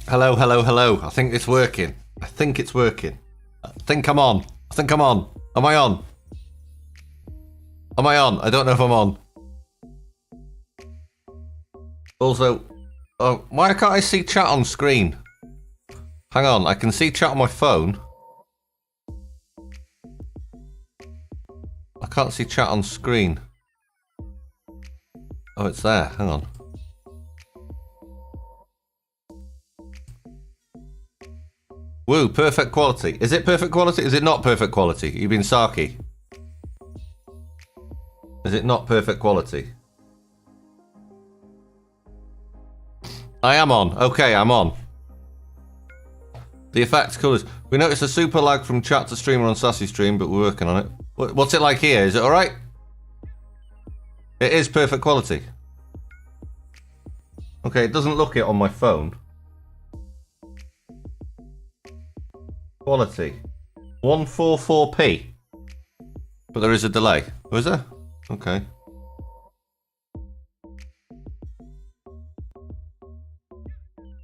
Hello, hello, hello. I think it's working. I think it's working. I think I'm on. I think I'm on. Am I on? Am I on? I don't know if I'm on. Also, why can't I see chat on screen? Hang on, I can see chat on my phone. I can't see chat on screen. Oh, it's there. Hang on. Woo, perfect quality. Is it perfect quality? Is it not perfect quality? You've been sarky. Is it not perfect quality? I am on. Okay, I'm on. The effect colours. We noticed a super lag from chat to streamer on Sassy Stream, but we're working on it. What's it like here? Is it alright? It is perfect quality. Okay, it doesn't look it on my phone. Quality 144p, but there is a delay. Oh, is there? Okay.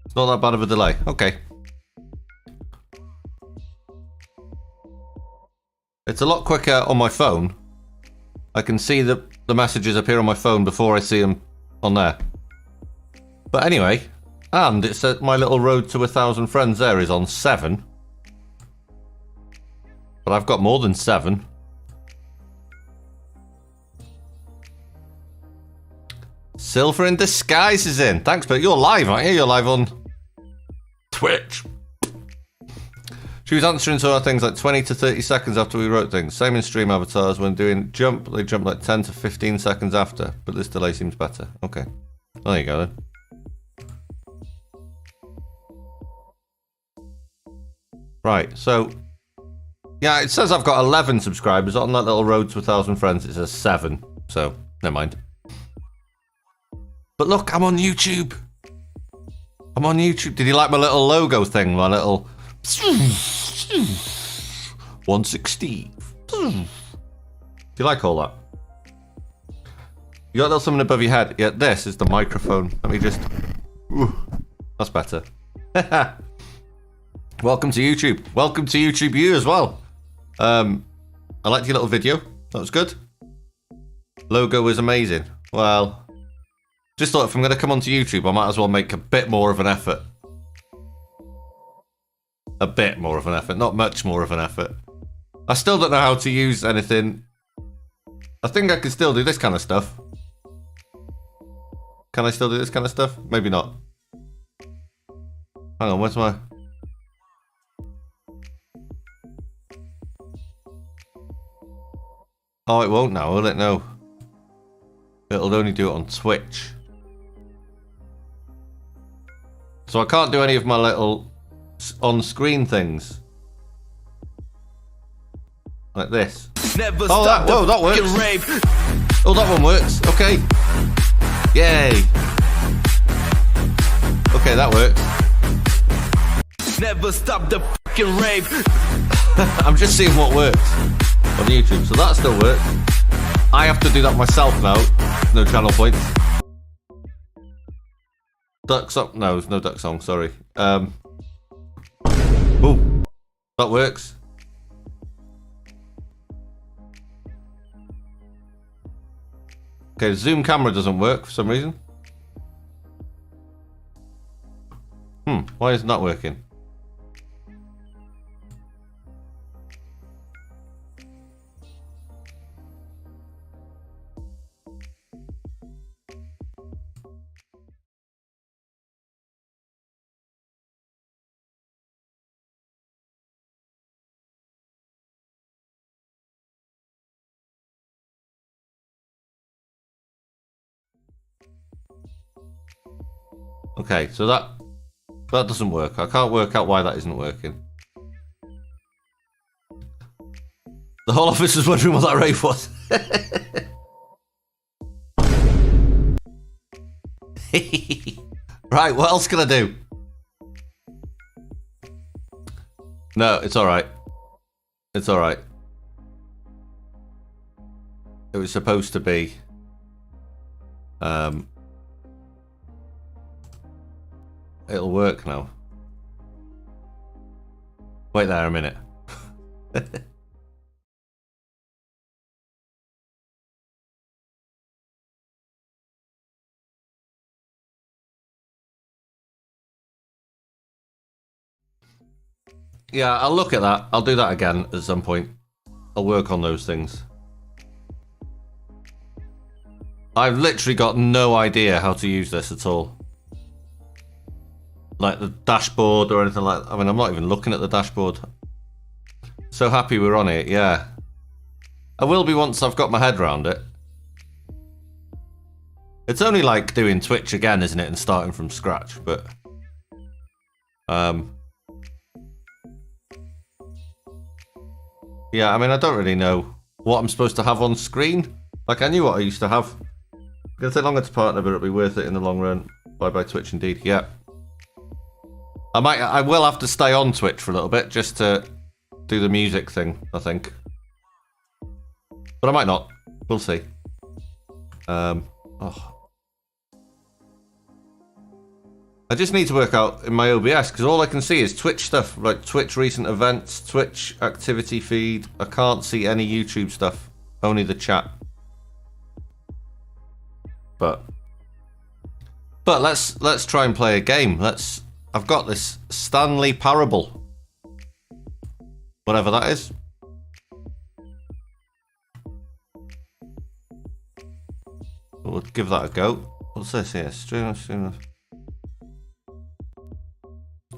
It's not that bad of a delay. Okay. It's a lot quicker on my phone. I can see the messages appear on my phone before I see them on there. But anyway, and it said my little road to 1,000 friends there is on 7. But I've got more than 7. Silver in Disguise is in. Thanks, but you're live, aren't you? You're live on Twitch. She was answering to our things like 20 to 30 seconds after we wrote things. Same in stream avatars. When doing jump, they jump like 10 to 15 seconds after. But this delay seems better. Okay. Well, there you go then. Right, so... yeah, it says I've got 11 subscribers. On that little road to 1,000 friends, it says 7. So, never mind. But look, I'm on YouTube. I'm on YouTube. Did you like my little logo thing? My little... 160. Do you like all that? You got a little something above your head. Yeah, this is the microphone. Let me just... ooh, that's better. Welcome to YouTube. Welcome to YouTube you as well. I liked your little video. That was good. Logo was amazing. Well, just thought if I'm going to come onto YouTube, I might as well make a bit more of an effort. A bit more of an effort, not much more of an effort. I still don't know how to use anything. I think I can still do this kind of stuff. Can I still do this kind of stuff? Maybe not. Hang on, where's my... oh, it won't now, will it? No. It'll only do it on Twitch. So I can't do any of my little on-screen things. Like this. Never oh, that, whoa, that works. Oh, that one works. Okay. Yay. Okay, that works. Never stop the fucking rave. I'm just seeing what works on YouTube, so that still works. I have to do that myself now. No channel points. Duck song? No, there's no duck song, sorry. Oh, that works. Okay, the zoom camera doesn't work for some reason. Why isn't that working? Okay, so that doesn't work. I can't work out why that isn't working. The whole office is wondering what that rave was. Right, what else can I do? No, it's alright. It's alright. It was supposed to be... It'll work now. Wait there a minute. Yeah, I'll look at that. I'll do that again at some point. I'll work on those things. I've literally got no idea how to use this at all. Like the dashboard or anything like that. I mean, I'm not even looking at the dashboard. So happy we're on it, yeah. I will be once I've got my head around it. It's only like doing Twitch again, isn't it? And starting from scratch, but... Yeah, I mean, I don't really know what I'm supposed to have on screen. Like, I knew what I used to have. It's gonna take longer to partner, but it'll be worth it in the long run. Bye-bye Twitch, indeed. Yeah. I will have to stay on Twitch for a little bit, just to do the music thing, I think. But I might not. We'll see. I just need to work out in my OBS, because all I can see is Twitch stuff, like Twitch recent events, Twitch activity feed. I can't see any YouTube stuff, only the chat. But let's try and play a game. I've got this Stanley parable. Whatever that is. We'll give that a go. What's this here? Stream.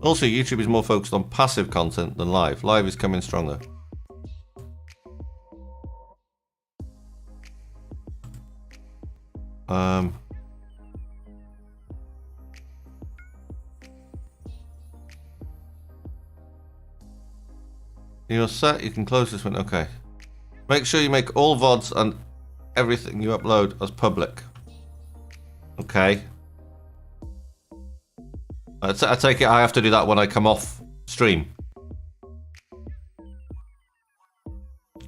Also, YouTube is more focused on passive content than live. Live is coming stronger. You're set, you can close this one. Okay. Make sure you make all VODs and everything you upload as public. Okay. I take it I have to do that when I come off stream.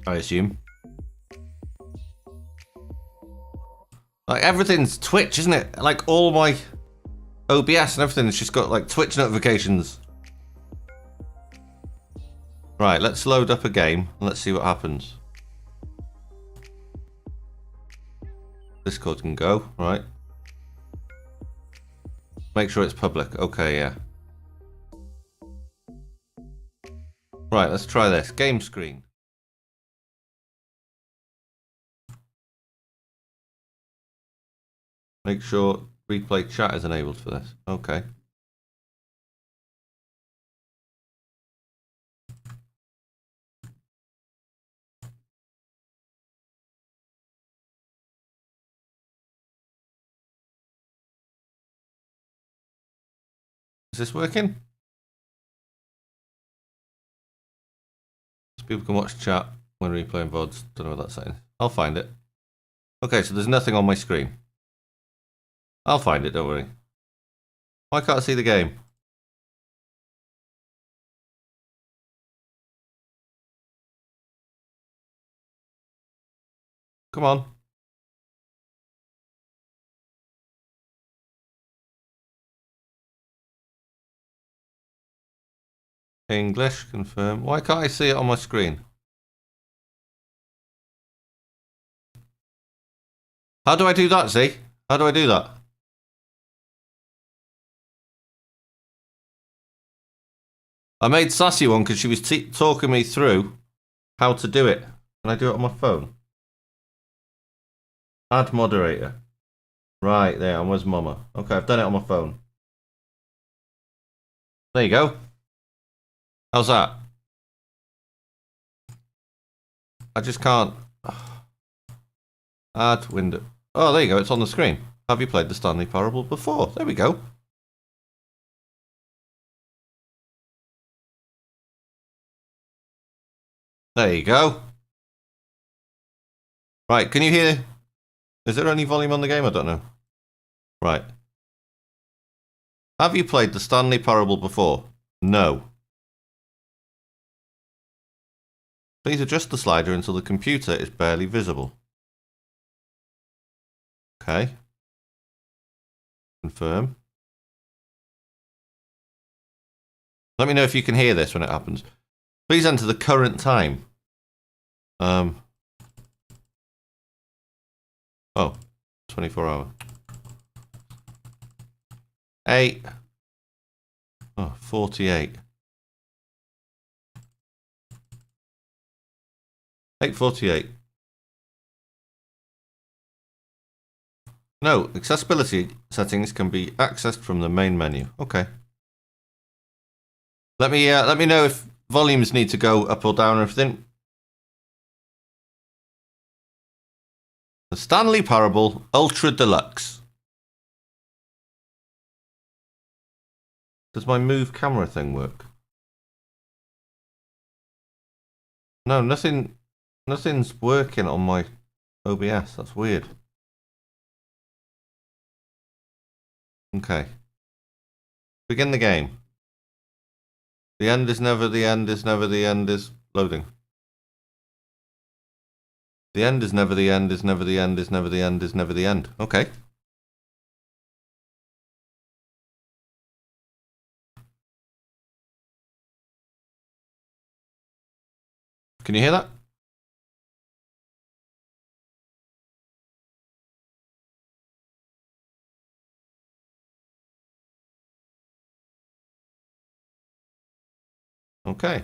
I assume. Like, everything's Twitch, isn't it? Like, all my OBS and everything's just got, like, Twitch notifications. Right, let's load up a game and let's see what happens. Discord can go, right. Make sure it's public. Okay, yeah. Right, let's try this. Game screen. Make sure replay chat is enabled for this. Okay. Is this working? So people can watch chat when replaying VODs. Don't know what that's saying. I'll find it. Okay, so there's nothing on my screen. I'll find it, don't worry. Why can't I see the game? Come on. English, confirm. Why can't I see it on my screen? How do I do that, Z? How do I do that? I made Sassy one because she was talking me through how to do it. Can I do it on my phone? Add moderator. Right there, and where's Mama? Okay, I've done it on my phone. There you go. How's that? I just can't. Add window. Oh, there you go. It's on the screen. Have you played the Stanley Parable before? There we go. There you go. Right, can you hear? Is there any volume on the game? I don't know. Right. Have you played the Stanley Parable before? No. Please adjust the slider until the computer is barely visible. Okay. Confirm. Let me know if you can hear this when it happens. Please enter the current time. Oh, 24 hour. 8. Oh, 48. 8:48. No, accessibility settings can be accessed from the main menu. Okay. Let me know if volumes need to go up or down or everything. The Stanley Parable Ultra Deluxe. Does my move camera thing work? No, nothing's working on my OBS. That's weird. Okay. Begin the game. The end is never the end is never the end is loading. The end is never the end is never the end is never the end is never the end. Okay. Can you hear that? Okay.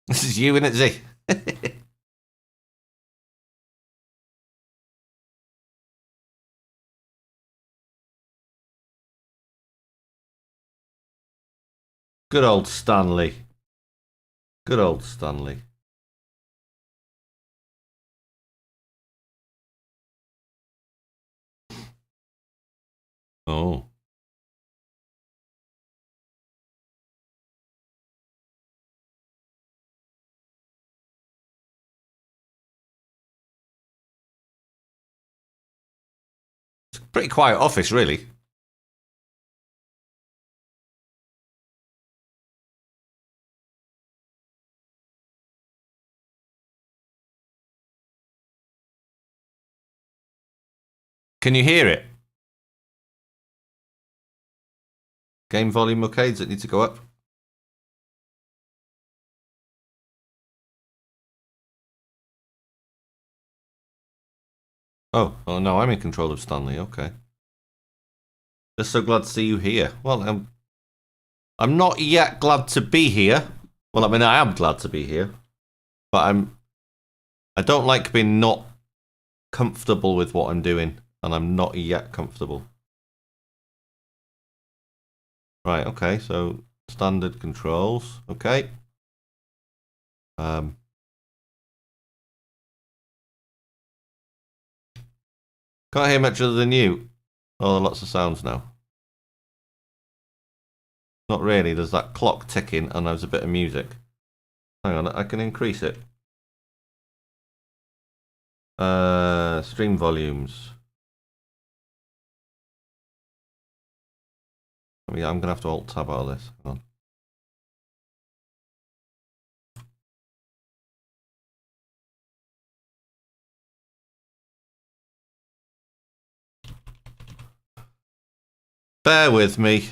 This is you, innit, Z? Good old Stanley. Good old Stanley. Oh. It's a pretty quiet office, really. Can you hear it? Game volume okay? Does it need to go up? Oh no, I'm in control of Stanley. Okay. Just so glad to see you here. Well, I'm not yet glad to be here. Well, I mean, I am glad to be here, but I don't like being not comfortable with what I'm doing, and I'm not yet comfortable. Right. Okay. So standard controls. Okay. Can't hear much other than you. Oh, lots of sounds now. Not really. There's that clock ticking, and there's a bit of music. Hang on, I can increase it. Stream volumes. Yeah, I'm gonna have to alt tab out of this. Hang on. Bear with me.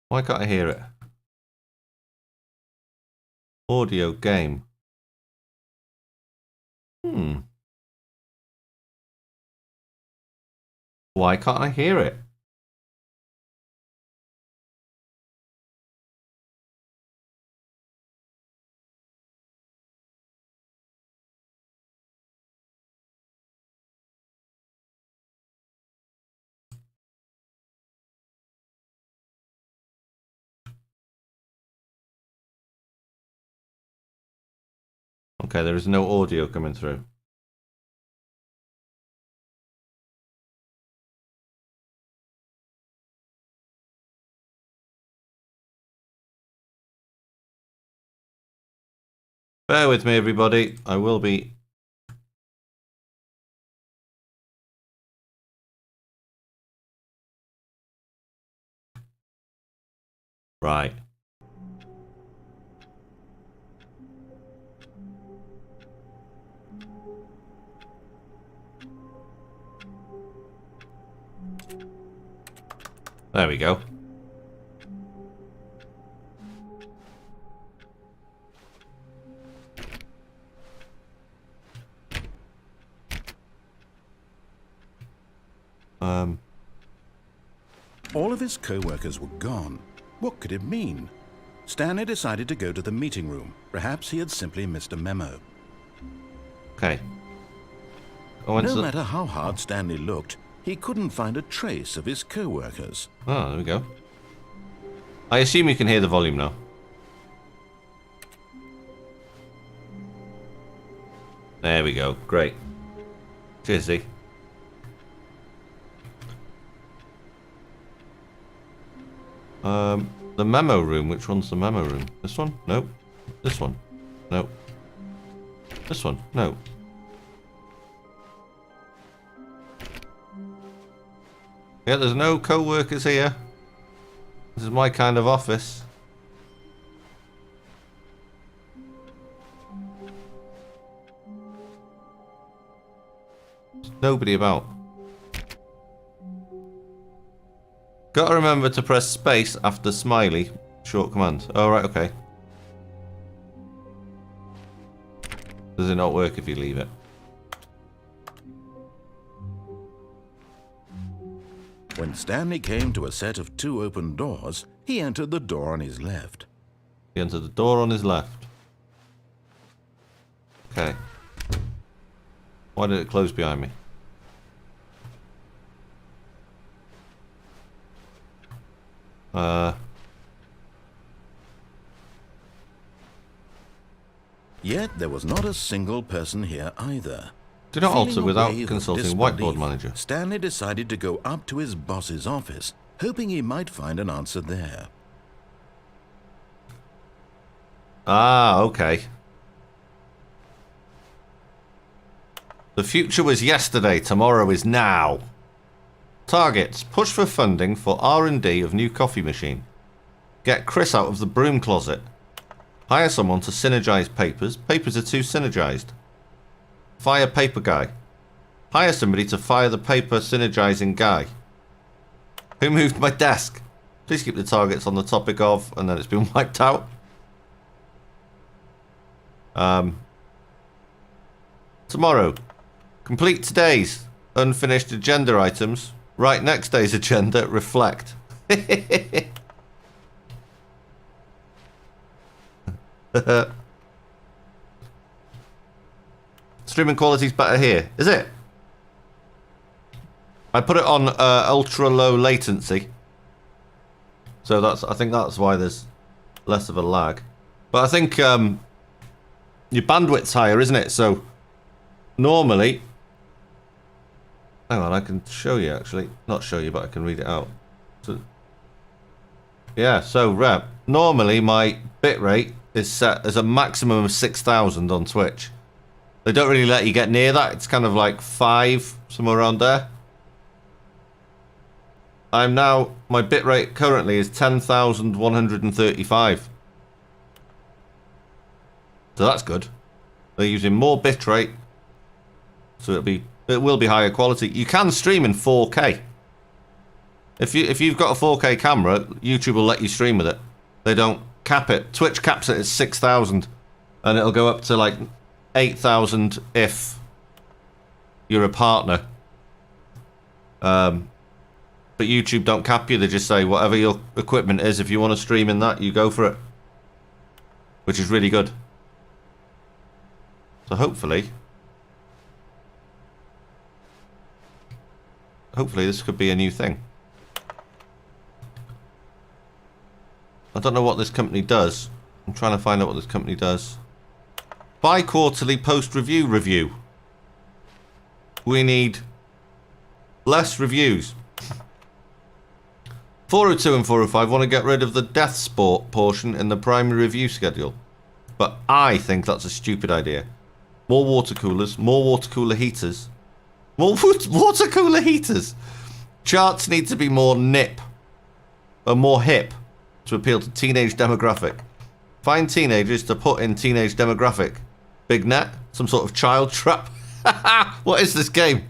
Why can't I hear it? Audio game. Why can't I hear it? Okay, there is no audio coming through. Bear with me, everybody. I will be... Right. There we go. All of his co-workers were gone. What could it mean? Stanley decided to go to the meeting room. Perhaps he had simply missed a memo. Okay. No matter how hard Stanley looked, he couldn't find a trace of his co-workers. Oh, there we go. I assume you can hear the volume now. There we go. Great. Cheers, Z. The memo room. Which one's the memo room? This one? Nope. This one? Nope. This one? No. Yeah, there's no co-workers here. This is my kind of office. There's nobody about. Gotta remember to press space after smiley. Short command. Oh, right, okay. Does it not work if you leave it? When Stanley came to a set of 2 open doors, he entered the door on his left. He entered the door on his left. Okay. Why did it close behind me? Yet there was not a single person here either. Do not Feeling alter without a wave of consulting Whiteboard disbelief, Manager. Stanley decided to go up to his boss's office, hoping he might find an answer there. Ah, okay. The future was yesterday, tomorrow is now. Targets. Push for funding for R&D of new coffee machine. Get Chris out of the broom closet. Hire someone to synergize papers. Papers are too synergized. Fire paper guy. Hire somebody to fire the paper synergizing guy. Who moved my desk? Please keep the targets on the topic of, and then it's been wiped out. Tomorrow. Complete today's unfinished agenda items. Write next day's agenda. Reflect. Streaming quality's better here. Is it? I put it on ultra low latency. So I think that's why there's less of a lag. But I think your bandwidth's higher, isn't it? So normally, hang on, I can show you actually. Not show you, but I can read it out. So, yeah, so rep. Normally my bitrate is set as a maximum of 6,000 on Twitch. They don't really let you get near that. It's kind of like 5, somewhere around there. My bitrate currently is 10,135. So that's good. They're using more bitrate, so it will be higher quality. You can stream in 4K. If you've got a 4K camera, YouTube will let you stream with it. They don't cap it. Twitch caps it at 6,000. And it'll go up to like 8,000 if you're a partner. But YouTube don't cap you. They just say whatever your equipment is, if you want to stream in that, you go for it. Which is really good. So hopefully this could be a new thing. I don't know what this company does. I'm trying to find out what this company does. Bi-quarterly post-review review. We need less reviews. 402 and 405 want to get rid of the death sport portion in the primary review schedule. But I think that's a stupid idea. More water coolers, more water cooler heaters. More water cooler heaters. Charts need to be more nip. Or more hip. To appeal to teenage demographic. Find teenagers to put in teenage demographic. Big net? Some sort of child trap? What is this game?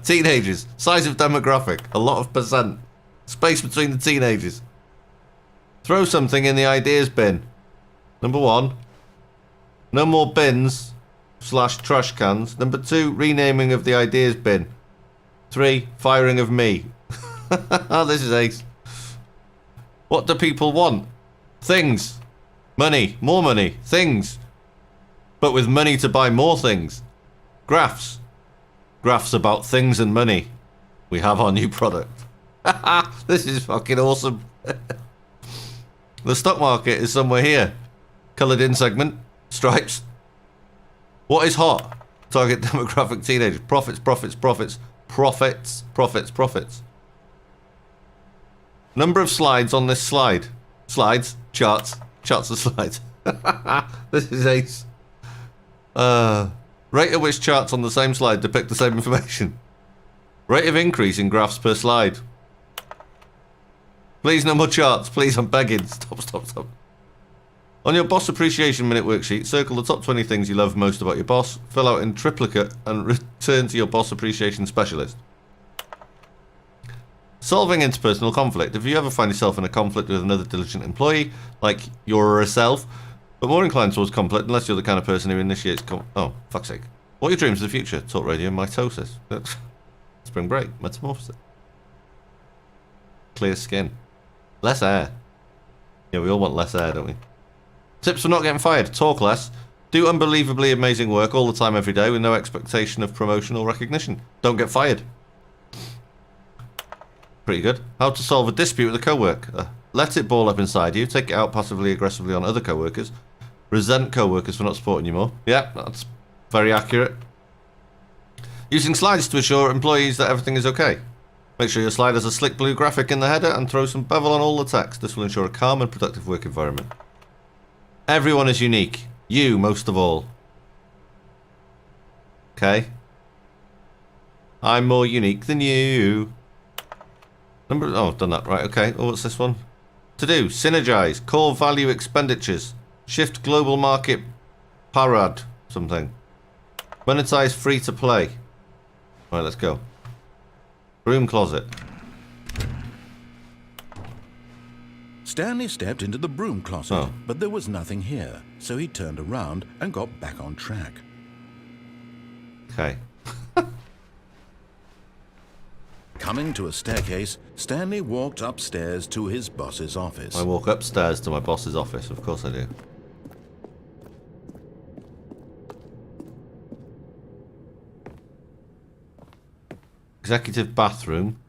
Teenagers. Size of demographic. A lot of percent. Space between the teenagers. Throw something in the ideas bin. Number 1. No more bins / trash cans. Number 2. Renaming of the ideas bin. 3. Firing of me. Oh, this is ace. What do people want? Things. Money. More money. Things. But with money to buy more things. Graphs. Graphs about things and money. We have our new product. This is fucking awesome. The stock market is somewhere here. Coloured in segment. Stripes. What is hot? Target demographic teenagers. Profits, profits, profits. Profits, profits, profits. Number of slides on this slide. Slides. Charts. Charts of slides. This is ace. Rate at which charts on the same slide depict the same information. Rate of increase in graphs per slide. Please, no more charts. Please, I'm begging. Stop, stop, stop. On your boss appreciation minute worksheet, circle the top 20 things you love most about your boss, fill out in triplicate, and return to your boss appreciation specialist. Solving interpersonal conflict. If you ever find yourself in a conflict with another diligent employee, like you're yourself, but more inclined towards conflict unless you're the kind of person who initiates oh, fuck's sake. What are your dreams of the future? Talk radio, mitosis. Spring break, metamorphosis. Clear skin. Less air. Yeah, we all want less air, don't we? Tips for not getting fired. Talk less. Do unbelievably amazing work all the time every day with no expectation of promotion or recognition. Don't get fired. Pretty good. How to solve a dispute with a co-worker. Let it ball up inside you. Take it out passively aggressively on other co-workers. Resent co-workers for not supporting you more. Yeah, that's very accurate. Using slides to assure employees that everything is okay. Make sure your slide has a slick blue graphic in the header and throw some bevel on all the text. This will ensure a calm and productive work environment. Everyone is unique. You most of all. Okay? I'm more unique than you. Oh, I've done that. Right, okay. Oh, what's this one? To do. Synergize. Core value expenditures. Shift global market parad. Something. Monetize free to play. Right, let's go. Broom closet. Stanley stepped into the broom closet, but there was nothing here, so he turned around and got back on track. Okay. Coming to a staircase, Stanley walked upstairs to his boss's office. I walk upstairs to my boss's office, of course I do. Executive bathroom.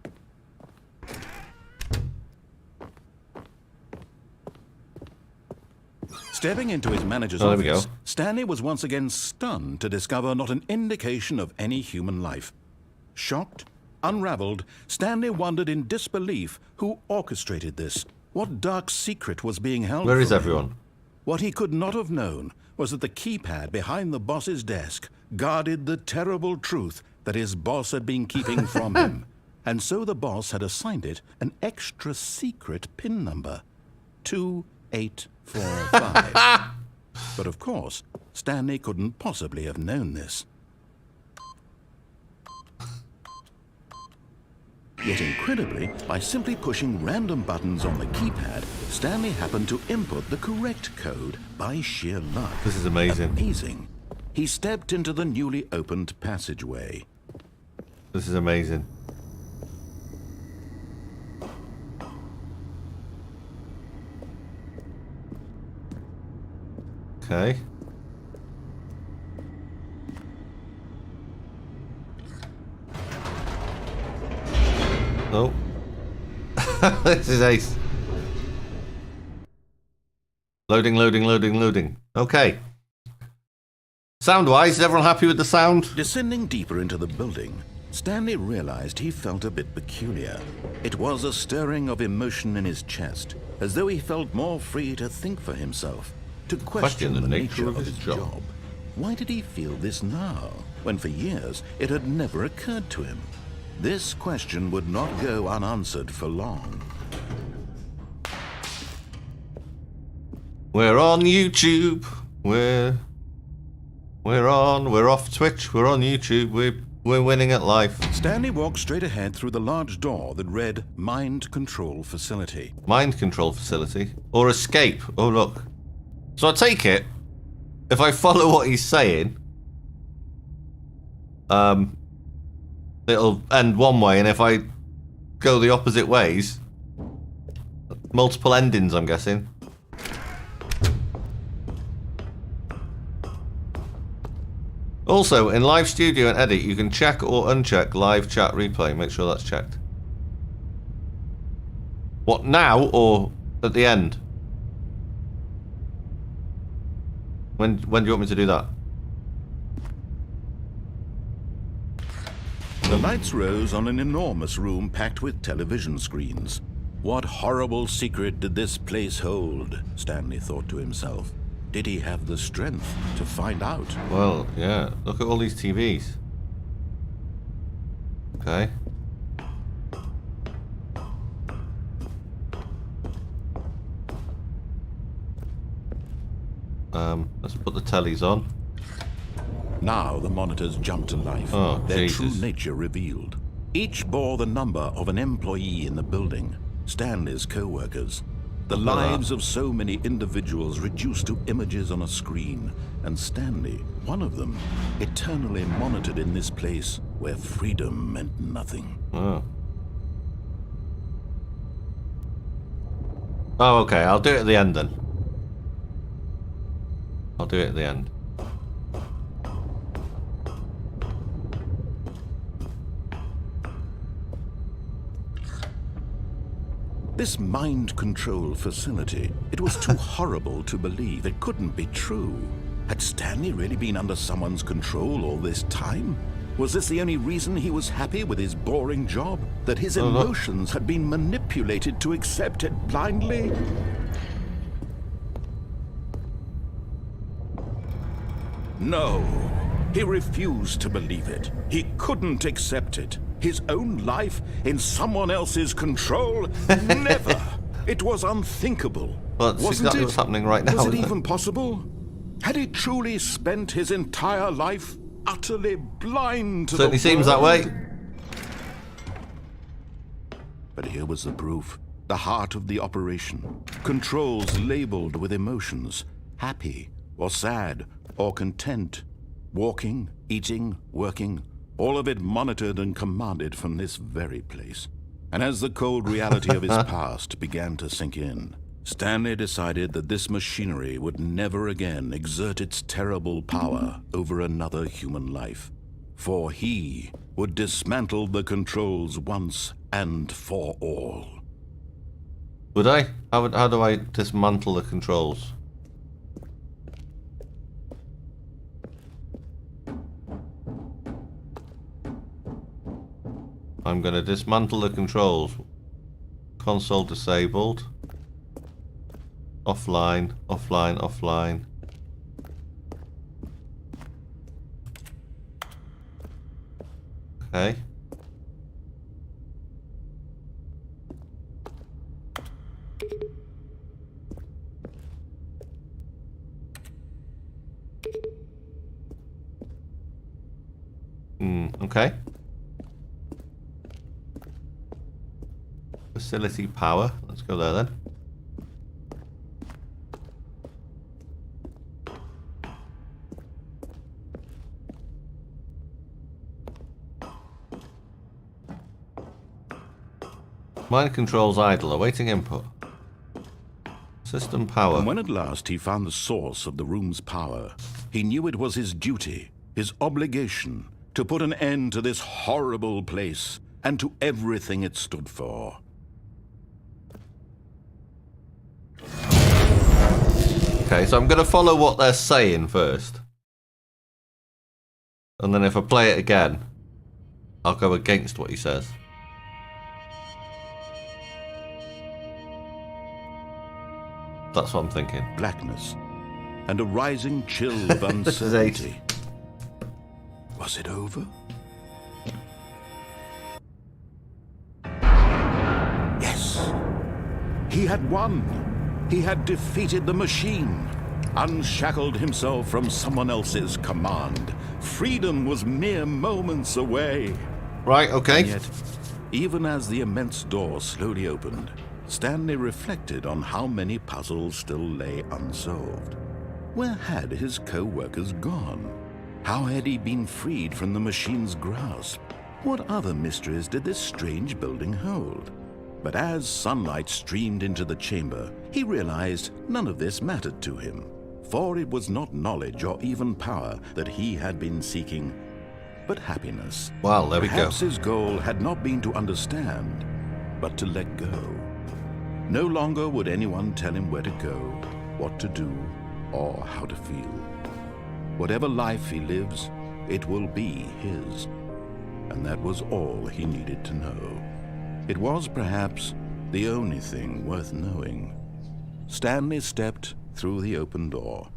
Stepping into his manager's office, Stanley was once again stunned to discover not an indication of any human life. Shocked, unraveled, Stanley wondered in disbelief who orchestrated this. What dark secret was being held? Where is everyone? What he could not have known was that the keypad behind the boss's desk guarded the terrible truth that his boss had been keeping from him. And so the boss had assigned it an extra secret PIN number. 2845. But of course, Stanley couldn't possibly have known this. Yet incredibly, by simply pushing random buttons on the keypad, Stanley happened to input the correct code by sheer luck. This is amazing. Amazing. He stepped into the newly opened passageway. This is amazing. Okay. Oh. This is ace. Loading, loading, loading, loading. Okay. Sound-wise, is everyone happy with the sound? Descending deeper into the building, Stanley realized he felt a bit peculiar. It was a stirring of emotion in his chest, as though he felt more free to think for himself, to question the nature of his job. Why did he feel this now, when for years it had never occurred to him? This question would not go unanswered for long. We're on YouTube. We're off Twitch. We're on YouTube. We're winning at life. Stanley walked straight ahead through the large door that read Mind Control Facility. Mind Control Facility? Or Escape. Oh, look. So I take it, if I follow what he's saying, it'll end one way, and if I go the opposite ways, multiple endings, I'm guessing. Also, in Live Studio and Edit, you can check or uncheck live chat replay. Make sure that's checked. What, now or at the end? When do you want me to do that? The lights rose on an enormous room packed with television screens. What horrible secret did this place hold? Stanley thought to himself. Did he have the strength to find out? Well, yeah. Look at all these TVs. Okay. Let's put the tellies on. Now the monitors jumped to life, their true nature revealed. Each bore the number of an employee in the building, Stanley's co-workers. The lives of so many individuals reduced to images on a screen, and Stanley, one of them, eternally monitored in this place where freedom meant nothing. Oh, okay. I'll do it at the end then. I'll do it at the end. This mind control facility, it was too horrible to believe. It couldn't be true. Had Stanley really been under someone's control all this time? Was this the only reason he was happy with his boring job? That his emotions had been manipulated to accept it blindly? No, he refused to believe it. He couldn't accept it. His own life in someone else's control? Never. It was unthinkable. Well, that's exactly what's happening right now. Was it even possible? Had he truly spent his entire life utterly blind to the world? Certainly seems that way. But here was the proof. The heart of the operation. Controls labeled with emotions. Happy or sad or content. Walking, eating, working. All of it monitored and commanded from this very place. And as the cold reality of his past began to sink in, Stanley decided that this machinery would never again exert its terrible power over another human life. For he would dismantle the controls once and for all. Would I? How do I dismantle the controls? I'm going to dismantle the controls. Console disabled. Offline, offline, offline. Okay. Okay. Facility power. Let's go there then. Mind controls idle, awaiting input. System power. And when at last he found the source of the room's power, he knew it was his duty, his obligation, to put an end to this horrible place and to everything it stood for. Okay, so I'm going to follow what they're saying first. And then if I play it again, I'll go against what he says. That's what I'm thinking. Blackness and a rising chill of uncertainty. Was it over? Yes. He had won. He had defeated the machine, unshackled himself from someone else's command. Freedom was mere moments away. Right, okay. And yet, even as the immense door slowly opened, Stanley reflected on how many puzzles still lay unsolved. Where had his co-workers gone? How had he been freed from the machine's grasp? What other mysteries did this strange building hold? But as sunlight streamed into the chamber, he realized none of this mattered to him, for it was not knowledge or even power that he had been seeking, but happiness. Well, there we go. Perhaps his goal had not been to understand, but to let go. No longer would anyone tell him where to go, what to do, or how to feel. Whatever life he lives, it will be his. And that was all he needed to know. It was perhaps the only thing worth knowing. Stanley stepped through the open door.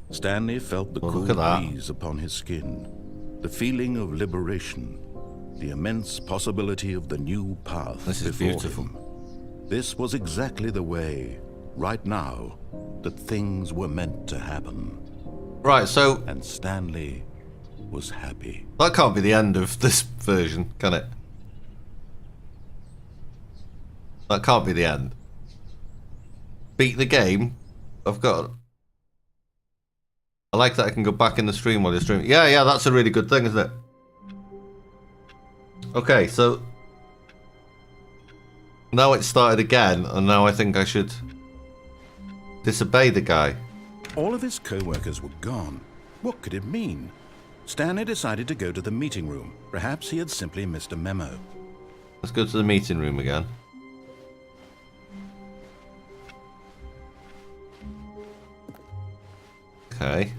Stanley felt the cool breeze upon his skin, the feeling of liberation, the immense possibility of the new path before him. This was exactly the way, right now, that things were meant to happen. Right, so... And Stanley was happy. That can't be the end of this version, can it? That can't be the end. Beat the game. I've got... I like that I can go back in the stream while you're streaming. Yeah, that's a really good thing, isn't it? Okay, so... Now it's started again, and now I think I should... disobey the guy. All of his co-workers were gone. What could it mean? Stanley decided to go to the meeting room. Perhaps he had simply missed a memo. Let's go to the meeting room again. Okay.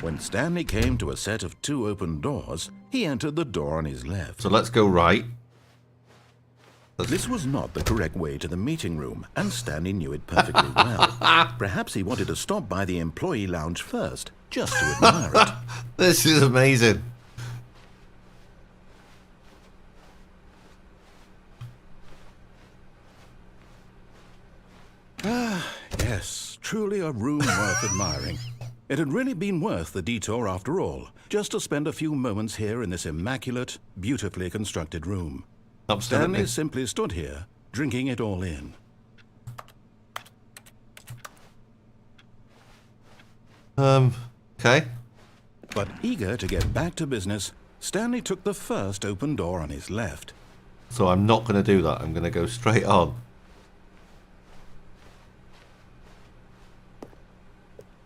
When Stanley came to a set of 2 open doors, he entered the door on his left. So let's go right. This was not the correct way to the meeting room, and Stanley knew it perfectly well. Perhaps he wanted to stop by the employee lounge first, just to admire it. This is amazing. Yes, truly a room worth admiring. It had really been worth the detour after all, just to spend a few moments here in this immaculate, beautifully constructed room. Stanley simply stood here, drinking it all in. Okay. But eager to get back to business, Stanley took the first open door on his left. So I'm not going to do that. I'm going to go straight on.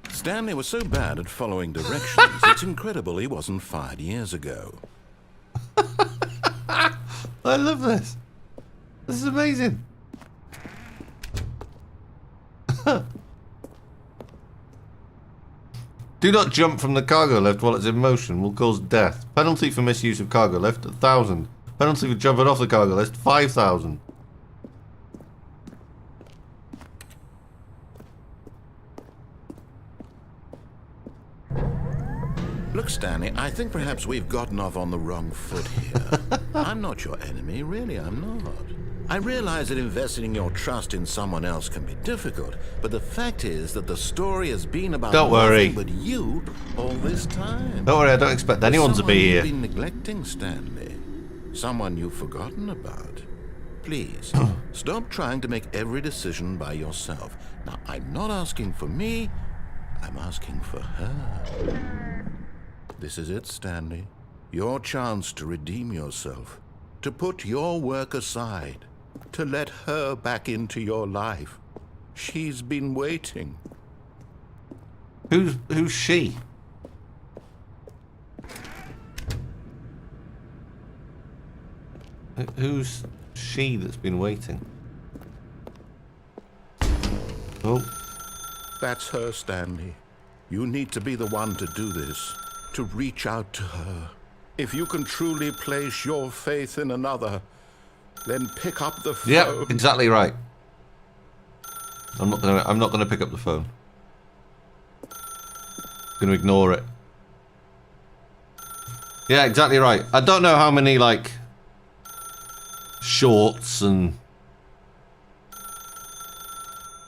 Stanley was so bad at following directions, it's incredible he wasn't fired years ago. I love this. This is amazing. Do not jump from the cargo lift while it's in motion. Will cause death. Penalty for misuse of cargo lift, 1,000. Penalty for jumping off the cargo lift, 5,000. Look, Stanley, I think perhaps we've gotten off on the wrong foot here. I'm not your enemy, really, I'm not. I realize that investing your trust in someone else can be difficult, but the fact is that the story has been about nothing but you all this time. Don't worry, I don't expect anyone to be here. Someone you've been neglecting, Stanley. Someone you've forgotten about. Please, stop trying to make every decision by yourself. Now, I'm not asking for me, I'm asking for her. This is it, Stanley. Your chance to redeem yourself. To put your work aside. To let her back into your life. She's been waiting. Who's she? Who's she that's been waiting? Oh. That's her, Stanley. You need to be the one to do this. To reach out to her. If you can truly place your faith in another, then pick up the phone. Yeah, exactly right. I'm not gonna pick up the phone. I'm gonna ignore it. Yeah, exactly right. I don't know how many like shorts and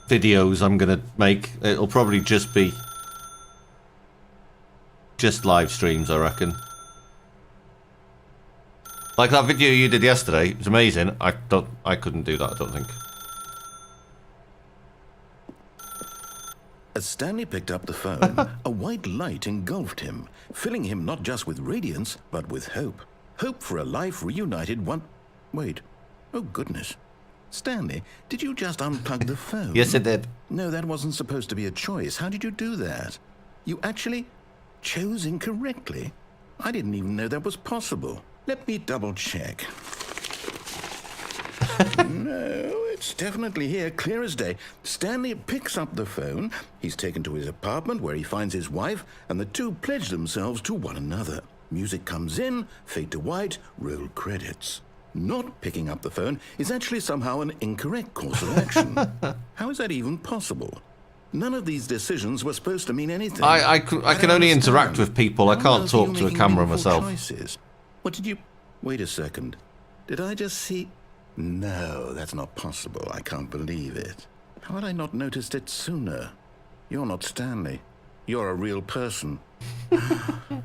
videos I'm gonna make. It'll probably just be live streams, I reckon. Like that video you did yesterday, it was amazing. I couldn't do that, I don't think. As Stanley picked up the phone, a white light engulfed him, filling him not just with radiance, but with hope. Hope for a life reunited Wait. Oh, goodness. Stanley, did you just unplug the phone? Yes, I did. No, that wasn't supposed to be a choice. How did you do that? You actually chose incorrectly? I didn't even know that was possible. Let me double check. No, it's definitely here, clear as day. Stanley picks up the phone. He's taken to his apartment where he finds his wife, and the two pledge themselves to one another. Music comes in, fade to white, roll credits. Not picking up the phone is actually somehow an incorrect course of action. How is that even possible? None of these decisions were supposed to mean anything. I can only interact with people. I can't talk to a camera myself. Choices? What did you... Wait a second. Did I just see... No, that's not possible. I can't believe it. How had I not noticed it sooner? You're not Stanley. You're a real person. I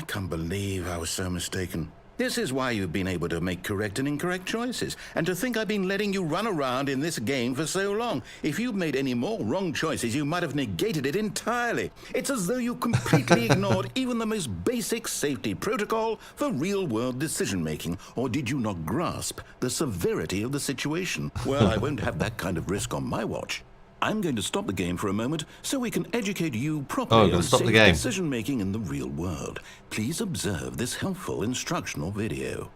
can't believe I was so mistaken. This is why you've been able to make correct and incorrect choices. And to think I've been letting you run around in this game for so long. If you'd made any more wrong choices, you might have negated it entirely. It's as though you completely ignored even the most basic safety protocol for real-world decision-making. Or did you not grasp the severity of the situation? Well, I won't have that kind of risk on my watch. I'm going to stop the game for a moment so we can educate you properly on safe decision-making in the real world. Please observe this helpful instructional video.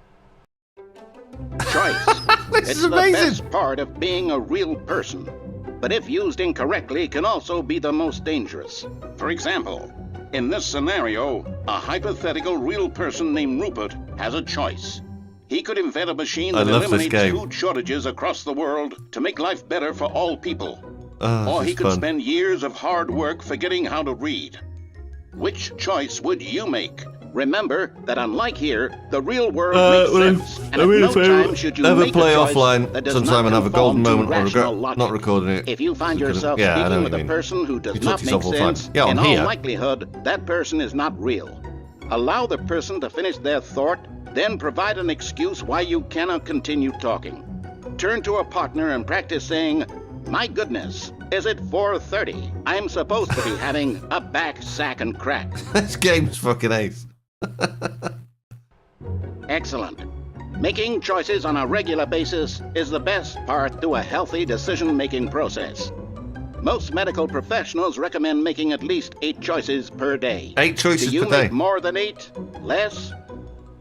Choice. It's the best part of being a real person. But if used incorrectly, can also be the most dangerous. For example, in this scenario, a hypothetical real person named Rupert has a choice. He could invent a machine that eliminates food shortages across the world to make life better for all people. Or he could spend years of hard work forgetting how to read. Which choice would you make? Remember that unlike here, the real world makes sense. And at no time should you make a choice that does not conform to rational logic. Not recording it. If you find yourself speaking with a person who does not make sense, in all likelihood, that person is not real. Allow the person to finish their thought, then provide an excuse why you cannot continue talking. Turn to a partner and practice saying, "My goodness, is it 4:30? I'm supposed to be having a back, sack, and crack." This game's fucking ace. Excellent. Making choices on a regular basis is the best part to a healthy decision-making process. Most medical professionals recommend making at least 8 choices per day. 8 choices per day. Do you make more than 8? Less?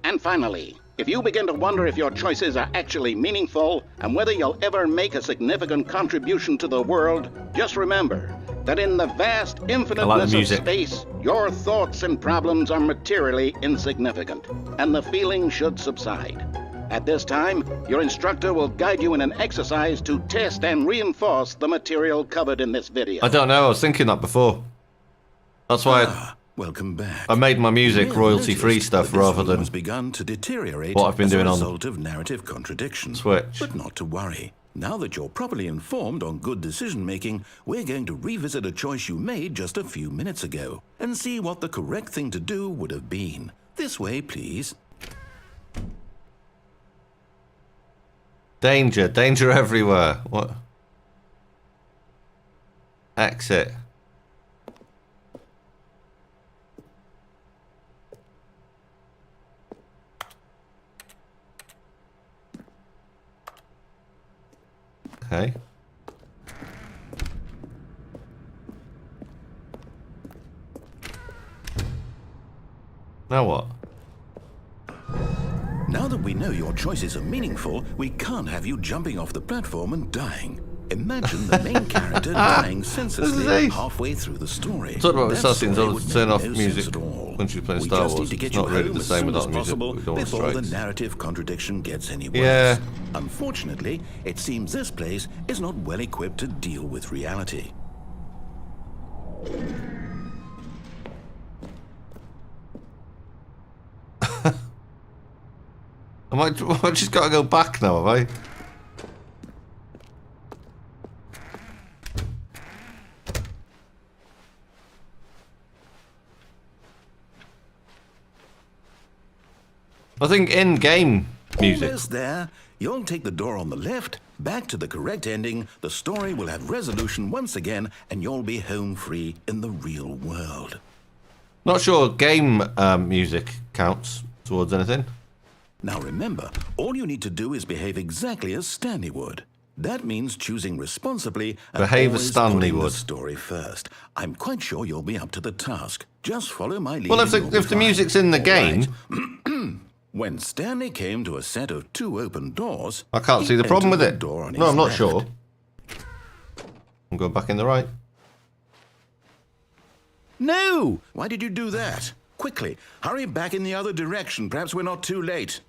And finally, if you begin to wonder if your choices are actually meaningful and whether you'll ever make a significant contribution to the world, just remember that in the vast infiniteness of space, your thoughts and problems are materially insignificant, and the feeling should subside. At this time, your instructor will guide you in an exercise to test and reinforce the material covered in this video. I don't know, I was thinking that before. That's why Welcome back. I made my music royalty-free stuff rather than has begun to deteriorate what I've been doing as a on result of narrative contradiction. Switch. But not to worry. Now that you're properly informed on good decision-making, we're going to revisit a choice you made just a few minutes ago and see what the correct thing to do would have been. This way, please. Danger. Danger everywhere. What? Exit. Okay. Now what? Now that we know your choices are meaningful, we can't have you jumping off the platform and dying. Imagine the main character dying senselessly halfway through the story. Talk about assassins, I'll turn off music when she's playing Star Wars. It's not really the same without music. Before the narrative contradiction gets any worse. Yeah. Unfortunately, it seems this place is not well equipped to deal with reality. I've just got to go back now, have I? I think in-game music. Almost there. You'll take the door on the left, back to the correct ending, the story will have resolution once again, and you'll be home free in the real world. Not sure game music counts towards anything. Now remember, all you need to do is behave exactly as Stanley would. That means choosing responsibly and Behave as always Stanley putting would. the story first. I'm quite sure you'll be up to the task. Just follow my lead. Well, if the music's in the game... Right. When Stanley came to a set of 2 open doors... I can't see the problem with it. No, I'm not sure. I'm going back in the right. No! Why did you do that? Quickly, hurry back in the other direction. Perhaps we're not too late.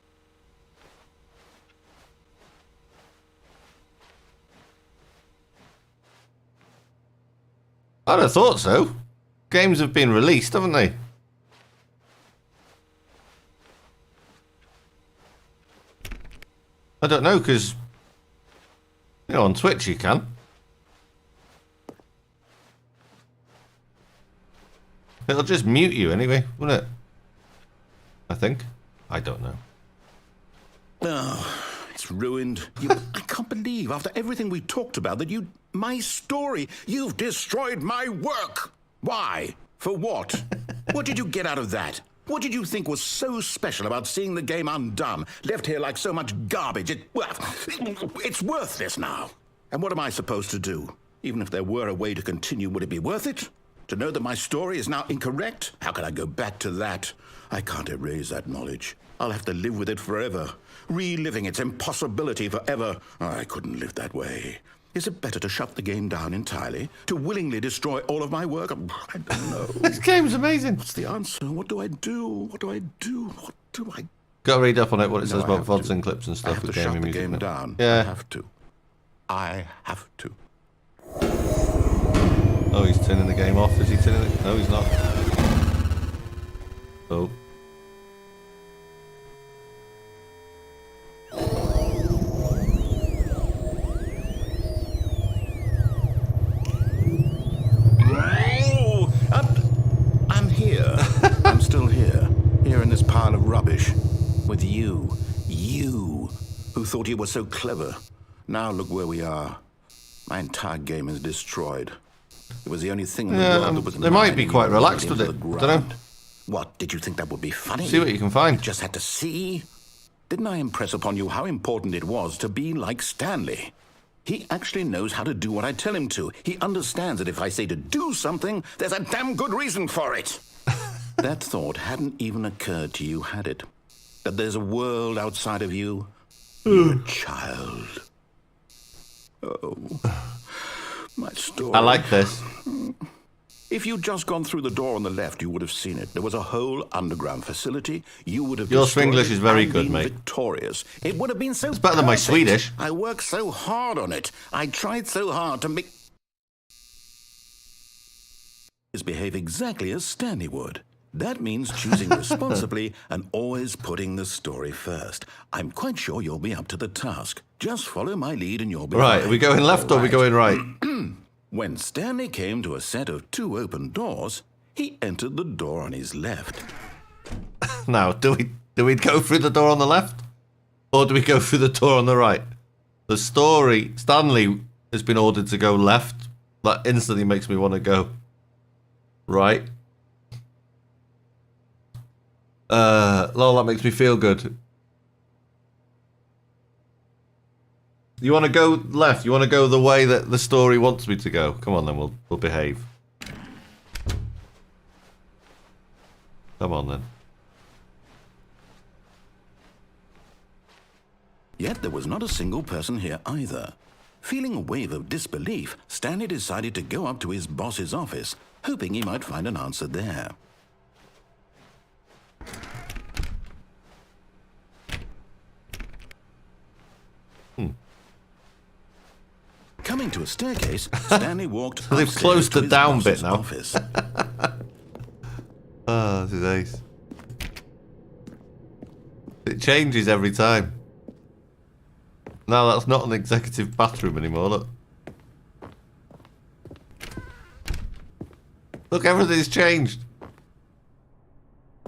I'd have thought so. Games have been released, haven't they? I don't know, because, you know, on Twitch you can. It'll just mute you anyway, won't it? I think. I don't know. Oh, it's ruined. I can't believe, after everything we talked about, that you... My story. You've destroyed my work. Why? For what? What did you get out of that? What did you think was so special about seeing the game undone, left here like so much garbage? It's worthless now. And what am I supposed to do? Even if there were a way to continue, would it be worth it? To know that my story is now incorrect? How can I go back to that? I can't erase that knowledge. I'll have to live with it forever, reliving its impossibility forever. I couldn't live that way. Is it better to shut the game down entirely? To willingly destroy all of my work? I don't know. This game's amazing. What's the answer? What do I do? What do I do? What do I... Got to read up on it, what it says about VODs and clips and stuff. I have to shut the game down. Yeah. I have to. I have to. Oh, he's turning the game off. Is he turning it? No, he's not. Oh. I'm here. I'm still here. Here in this pile of rubbish. With you. You. Who thought you were so clever. Now look where we are. My entire game is destroyed. It was the only thing in the world that was... They might be quite relaxed with it. Don't know. What, did you think that would be funny? See what you can find. Just had to see? Didn't I impress upon you how important it was to be like Stanley? He actually knows how to do what I tell him to. He understands that if I say to do something, there's a damn good reason for it. That thought hadn't even occurred to you, had it? That there's a world outside of you? You're a child. Oh, my story. I like this. If you'd just gone through the door on the left, you would have seen it. There was a whole underground facility. You would have... Your Swinglish is very good, mate. Victorious. It would have been so... It's better than my Swedish. I worked so hard on it. I tried so hard to make... behave exactly as Stanley would. That means choosing responsibly and always putting the story first. I'm quite sure you'll be up to the task. Just follow my lead and you'll be right. fine. Are we going left or are we going right? When Stanley came to a set of 2 open doors, he entered the door on his left. Now, do we go through the door on the left? Or do we go through the door on the right? The story, Stanley has been ordered to go left. That instantly makes me want to go right. Lol, that makes me feel good. You want to go left? You want to go the way that the story wants me to go? Come on then, we'll behave. Come on then. Yet there was not a single person here either. Feeling a wave of disbelief, Stanley decided to go up to his boss's office, hoping he might find an answer there. Coming to a staircase, Stanley walked They've closed the down bit now. Office. Oh, this is ace. It changes every time. Now that's not an executive bathroom anymore, look. Look, everything's changed.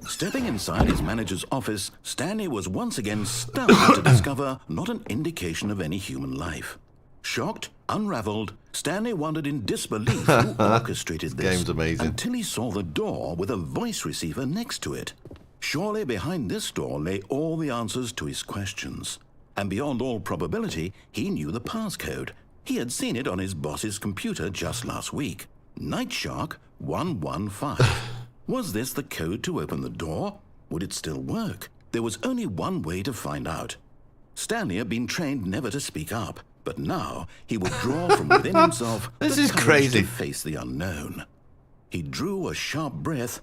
Stepping inside his manager's office, Stanley was once again stunned to discover not an indication of any human life. Shocked, unraveled, Stanley wondered in disbelief who orchestrated this game's amazing. until he saw the door with a voice receiver next to it. Surely behind this door lay all the answers to his questions. And beyond all probability, he knew the passcode. He had seen it on his boss's computer just last week. Night Shark 115. Was this the code to open the door? Would it still work? There was only one way to find out. Stanley had been trained never to speak up, but now he would draw from within himself This the is courage crazy. to face the unknown. He drew a sharp breath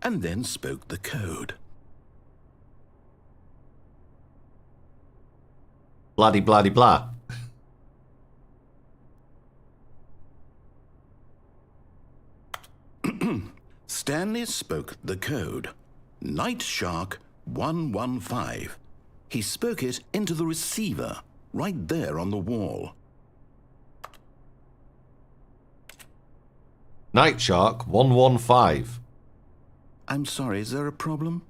and then spoke the code. Bloody, bloody, blah. Stanley spoke the code. Night Shark 115. He spoke it into the receiver, right there on the wall. Night Shark 115. I'm sorry, is there a problem?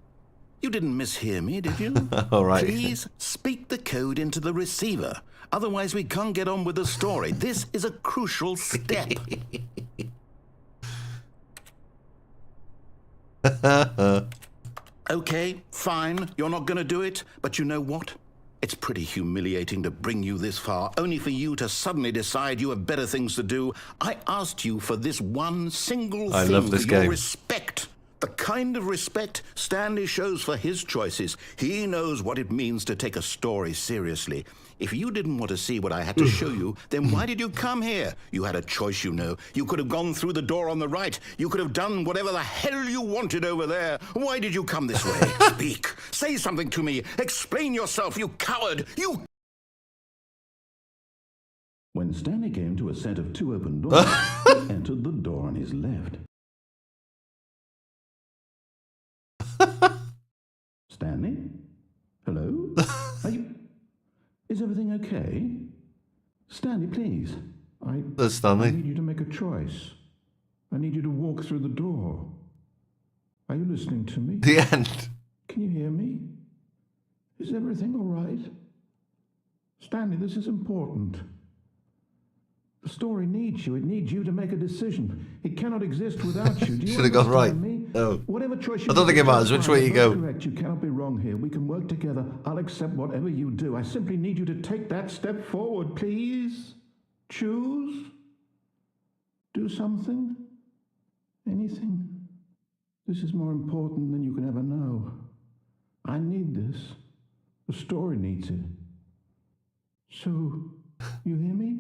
You didn't mishear me, did you? All right. Please speak the code into the receiver. Otherwise, we can't get on with the story. This is a crucial step. Okay, fine. You're not going to do it. But you know what? It's pretty humiliating to bring you this far, only for you to suddenly decide you have better things to do. I asked you for this one single thing, I love this for your game. respect. The kind of respect Stanley shows for his choices. He knows what it means to take a story seriously. If you didn't want to see what I had to show you, then why did you come here? You had a choice, you know. You could have gone through the door on the right. You could have done whatever the hell you wanted over there. Why did you come this way? Speak. Say something to me. Explain yourself, you coward. You... When Stanley came to a set of 2 open doors, he entered the door on his left. Stanley? Hello? Are you... Is everything okay? Stanley, please. There's Stanley. I need you to make a choice. I need you to walk through the door. Are you listening to me? The end. Can you hear me? Is everything all right? Stanley, this is important. The story needs you. It needs you to make a decision. It cannot exist without you. Do you Should have gone right. understand me? No. Whatever choice you I don't think it matters which way you go. Correct. You cannot be wrong here. We can work together. I'll accept whatever you do. I simply need you to take that step forward, please. Choose. Do something. Anything. This is more important than you can ever know. I need this. The story needs it. So, you hear me?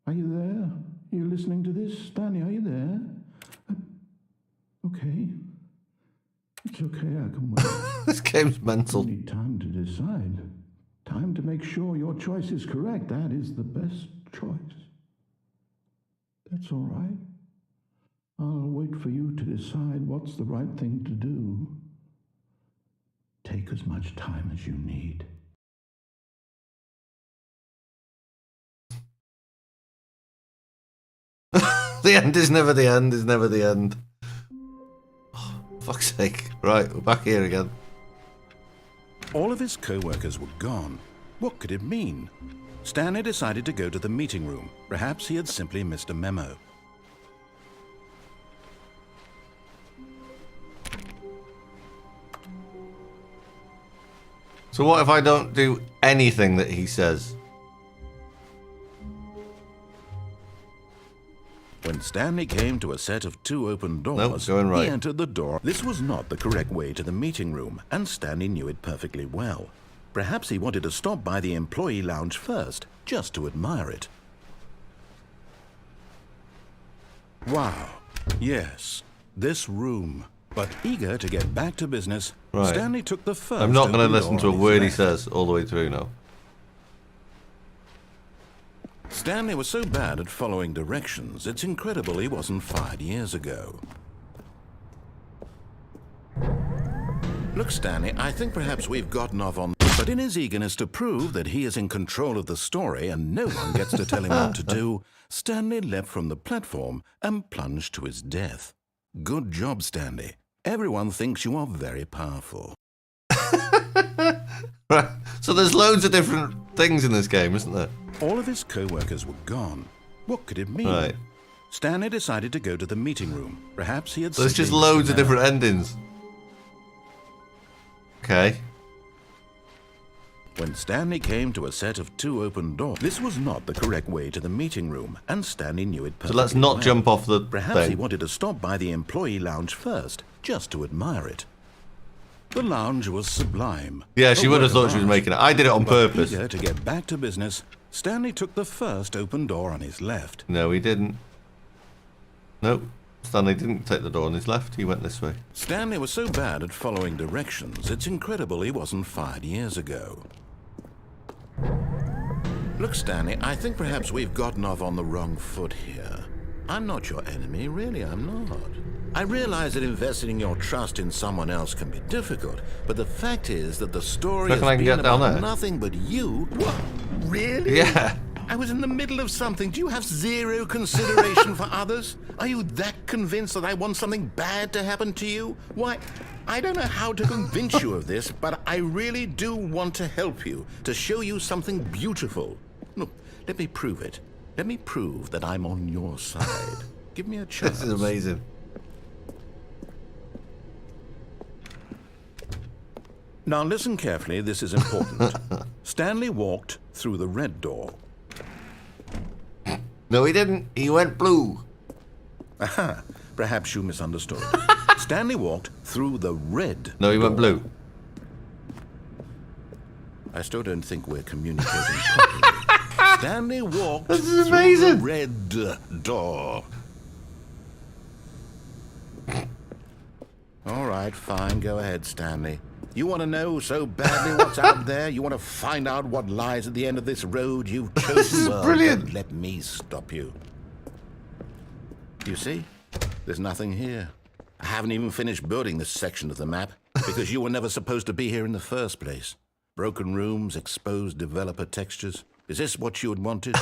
Are you there? Are you listening to this? Stanley, are you there? Okay. It's okay, I can wait. This game's mental. You need time to decide. Time to make sure your choice is correct. That is the best choice. That's all right. I'll wait for you to decide what's the right thing to do. Take as much time as you need. The end is never the end, is never the end. Oh, fuck's sake. Right, we're back here again. All of his co-workers were gone. What could it mean? Stanley decided to go to the meeting room. Perhaps he had simply missed a memo. So what if I don't do anything that he says? When Stanley came to a set of 2 open doors, Nope, going right. He entered the door. This was not the correct way to the meeting room, and Stanley knew it perfectly well. Perhaps he wanted to stop by the employee lounge first, just to admire it. Wow. Yes, this room. But eager to get back to business, Right. Stanley took the first. I'm not going to open listen door to a on his word he left. says all the way through now. Stanley was so bad at following directions, it's incredible he wasn't fired years ago. Look, Stanley, I think perhaps we've gotten off on... But in his eagerness to prove that he is in control of the story and no one gets to tell him what to do, Stanley leapt from the platform and plunged to his death. Good job, Stanley. Everyone thinks you are very powerful. Right. So there's loads of different things in this game, isn't there? All of his co-workers were gone. What could it mean? Right. Stanley decided to go to the meeting room. Perhaps he had... So there's just simply loads of missed a different endings. Okay. When Stanley came to a set of 2 open doors, this was not the correct way to the meeting room, and Stanley knew it perfectly So let's not well. jump off the Perhaps he thing. wanted to stop by the employee lounge first, just to admire it. The lounge was sublime. Yeah, she A would have work of thought she was art. making it. I did it on But purpose. eager to get back to business, Stanley took the first open door on his left. No, he didn't. Nope. Stanley didn't take the door on his left. He went this way. Stanley was so bad at following directions, it's incredible he wasn't fired years ago. Look, Stanley, I think perhaps we've gotten off on the wrong foot here. I'm not your enemy, really, I'm not. I realize that investing your trust in someone else can be difficult, but the fact is that the story Reckon has I can been get down about there? nothing but you. What? Really? Yeah. I was in the middle of something. Do you have zero consideration for others? Are you that convinced that I want something bad to happen to you? Why, I don't know how to convince you of this, but I really do want to help you, to show you something beautiful. Look, let me prove it. Let me prove that I'm on your side. Give me a chance. This is amazing. Now listen carefully, this is important. Stanley walked through the red door. No, he didn't. He went blue. Aha, perhaps you misunderstood. Stanley walked through the red No, he went door. blue. I still don't think we're communicating properly. Stanley walked This is through amazing. the red door. All right, fine. Go ahead, Stanley. You want to know so badly what's out there? You want to find out what lies at the end of this road you've chosen? This is Well, brilliant. don't let me stop you. You see? There's nothing here. I haven't even finished building this section of the map because you were never supposed to be here in the first place. Broken rooms, exposed developer textures. Is this what you had wanted?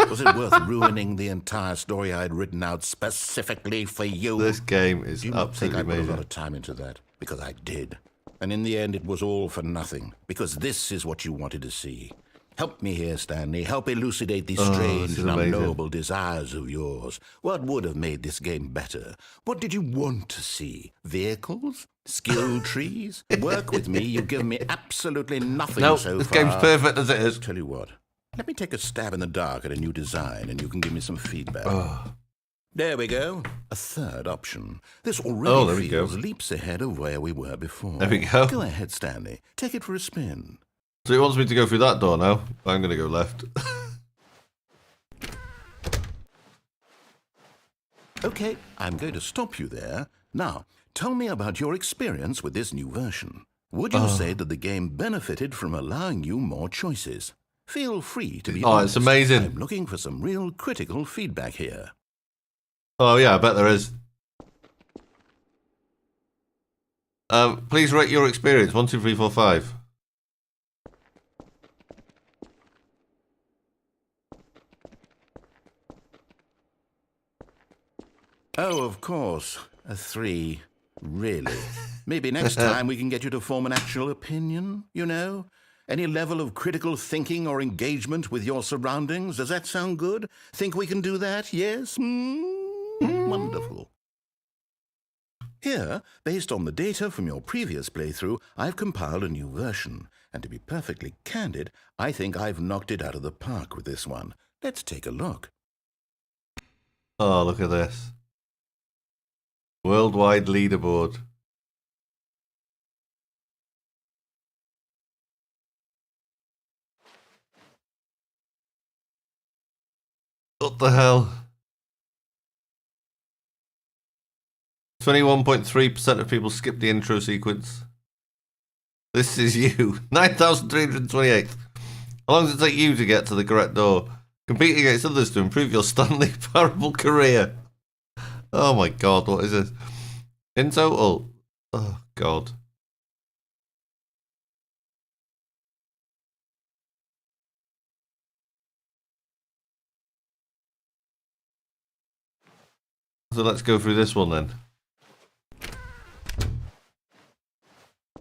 Was it worth ruining the entire story I had written out specifically for you? This game is Do you not think absolutely I put a lot amazing. of time into that? Because I did. And in the end, it was all for nothing. Because this is what you wanted to see. Help me here, Stanley. Help elucidate these this strange is and amazing. unknowable desires of yours. What would have made this game better? What did you want to see? Vehicles? Skill trees? Work with me. You've given me absolutely nothing No, so this far. game's perfect as it is. Tell you what. Let me take a stab in the dark at a new design, and you can give me some feedback. There we go. A third option. This Oh, already there we go. feels leaps ahead of where we were before. There we go. Go ahead, Stanley. Take it for a spin. So he wants me to go through that door now. I'm going to go left. Okay, I'm going to stop you there. Now, tell me about your experience with this new version. Would you say that the game benefited from allowing you more choices? Feel free to be honest. It's amazing. I'm looking for some real critical feedback here. Oh, yeah, I bet there is. Please rate your experience. 1, 2, 3, 4, 5. Oh, of course. A 3. Really? Maybe next time we can get you to form an actual opinion, you know? Any level of critical thinking or engagement with your surroundings. Does that sound good? Think we can do that? Yes? Wonderful. Here, based on the data from your previous playthrough, I've compiled a new version. And to be perfectly candid, I think I've knocked it out of the park with this one. Let's take a look. Oh, look at this. Worldwide leaderboard. What the hell? 21.3% of people skip the intro sequence. This is you. 9,328. How long does it take you to get to the correct door? Compete against others to improve your Stanley Parable career. Oh my god, what is this? In total? Oh god. So let's go through this one then.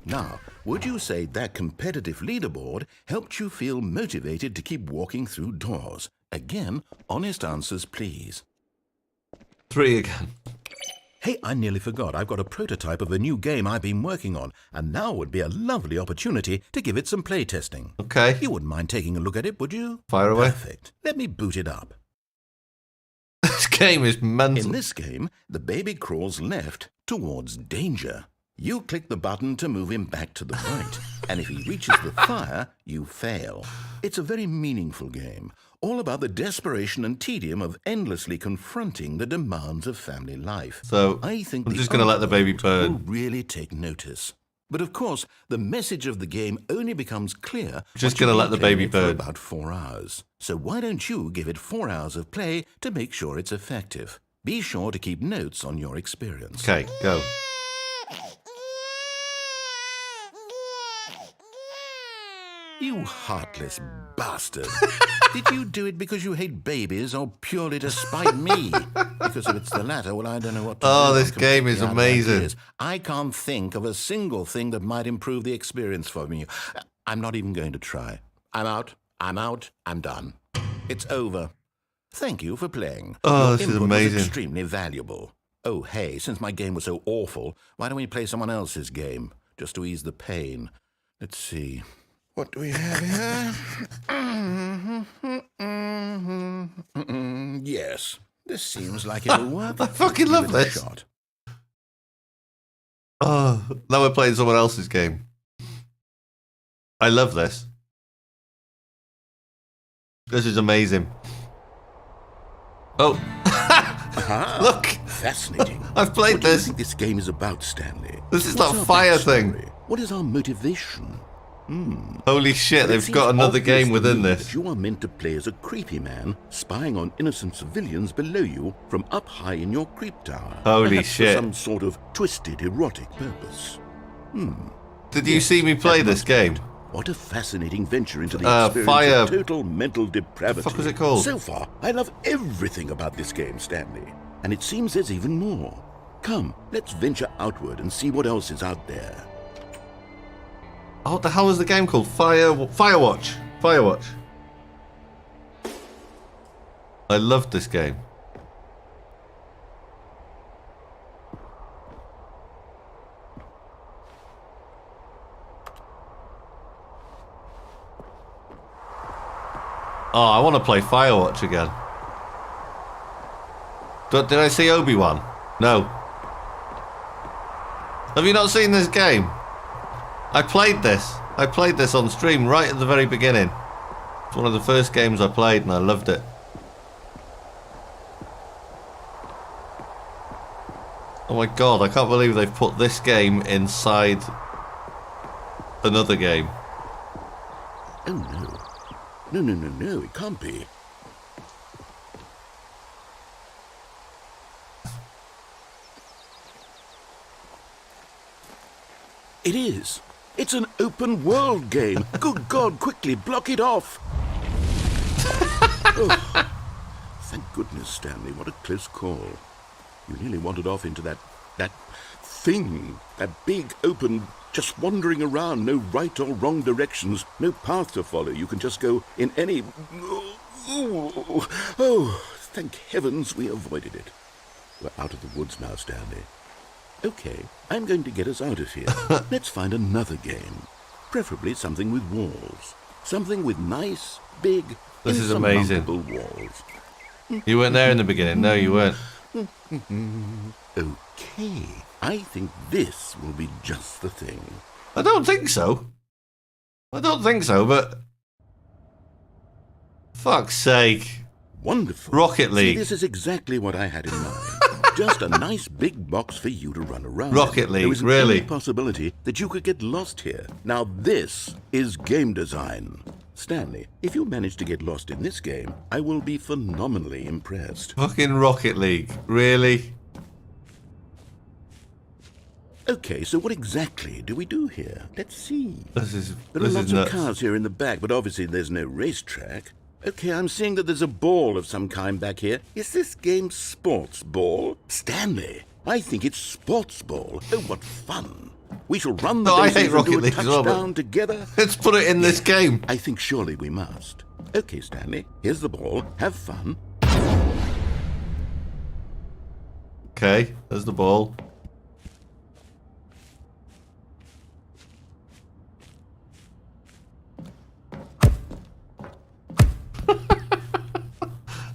Now, would you say that competitive leaderboard helped you feel motivated to keep walking through doors? Again, honest answers, please. 3 again. Hey, I nearly forgot. I've got a prototype of a new game I've been working on, and now would be a lovely opportunity to give it some playtesting. Okay. You wouldn't mind taking a look at it, would you? Fire away. Perfect. Let me boot it up. This game is mental. In this game, the baby crawls left towards danger. You click the button to move him back to the right, and if he reaches the fire, you fail. It's a very meaningful game, all about the desperation and tedium of endlessly confronting the demands of family life. So, I think I'm just going to let the baby burn. Will really take notice. But of course, the message of the game only becomes clear. Just going to let the baby burn. For about 4 hours. So why don't you give it 4 hours of play to make sure it's effective? Be sure to keep notes on your experience. Okay, go. You heartless bastard. Did you do it because you hate babies or purely to spite me? Because if it's the latter, well, I don't know what to do. Oh, this game is amazing. I can't think of a single thing that might improve the experience for me. I'm not even going to try. I'm out. I'm done. It's over. Thank you for playing. Oh, Your this is input was amazing. extremely valuable. Oh, hey, since my game was so awful, why don't we play someone else's game, just to ease the pain? Let's see. What do we have here? Yes, this seems like it'll work. I fucking love this. Shot. Oh, now we're playing someone else's game. I love this. This is amazing. Oh, look! Fascinating. I've played what do you this. think this game is about, Stanley? This is What's that our fire backstory? thing. What is our motivation? Holy shit, they've got another game within this. You are meant to play as a creepy man spying on innocent civilians below you from up high in your creep tower. Holy Perhaps shit. For some sort of twisted erotic purpose. Did you see me play this game? What a fascinating venture into the experience Fire. of total mental depravity. What the fuck was it called? So far, I love everything about this game, Stanley. And it seems there's even more. Come, let's venture outward and see what else is out there. Oh, what the hell is the game called? Firewatch. Firewatch. I loved this game. Oh, I want to play Firewatch again. Did I see Obi-Wan? No. Have you not seen this game? I played this on stream right at the very beginning. It's one of the first games I played and I loved it. Oh my god, I can't believe they've put this game inside another game. Oh no. No, it can't be. It is. It's an open world game. Good God, quickly, block it off. Oh, thank goodness, Stanley. What a close call. You nearly wandered off into that thing. That big, open, just wandering around. No right or wrong directions. No path to follow. You can just go in any... Oh, thank heavens we avoided it. We're out of the woods now, Stanley. Okay, I'm going to get us out of here. Let's find another game. Preferably something with walls. Something with nice, big, this is amazing. Walls. You weren't there in the beginning. No, you weren't. Okay, I think this will be just the thing. I don't think so. But... Fuck's sake. Wonderful. Rocket League. See, this is exactly what I had in mind. Just a nice big box for you to run around. Rocket League, there is really? Any possibility that you could get lost here. Now this is game design. Stanley, if you manage to get lost in this game, I will be phenomenally impressed. Fucking Rocket League, really? Okay, so what exactly do we do here? Let's see. There are lots of cars here in the back, but obviously there's no racetrack. Okay, I'm seeing that there's a ball of some kind back here. Is this game sports ball? Stanley, I think it's sports ball. Oh, what fun. We shall run the bases and do a touchdown together. Let's put it in this game. I think surely we must. Okay, Stanley, here's the ball. Have fun. Okay, there's the ball.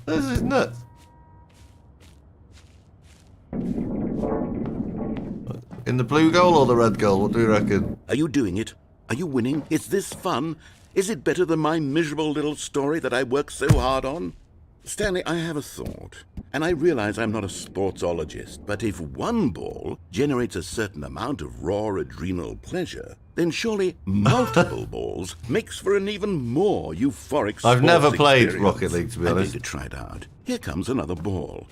This is nuts. In the blue goal or the red goal? What do you reckon? Are you doing it? Are you winning? Is this fun? Is it better than my miserable little story that I worked so hard on? Stanley, I have a thought, and I realize I'm not a sportsologist, but if one ball generates a certain amount of raw adrenal pleasure, then surely multiple balls makes for an even more euphoric sports I've never played experience. Rocket League, to be honest. I'm going to try it out. Here comes another ball.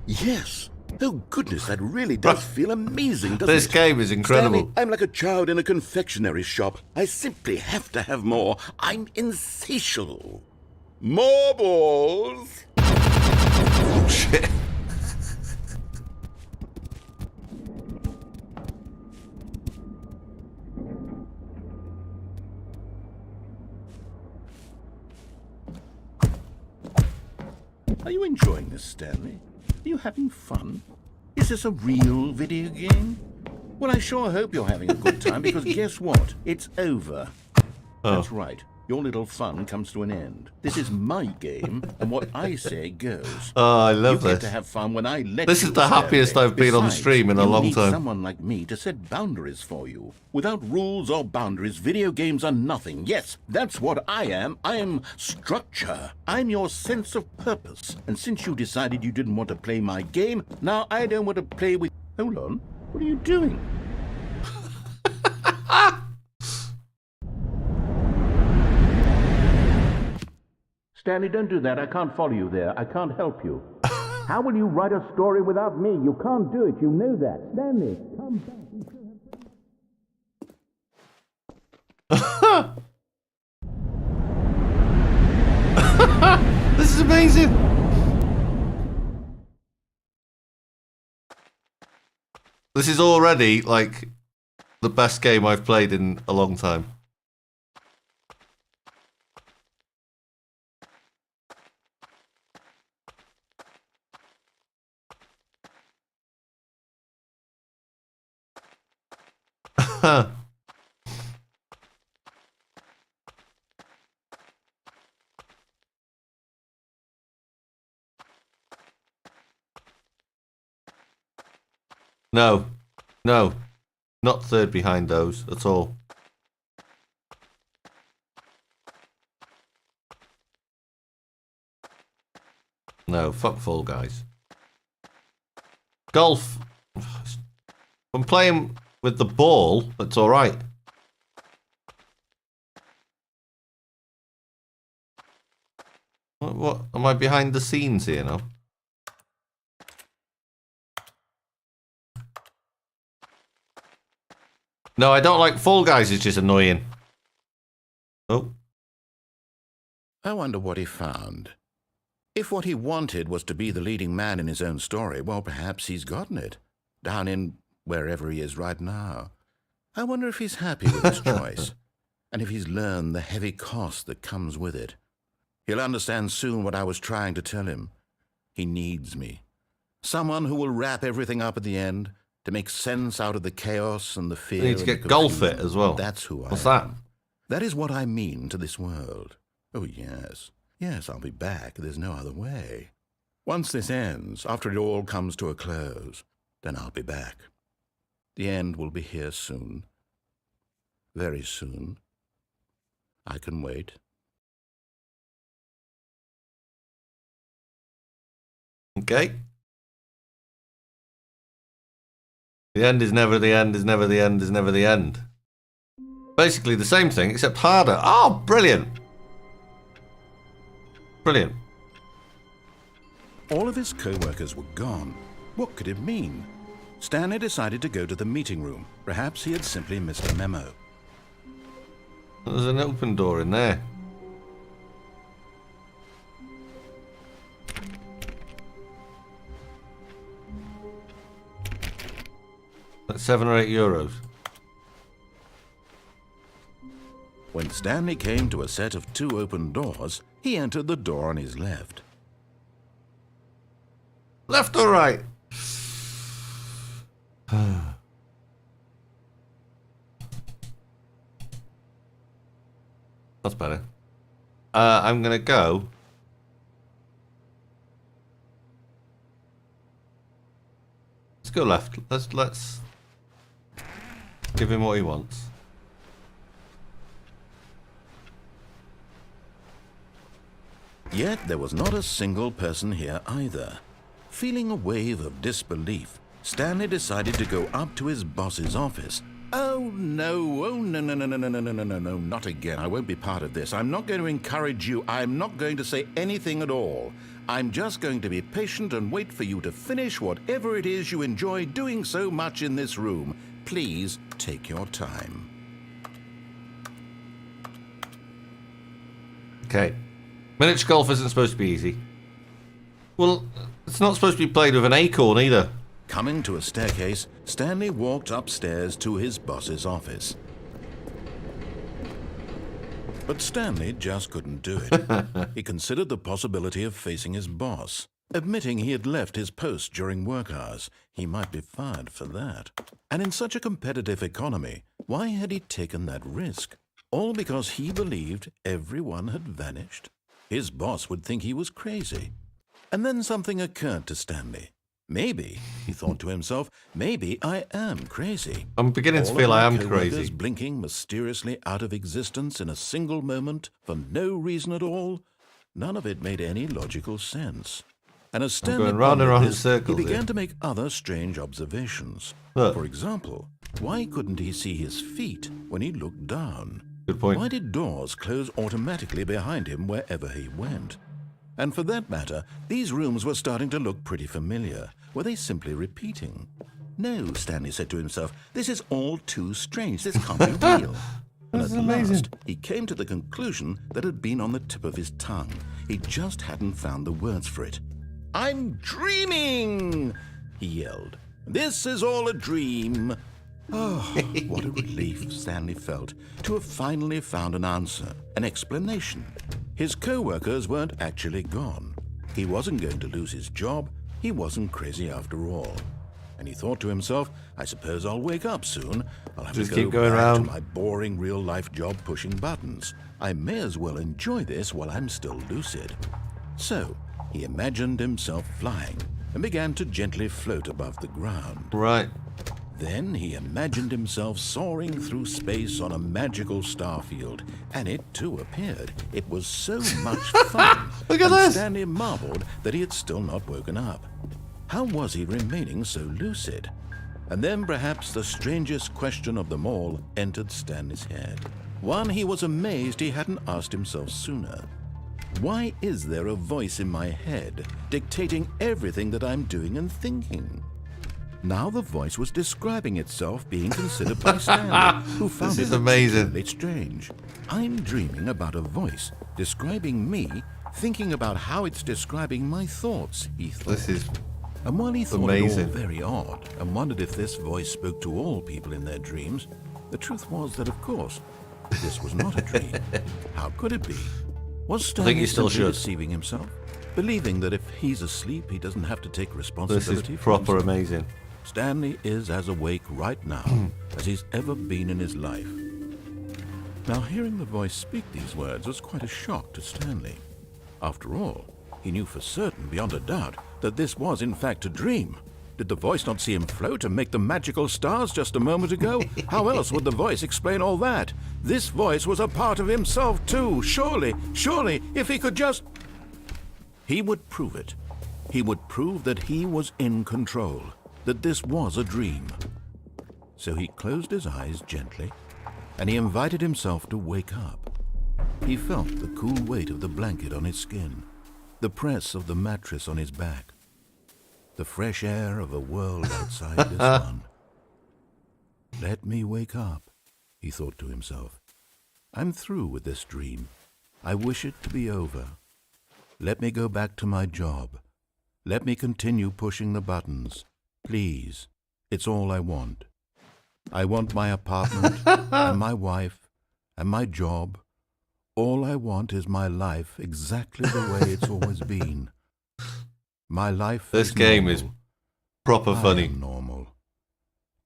Yes. Oh, goodness, that really does feel amazing, doesn't it? This game is incredible. Stanley, I'm like a child in a confectionery shop. I simply have to have more. I'm insatiable. More balls. Oh, shit. Are you enjoying this, Stanley? Are you having fun? Is this a real video game? Well, I sure hope you're having a good time, because guess what? It's over. Oh. That's right. Your little fun comes to an end. This is my game, and what I say goes. Oh, I love you this. Get to have fun when I let This you, is the happiest Stanley. I've been on Besides, stream in a long you need time. Someone like me to set boundaries for you. Without rules or boundaries, video games are nothing. Yes, that's what I am. I am structure. I'm your sense of purpose. And since you decided you didn't want to play my game, now I don't want to play with... Hold on. What are you doing? Stanley, don't do that. I can't follow you there. I can't help you. How will you write a story without me? You can't do it. You know that. Stanley, come back. This is amazing. This is already, like, the best game I've played in a long time. No, no, not third behind those at all. No, fuck Fall Guys. Golf. I'm playing with the ball, that's alright. What? Am I behind the scenes here now? No, I don't like Fall Guys. It's just annoying. Oh. I wonder what he found. If what he wanted was to be the leading man in his own story, well, perhaps he's gotten it. Down in wherever he is right now. I wonder if he's happy with his choice. And if he's learned the heavy cost that comes with it. He'll understand soon what I was trying to tell him. He needs me. Someone who will wrap everything up at the end to make sense out of the chaos and the fear. You need to get golf fit as well. That's who I am. What's that? That is what I mean to this world. Oh, yes. Yes, I'll be back. There's no other way. Once this ends, after it all comes to a close, then I'll be back. The end will be here soon. Very soon. I can wait. Okay. The end is never the end, is never the end, is never the end. Basically the same thing, except harder. Oh, brilliant. Brilliant. All of his co-workers were gone. What could it mean? Stanley decided to go to the meeting room. Perhaps he had simply missed a memo. There's an open door in there. That's €7 or €8. When Stanley came to a set of 2 open doors, he entered the door on his left. Left or right? That's better. I'm gonna go. Let's go left. Let's give him what he wants. Yet there was not a single person here either. Feeling a wave of disbelief, Stanley decided to go up to his boss's office. Oh no, no, not again. I won't be part of this. I'm not going to encourage you. I'm not going to say anything at all. I'm just going to be patient and wait for you to finish whatever it is you enjoy doing so much in this room. Please take your time. Okay. Miniature golf isn't supposed to be easy. Well, it's not supposed to be played with an acorn either. Coming to a staircase, Stanley walked upstairs to his boss's office. But Stanley just couldn't do it. He considered the possibility of facing his boss. Admitting he had left his post during work hours, he might be fired for that. And in such a competitive economy, why had he taken that risk? All because he believed everyone had vanished? His boss would think he was crazy. And then something occurred to Stanley. Maybe, he thought to himself, maybe I am crazy. I'm beginning to feel I am crazy. Blinking mysteriously out of existence in a single moment for no reason at all. None of it made any logical sense. And as Stanley pondered this, he began to make other strange observations. For example, why couldn't he see his feet when he looked down? Good point. Why did doors close automatically behind him wherever he went? And for that matter, these rooms were starting to look pretty familiar. Were they simply repeating? No, Stanley said to himself, this is all too strange. This can't be real. And at last, he came to the conclusion that had been on the tip of his tongue. He just hadn't found the words for it. I'm dreaming, he yelled. This is all a dream. Oh, what a relief Stanley felt to have finally found an answer, an explanation. His co-workers weren't actually gone. He wasn't going to lose his job. He wasn't crazy after all. And he thought to himself, I suppose I'll wake up soon. I'll have Just to keep go going back around. to my boring real-life job pushing buttons. I may as well enjoy this while I'm still lucid. So he imagined himself flying and began to gently float above the ground. Right. Then he imagined himself soaring through space on a magical starfield, and it too appeared. It was so much fun. Look at and this! Stanley marveled that he had still not woken up. How was he remaining so lucid? And then perhaps the strangest question of them all entered Stanley's head. One he was amazed he hadn't asked himself sooner. Why is there a voice in my head dictating everything that I'm doing and thinking? Now the voice was describing itself being considered by Stanley, who found This is it amazing. particularly strange. I'm dreaming about a voice describing me, thinking about how it's describing my thoughts, he thought. This is And while he thought amazing. it all very odd and wondered if this voice spoke to all people in their dreams, the truth was that, of course, this was not a dream. How could it be? Was Stanley you still simply should. deceiving himself, believing that if he's asleep, he doesn't have to take this responsibility is for proper himself? amazing. Stanley is as awake right now as he's ever been in his life. Now, hearing the voice speak these words was quite a shock to Stanley. After all, he knew for certain, beyond a doubt, that this was in fact a dream. Did the voice not see him float and make the magical stars just a moment ago? How else would the voice explain all that? This voice was a part of himself too. Surely, if he could just... He would prove it. He would prove that he was in control, that this was a dream. So he closed his eyes gently, and he invited himself to wake up. He felt the cool weight of the blanket on his skin, the press of the mattress on his back, the fresh air of a world outside the sun. Let me wake up, he thought to himself. I'm through with this dream. I wish it to be over. Let me go back to my job. Let me continue pushing the buttons. Please, it's all I want. I want my apartment and my wife and my job. All I want is my life exactly the way it's always been. My life This is game normal. is proper I funny. am normal.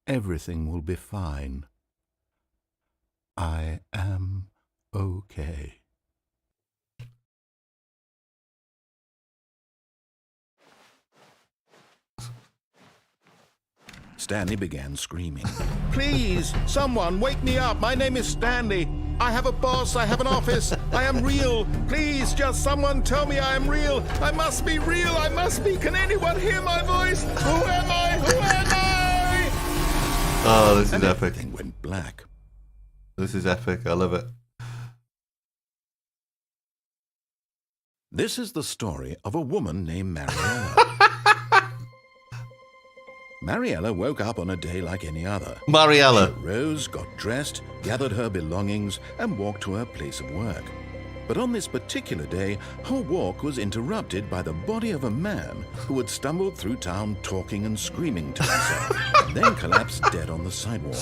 Everything will be fine. I am okay. Stanley began screaming. Please, someone, wake me up. My name is Stanley. I have a boss. I have an office. I am real. Please, just someone tell me I am real. I must be real. I must be. Can anyone hear my voice? Who am I? Who am I? Oh, this is And epic. everything went black. This is epic. I love it. This is the story of a woman named Mariella. Mariella woke up on a day like any other. Mariella. She rose, got dressed, gathered her belongings, and walked to her place of work. But on this particular day, her walk was interrupted by the body of a man who had stumbled through town talking and screaming to himself, and then collapsed dead on the sidewalk.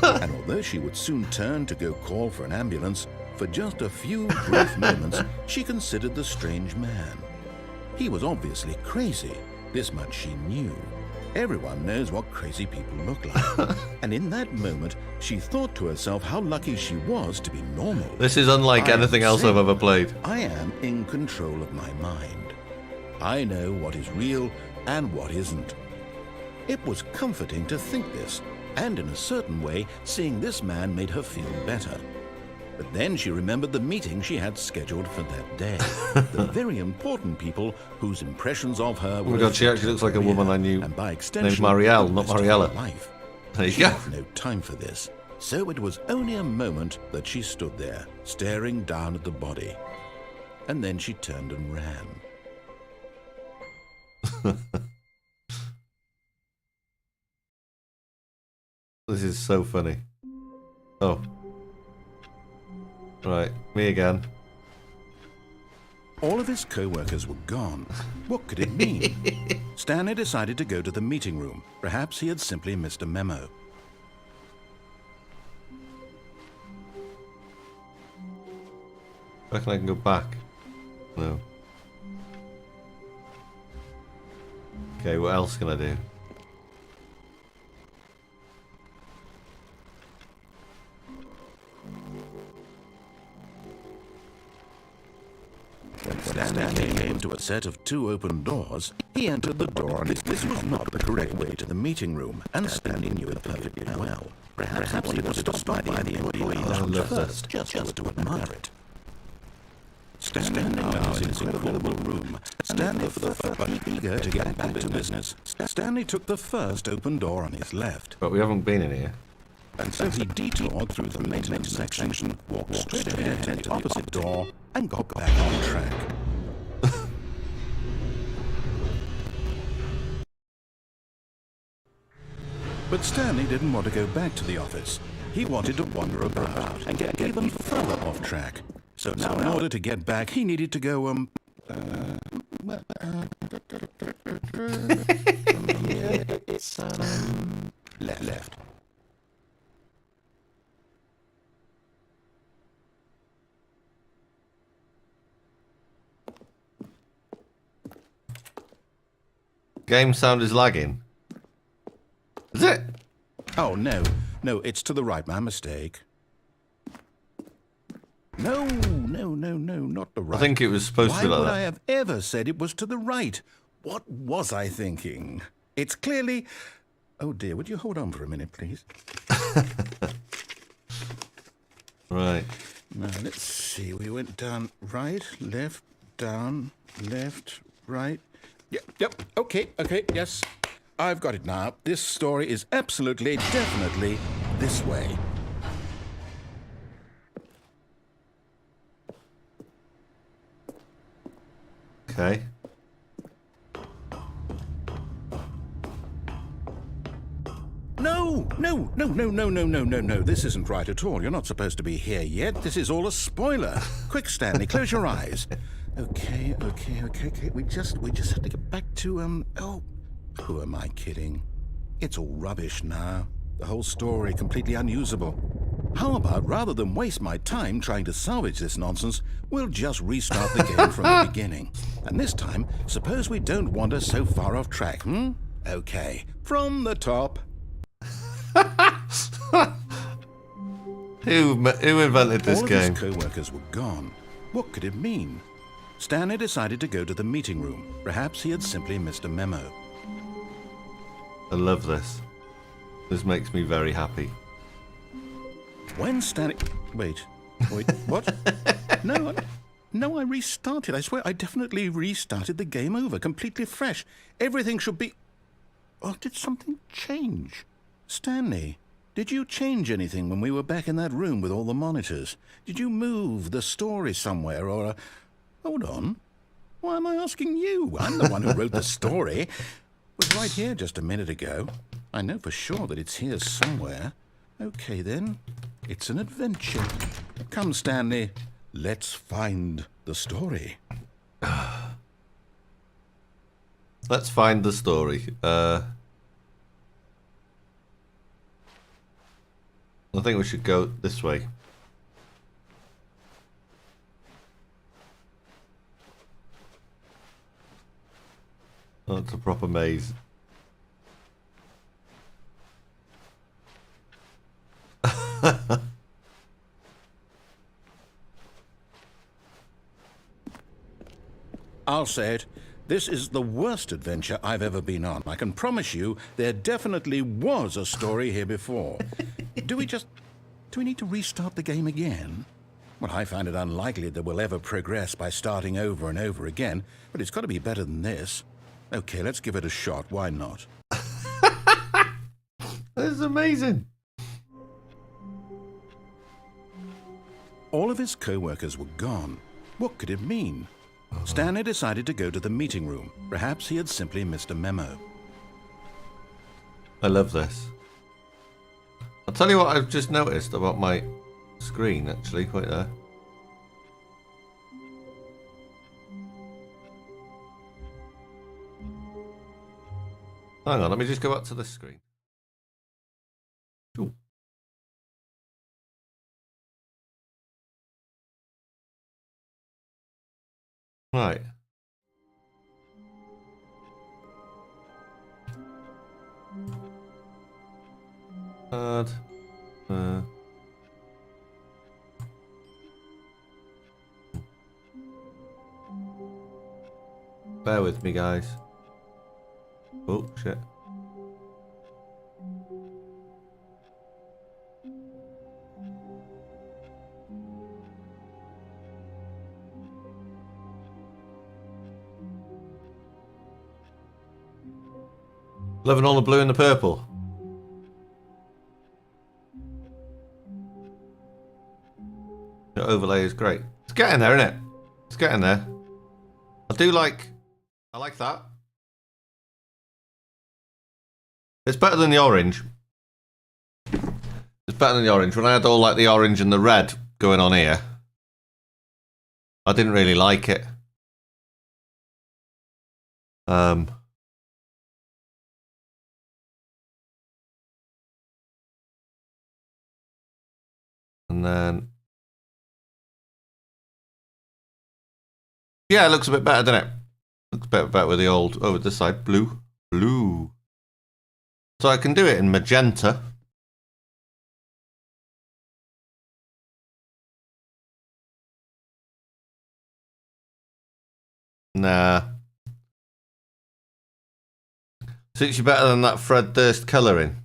And although she would soon turn to go call for an ambulance, for just a few brief moments, she considered the strange man. He was obviously crazy. This much she knew. Everyone knows what crazy people look like. And in that moment, she thought to herself how lucky she was to be normal. This is unlike I am anything else I've sane. ever played. I am in control of my mind. I know what is real and what isn't. It was comforting to think this, and in a certain way, seeing this man made her feel better. But then she remembered the meeting she had scheduled for that day. The very important people whose impressions of her were... Oh my God, she actually looks like a woman I knew. And by extension, Named Marielle, the not rest of her Mariella. life. There you She go. had no time for this, so it was only a moment that she stood there, staring down at the body. And then she turned and ran. This is so funny. Oh. Right, me again. All of his co-workers were gone. What could it mean? Stanley decided to go to the meeting room. Perhaps he had simply missed a memo. Reckon I can go back? No. Okay, what else can I do? When Stanley came to a set of 2 open doors, he entered the door, and this was not the correct way to the meeting room, and Stanley knew it perfectly well. Perhaps he wanted to stop by the employee lounge first, just to admire it. Standing now in his incredible room, Stanley for the first, but eager to get back to business, Stanley took the first open door on his left. But we haven't been in here. And so he detoured through the maintenance section, walked straight ahead to the opposite door, and got back on track. But Stanley didn't want to go back to the office. He wanted to wander about and get even further off track. So now, in order to get back, he needed to go, left. Game sound is lagging. Is it? Oh, no, it's to the right. My mistake. No, not the right. I think it was supposed to be like that. Why would I have ever said it was to the right? What was I thinking? It's clearly... Oh, dear, would you hold on for a minute, please? Right. Now, let's see. We went down right, left, down, left, right. Yep, okay, yes. I've got it now. This story is absolutely, definitely this way. Okay. No. This isn't right at all. You're not supposed to be here yet. This is all a spoiler. Quick, Stanley, close your eyes. Okay. We just have to get back to, oh, who am I kidding? It's all rubbish now. The whole story completely unusable. How about, rather than waste my time trying to salvage this nonsense, we'll just restart the game from the beginning. And this time, suppose we don't wander so far off track, Okay, from the top. Who invented this game? All of his co-workers were gone. What could it mean? Stanley decided to go to the meeting room. Perhaps he had simply missed a memo. I love this. This makes me very happy. When Stanley... Wait, what? No, I restarted. I swear, I definitely restarted the game over, completely fresh. Everything should be... Oh, did something change? Stanley, did you change anything when we were back in that room with all the monitors? Did you move the story somewhere, or... Hold on. Why am I asking you? I'm the one who wrote the story. It was right here just a minute ago. I know for sure that it's here somewhere. Okay, then. It's an adventure. Come, Stanley. Let's find the story. Let's find the story. I think we should go this way. Oh, it's a proper maze. I'll say it. This is the worst adventure I've ever been on. I can promise you there definitely was a story here before. Do we need to restart the game again? Well, I find it unlikely that we'll ever progress by starting over and over again, but it's got to be better than this. Okay, let's give it a shot. Why not? This is amazing. All of his co-workers were gone. What could it mean? Stanley decided to go to the meeting room. Perhaps he had simply missed a memo. I love this. I'll tell you what I've just noticed about my screen, actually. Wait there. Hang on, let me just go back to this screen. Ooh. Right. Bear with me, guys. Oh, shit. Loving all the blue and the purple. The overlay is great. It's getting there, isn't it? It's getting there. I like that. It's better than the orange. It's better than the orange. When I had all like the orange and the red going on here, I didn't really like it. And then, yeah, it looks a bit better, doesn't it? Looks better with the old over this side. Blue. So I can do it in magenta. Nah. Suits you better than that Fred Durst colouring.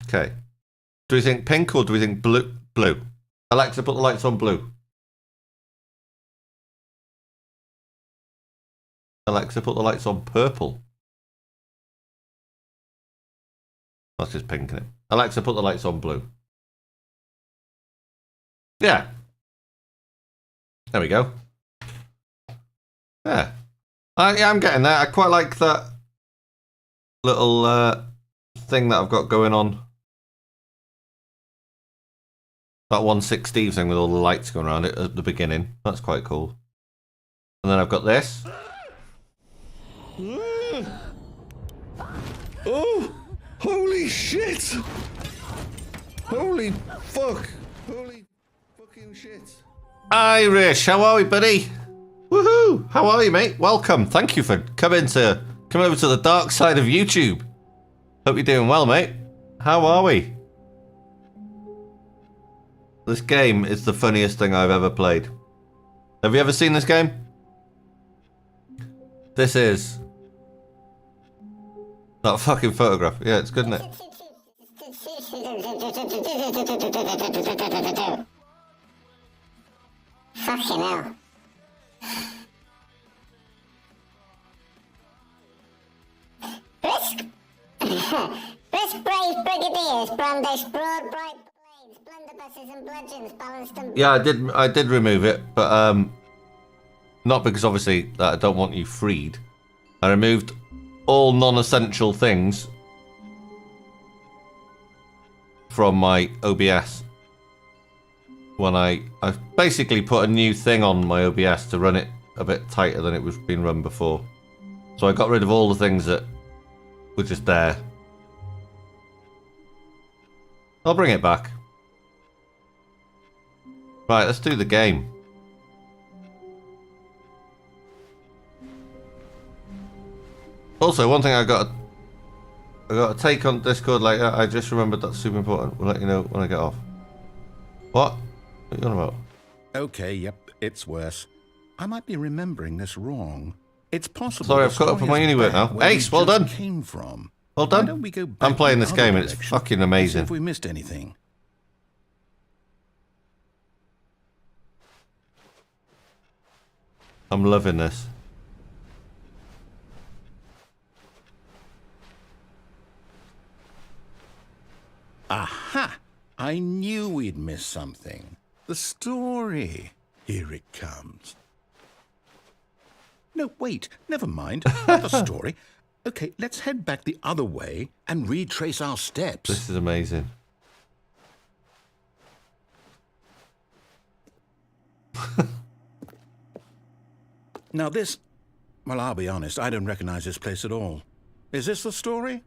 Okay. Do we think pink or do we think blue? Blue. Alexa, put the lights on blue. Alexa, put the lights on purple. That's just pink, isn't it? Alexa, put the lights on blue. Yeah. There we go. Yeah. Yeah, I'm getting there. I quite like that little thing that I've got going on. That 1/16 thing with all the lights going around it at the beginning. That's quite cool. And then I've got this. Oh! Holy shit! Holy fuck! Holy fucking shit! Irish, how are we, buddy? Woohoo! How are you, mate? Welcome. Thank you for coming over to the dark side of YouTube. Hope you're doing well, mate. How are we? This game is the funniest thing I've ever played. Have you ever seen this game? This is that fucking photograph. Yeah, it's good, isn't it? Fucking hell. Brisk brave brigadiers brandish broad bright blades, blunderbusses and bludgeons balanced and... Yeah, I did remove it, but not because obviously that I don't want you freed. I removed all non-essential things from my OBS. When I basically put a new thing on my OBS to run it a bit tighter than it was being run before. So I got rid of all the things that were just there. I'll bring it back. Right, let's do the game. Also, one thing I got to take on Discord later. I just remembered that's super important. We'll let you know when I get off. What? What are you on about? Okay, yep, it's worse. I might be remembering this wrong. It's possible. Sorry, I've caught up on my uni work now. Ace, well done. Came from. Well Why done. don't we go back I'm playing the this other game and it's direction fucking and see amazing. if we missed anything. I'm loving this. Aha! I knew we'd miss something. The story. Here it comes. No, wait, never mind. Not the story. Okay, let's head back the other way and retrace our steps. This is amazing. Now this... Well, I'll be honest, I don't recognize this place at all. Is this the story?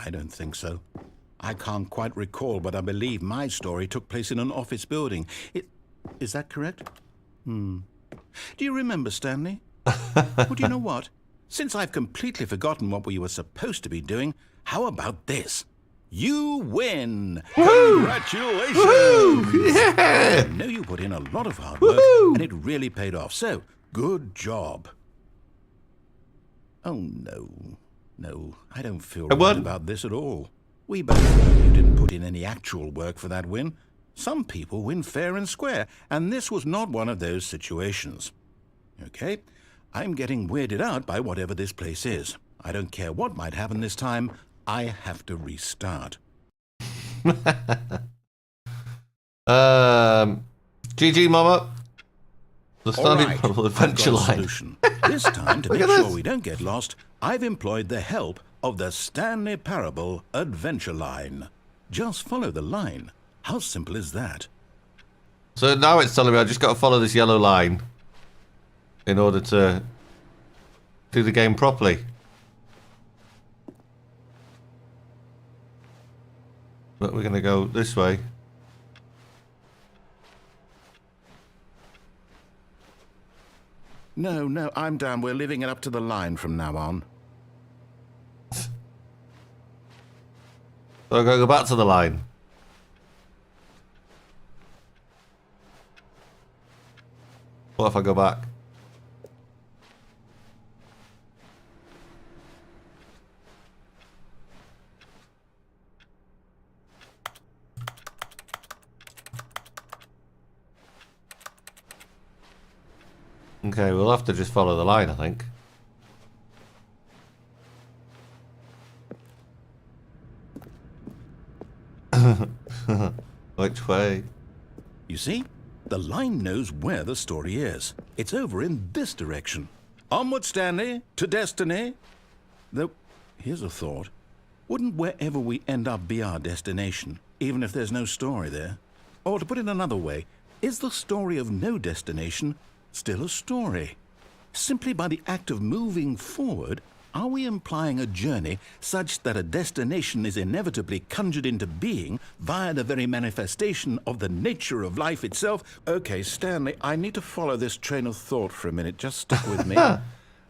I don't think so. I can't quite recall, but I believe my story took place in an office building. Is that correct? Do you remember, Stanley? Well, do you know what? Since I've completely forgotten what we were supposed to be doing, how about this? You win! Woo! Congratulations! Woo! Yeah! I know you put in a lot of hard work, Woo! and it really paid off. So, good job. Oh, no. No, I don't feel right about this at all. We both know you didn't put in any actual work for that win. Some people win fair and square, and this was not one of those situations. Okay, I'm getting weirded out by whatever this place is. I don't care what might happen this time. I have to restart. GG, Mama. The Stanley All right, Adventure I've got a Line. solution. This time, to make sure we don't get lost, I've employed the help of the Stanley Parable Adventure Line. Just follow the line. How simple is that? So now it's telling me I just got to follow this yellow line in order to do the game properly. But we're going to go this way. No, I'm down. We're leaving it up to the line from now on. So I've got to go back to the line. What if I go back? Okay, we'll have to just follow the line, I think. Which way? You see? The line knows where the story is. It's over in this direction. Onward, Stanley, to destiny. Though, here's a thought. Wouldn't wherever we end up be our destination, even if there's no story there? Or to put it another way, is the story of no destination still a story? Simply by the act of moving forward, are we implying a journey such that a destination is inevitably conjured into being via the very manifestation of the nature of life itself? Okay, Stanley, I need to follow this train of thought for a minute. Just stick with me.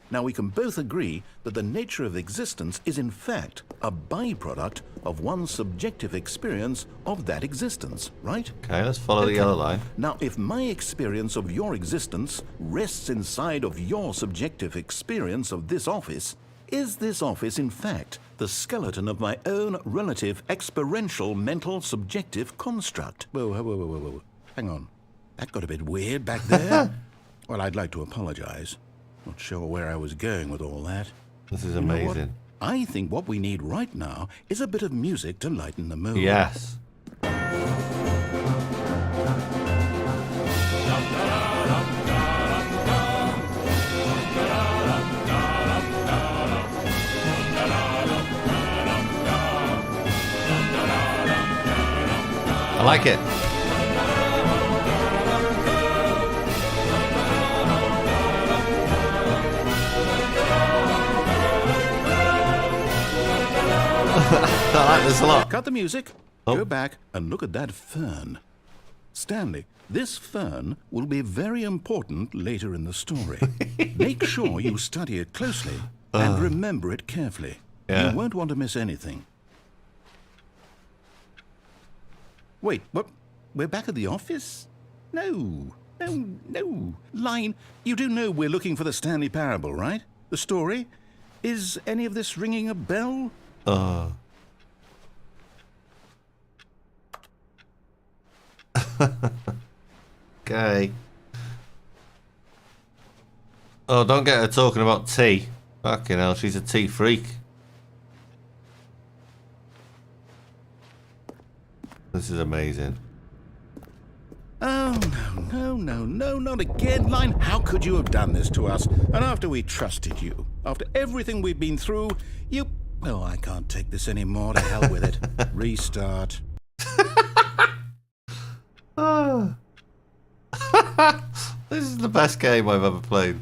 Now, we can both agree that the nature of existence is in fact a byproduct of one's subjective experience of that existence, right? Okay, let's follow the yellow line. Now, if my experience of your existence rests inside of your subjective experience of this office, is this office, in fact, the skeleton of my own relative experiential mental subjective construct? Whoa. Hang on. That got a bit weird back there. Well, I'd like to apologize. Not sure where I was going with all that. This is amazing. I think what we need right now is a bit of music to lighten the mood. Yes. I like it. I like this a lot. Cut the music. Oh. Go back and look at that fern. Stanley, this fern will be very important later in the story. Make sure you study it closely and remember it carefully. Yeah. You won't want to miss anything. Wait, what? We're back at the office? No. Line, you do know we're looking for the Stanley Parable, right? The story? Is any of this ringing a bell? Okay. Oh, don't get her talking about tea. Fucking hell, she's a tea freak. This is amazing. Oh, no, not again, Line. How could you have done this to us? And after we trusted you, after everything we've been through, you... Oh, I can't take this anymore. To hell with it. Restart. This is the best game I've ever played.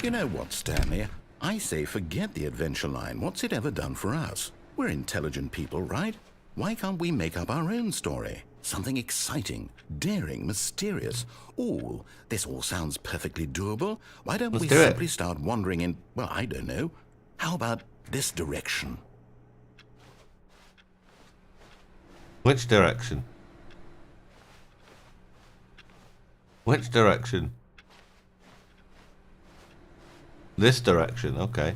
You know what, Stanley? I say forget the adventure line. What's it ever done for us? We're intelligent people, right? Why can't we make up our own story? Something exciting, daring, mysterious. Ooh, this all sounds perfectly doable. Why don't we simply start wandering in, well, I don't know. How about this direction? Which direction? Which direction? This direction, okay.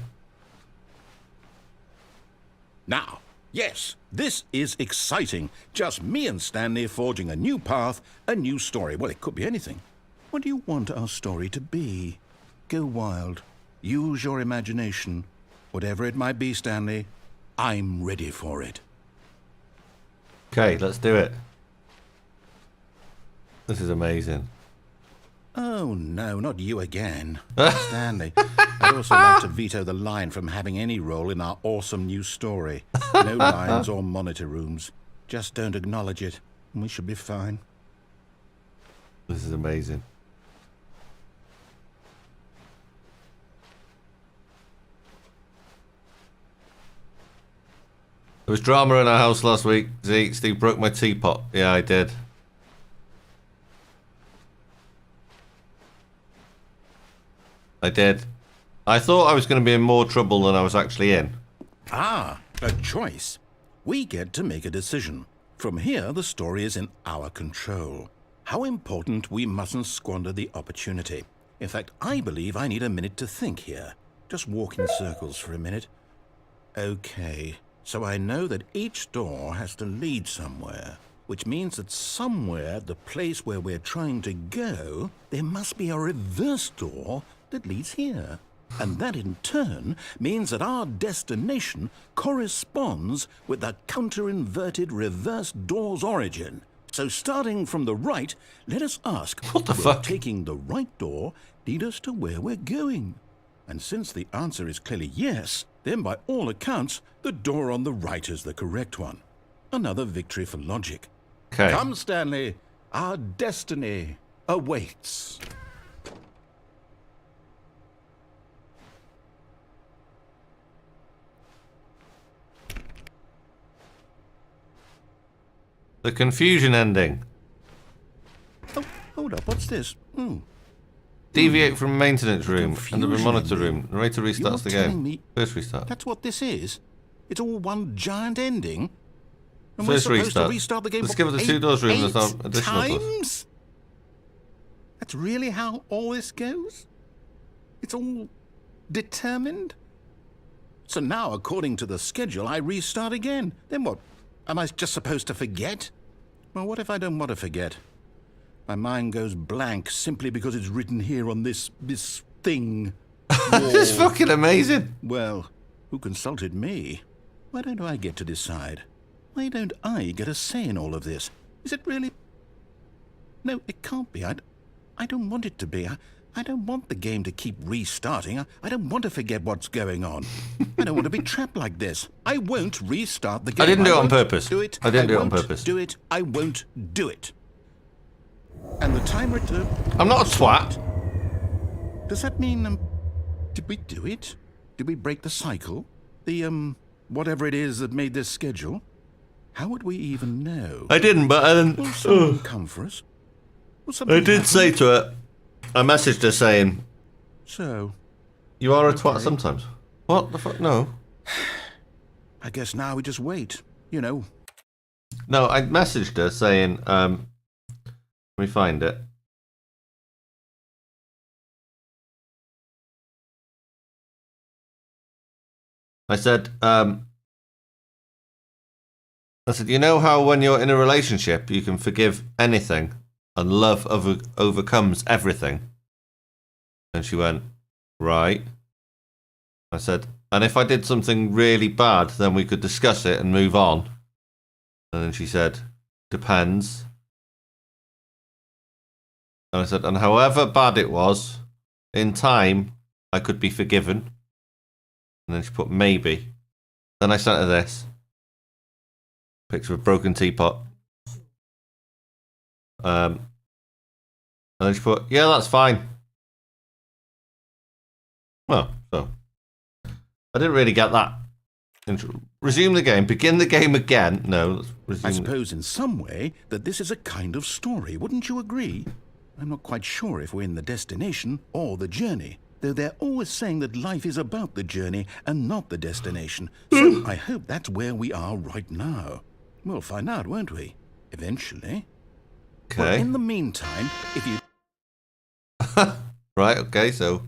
Now, yes, this is exciting. Just me and Stanley forging a new path, a new story. Well, it could be anything. What do you want our story to be? Go wild. Use your imagination. Whatever it might be, Stanley, I'm ready for it. Okay, let's do it. This is amazing. Oh, no, not you again. Stanley, I'd also like to veto the line from having any role in our awesome new story. No lines or monitor rooms. Just don't acknowledge it, and we should be fine. This is amazing. There was drama in our house last week. Steve broke my teapot. Yeah, I did. I did. I thought I was going to be in more trouble than I was actually in. Ah, a choice. We get to make a decision. From here, the story is in our control. How important we mustn't squander the opportunity. In fact, I believe I need a minute to think here. Just walk in circles for a minute. Okay, so I know that each door has to lead somewhere, which means that somewhere at the place where we're trying to go, there must be a reverse door that leads here. And that in turn means that our destination corresponds with the counter-inverted reverse door's origin. So starting from the right, let us ask, what the will fuck? Taking the right door lead us to where we're going? And since the answer is clearly yes, then by all accounts, the door on the right is the correct one. Another victory for logic. Okay. Come, Stanley, our destiny awaits. The confusion ending. Oh, hold up, what's this? Deviate from maintenance room. End up in Confusion monitor ending. room. Narrator restarts the You're telling game. me First restart. That's what this is? It's all one giant ending? And First we're supposed restart. to restart the game Discover the 2 doors room. There's no additional doors. times? That's really how all this goes? It's all determined? So now, according to the schedule, I restart again. Then what? Am I just supposed to forget? Well, what if I don't want to forget? My mind goes blank simply because it's written here on this thing. This is fucking amazing. Well, who consulted me? Why don't I get to decide? Why don't I get a say in all of this? Is it really? No, it can't be. I don't want it to be. I don't want the game to keep restarting. I don't want to forget what's going on. I don't want to be trapped like this. I won't restart the game. I didn't do it on won't purpose. Do it. I didn't do it on won't purpose. Do it. I won't do it. And the timer to... I'm not a twat. Does that mean, did we do it? Did we break the cycle? The, whatever it is that made this schedule? How would we even know? I didn't, but I didn't. Will someone come for us? Will something I did happen? say to her, I messaged her saying, So, you are a twat sometimes. What the fuck? No. I guess now we just wait, you know. No, I messaged her saying, let me find it. I said, you know how when you're in a relationship, you can forgive anything and love overcomes everything? And she went, right. I said, and if I did something really bad, then we could discuss it and move on. And then she said, depends. And I said, and however bad it was, in time, I could be forgiven. And then she put maybe. Then I sent her this. Picture of a broken teapot. And then she put, yeah, that's fine. Well, so. I didn't really get that. Resume the game. Begin the game again. No, let's resume. I suppose in some way that this is a kind of story, wouldn't you agree? I'm not quite sure if we're in the destination or the journey, though they're always saying that life is about the journey and not the destination. So I hope that's where we are right now. We'll find out, won't we? Eventually. Okay. Well, in the meantime, if you... Right, okay, so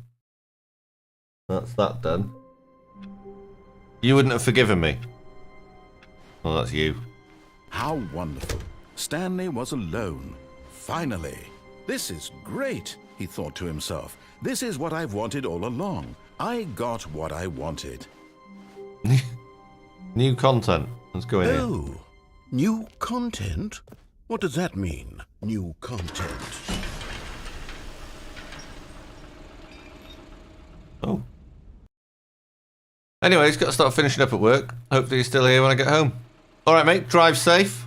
that's that done. You wouldn't have forgiven me. Well, that's you. How wonderful. Stanley was alone. Finally. This is great, he thought to himself. This is what I've wanted all along. I got what I wanted. New content. Let's go in here. Oh, new content? What does that mean, new content? Oh, Anyway, he's got to start finishing up at work. Hopefully he's still here when I get home. All right, mate. Drive safe.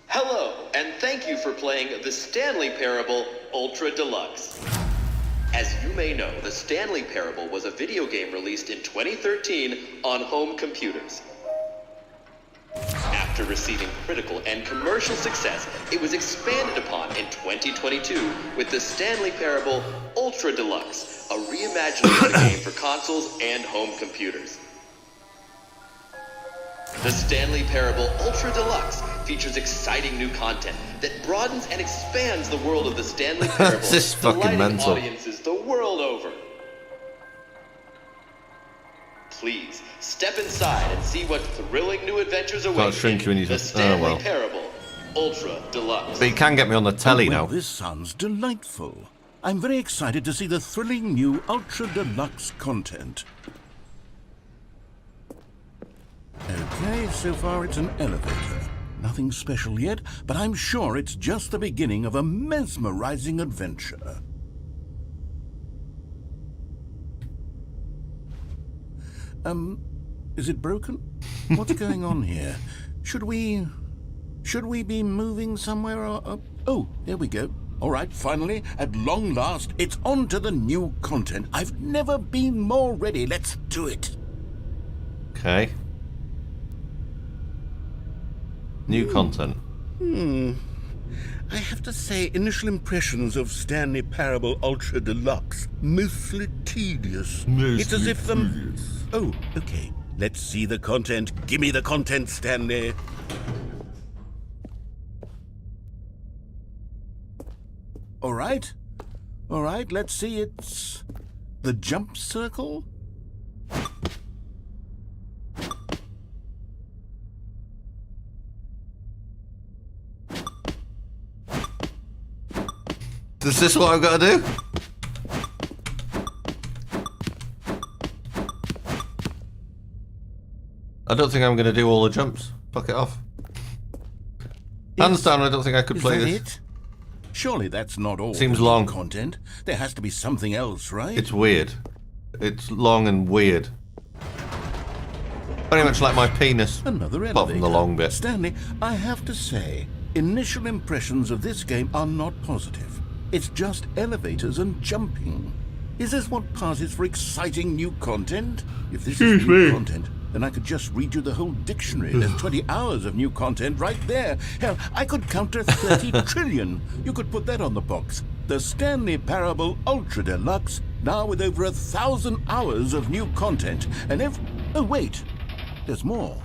Hello, and thank you for playing the Stanley Parable Ultra Deluxe. As you may know, the Stanley Parable was a video game released in 2013 on home computers. After receiving critical and commercial success, it was expanded upon in 2022 with the Stanley Parable Ultra Deluxe, a reimagining of the game for consoles and home computers. The Stanley Parable Ultra Deluxe features exciting new content that broadens and expands the world of the Stanley Parable, This is fucking delighting mental. audiences the world over. Please, step inside and see what thrilling new adventures await shrink you when you the just- Stanley Parable Ultra Deluxe. But you can get me on the telly Well, now. this sounds delightful. I'm very excited to see the thrilling new Ultra Deluxe content. Okay, so far it's an elevator. Nothing special yet, but I'm sure it's just the beginning of a mesmerizing adventure. Is it broken? What's going on here? Should we be moving somewhere or... Oh, there we go. All right, finally, at long last, it's on to the new content. I've never been more ready. Let's do it. Okay. New content. I have to say, initial impressions of Stanley Parable Ultra Deluxe, mostly tedious. It's as if the... Oh, okay. Let's see the content. Give me the content, Stanley. All right, let's see. It's the jump circle. Is this what I've got to do? I don't think I'm going to do all the jumps. Fuck it off. Hands down, I don't think I could play this. It? Surely that's not all. Seems the long. Content. There has to be something else, right? It's weird. It's long and weird. Very much like my penis. Another elevator. Apart from the long bit. Stanley, I have to say, initial impressions of this game are not positive. It's just elevators and jumping. Is this what passes for exciting new content? If this is new content, then I could just read you the whole dictionary. There's 20 hours of new content right there. Hell, I could count to 30 trillion. You could put that on the box. The Stanley Parable Ultra Deluxe, now with over 1,000 hours of new content. And oh, wait. There's more.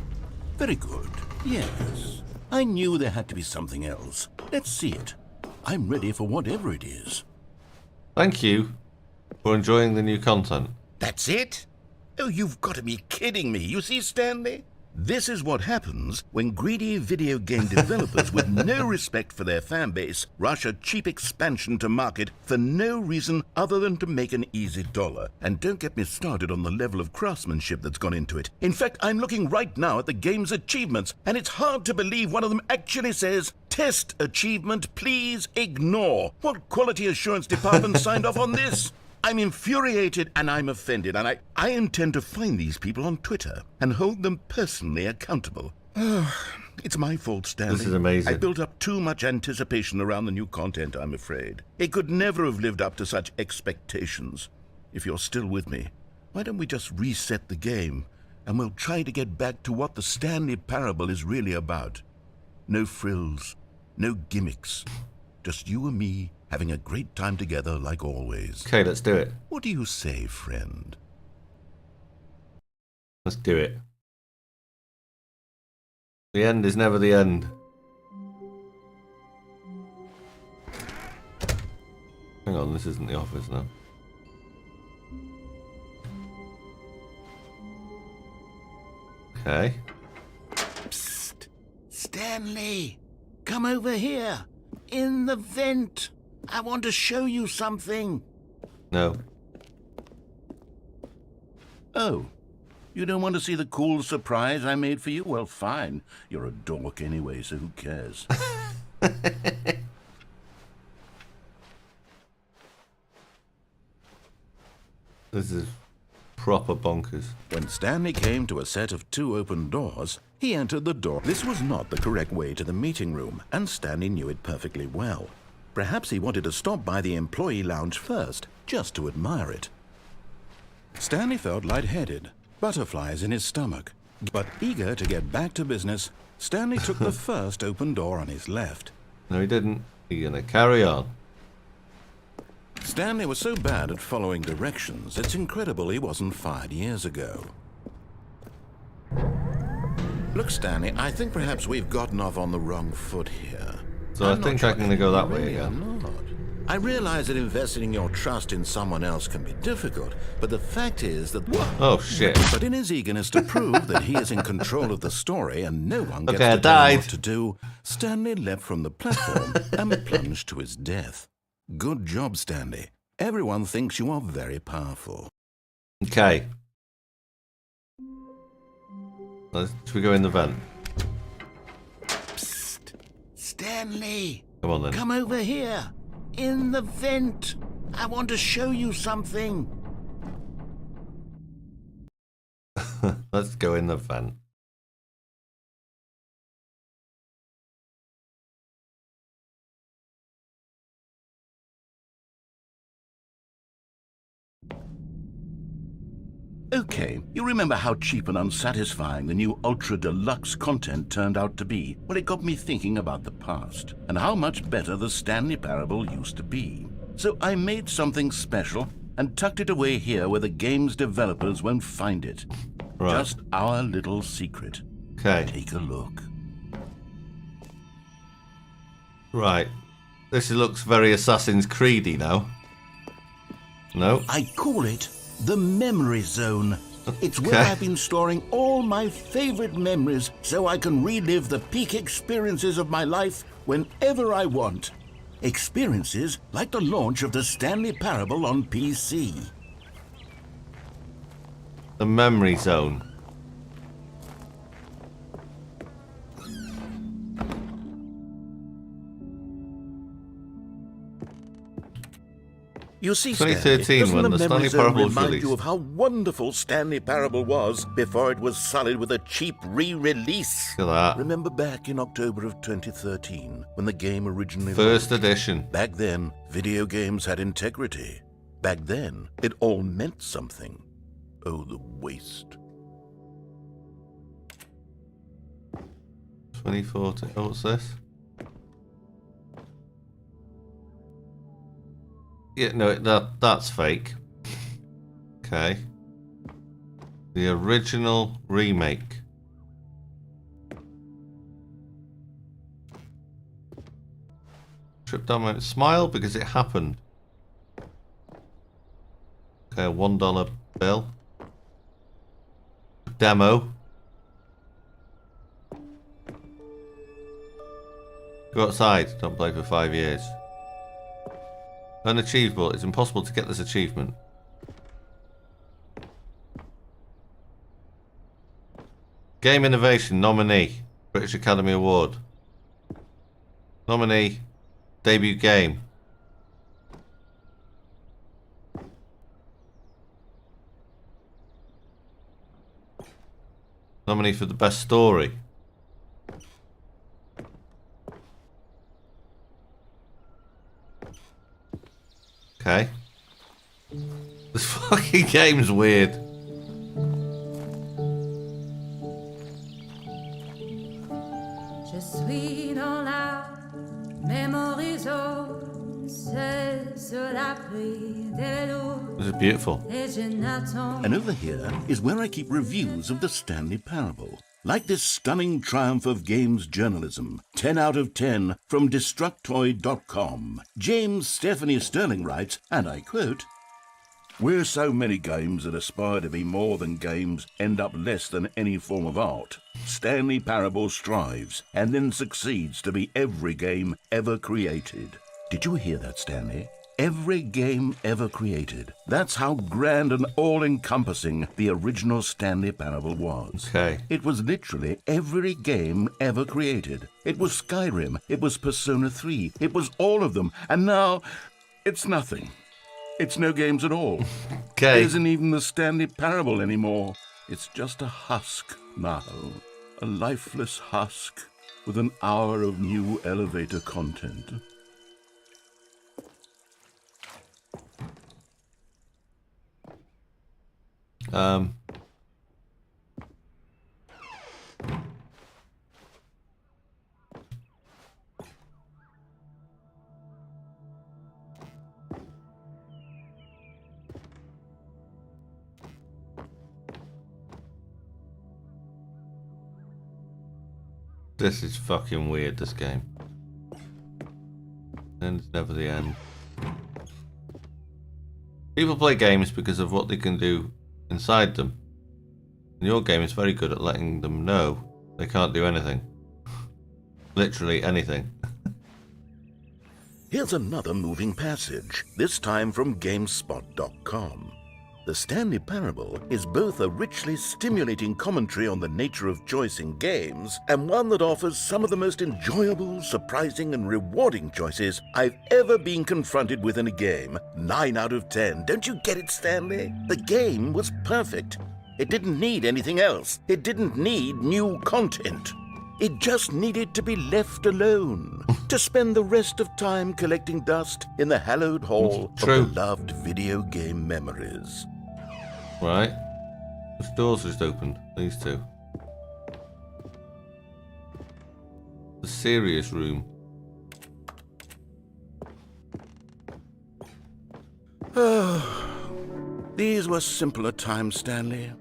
Very good. Yes. I knew there had to be something else. Let's see it. I'm ready for whatever it is. Thank you for enjoying the new content. That's it? Oh, you've got to be kidding me. You see, Stanley? This is what happens when greedy video game developers with no respect for their fan base rush a cheap expansion to market for no reason other than to make an easy dollar. And don't get me started on the level of craftsmanship that's gone into it. In fact, I'm looking right now at the game's achievements, and it's hard to believe one of them actually says, "Test achievement, please ignore." What quality assurance department signed off on this? I'm infuriated and I'm offended, and I intend to find these people on Twitter and hold them personally accountable. It's my fault, Stanley. This is amazing. I built up too much anticipation around the new content, I'm afraid. It could never have lived up to such expectations. If you're still with me, why don't we just reset the game, and we'll try to get back to what the Stanley Parable is really about. No frills, no gimmicks, just you and me having a great time together like always. Okay, let's do it. What do you say, friend? Let's do it. The end is never the end. Hang on, this isn't the office now. Okay. Psst! Stanley! Come over here! In the vent! I want to show you something! No. Oh. You don't want to see the cool surprise I made for you? Well, fine. You're a dork anyway, so who cares? This is proper bonkers. When Stanley came to a set of 2 open doors, he entered the door. This was not the correct way to the meeting room, and Stanley knew it perfectly well. Perhaps he wanted to stop by the employee lounge first, just to admire it. Stanley felt lightheaded, butterflies in his stomach. But eager to get back to business, Stanley took the first open door on his left. No, he didn't. He's gonna carry on. Stanley was so bad at following directions, it's incredible he wasn't fired years ago. Look, Stanley, I think perhaps we've gotten off on the wrong foot here. So I think I'm gonna go that way again. I'm not. I realize that investing your trust in someone else can be difficult, but the fact is that... Oh, shit. But in his eagerness to prove that he is in control of the story and no one gets Okay, to tell him what to do, Stanley leapt from the platform and plunged to his death. Good job, Stanley. Everyone thinks you are very powerful. Okay. Should we go in the vent? Psst. Stanley! Come on then. Come over here! In the vent! I want to show you something! Let's go in the vent. Okay, you remember how cheap and unsatisfying the new Ultra Deluxe content turned out to be? Well, it got me thinking about the past, and how much better the Stanley Parable used to be. So I made something special and tucked it away here where the game's developers won't find it. Right. Just our little secret. Okay. Take a look. Right. This looks very Assassin's Creedy now. No? I call it the Memory Zone. It's where I've been storing all my favorite memories so I can relive the peak experiences of my life whenever I want. Experiences like the launch of the Stanley Parable on PC. The Memory Zone. You see, 2013 Stanley, doesn't when the the Memory Stanley Zone Parable was remind released? you of how wonderful Stanley Parable was before it was sullied with a cheap re-release? Look at that. Remember back in October of 2013 when the game originally First launched? edition. Back then, video games had integrity. Back then, it all meant something. Oh, the waste. 2014. Oh, what's this? Yeah, no, that's fake. Okay. The original remake. Trip down my smile because it happened. Okay, a $1 bill. Demo. Go outside. Don't play for 5 years. Unachievable. It's impossible to get this achievement. Game Innovation nominee. British Academy Award. Nominee. Debut game. Nominee for the best story. Okay. This fucking game's weird. Je suis dans la memory zone, c'est sur la pluie des vélos. This is beautiful. Et je n'attends And over here is where I keep reviews of the Stanley Parable. Like this stunning triumph of games journalism, 10 out of 10 from Destructoid.com. James Stephanie Sterling writes, and I quote, "Where so many games that aspire to be more than games end up less than any form of art, Stanley Parable strives and then succeeds to be every game ever created." Did you hear that, Stanley? Every game ever created. That's how grand and all-encompassing the original Stanley Parable was. Okay. It was literally every game ever created. It was Skyrim. It was Persona 3. It was all of them. And now, it's nothing. It's no games at all. Okay. It isn't even the Stanley Parable anymore. It's just a husk now. A lifeless husk with an hour of new elevator content. This is fucking weird, this game. And it's never the end. People play games because of what they can do inside them. And your game is very good at letting them know they can't do anything. Literally anything. Here's another moving passage, this time from GameSpot.com. The Stanley Parable is both a richly stimulating commentary on the nature of choice in games and one that offers some of the most enjoyable, surprising, and rewarding choices I've ever been confronted with in a game. 9 out of 10. Don't you get it, Stanley? The game was perfect. It didn't need anything else. It didn't need new content. It just needed to be left alone, to spend the rest of time collecting dust in the hallowed hall of beloved video game memories. Right. The doors just opened. These two. The serious room. These were simpler times, Stanley.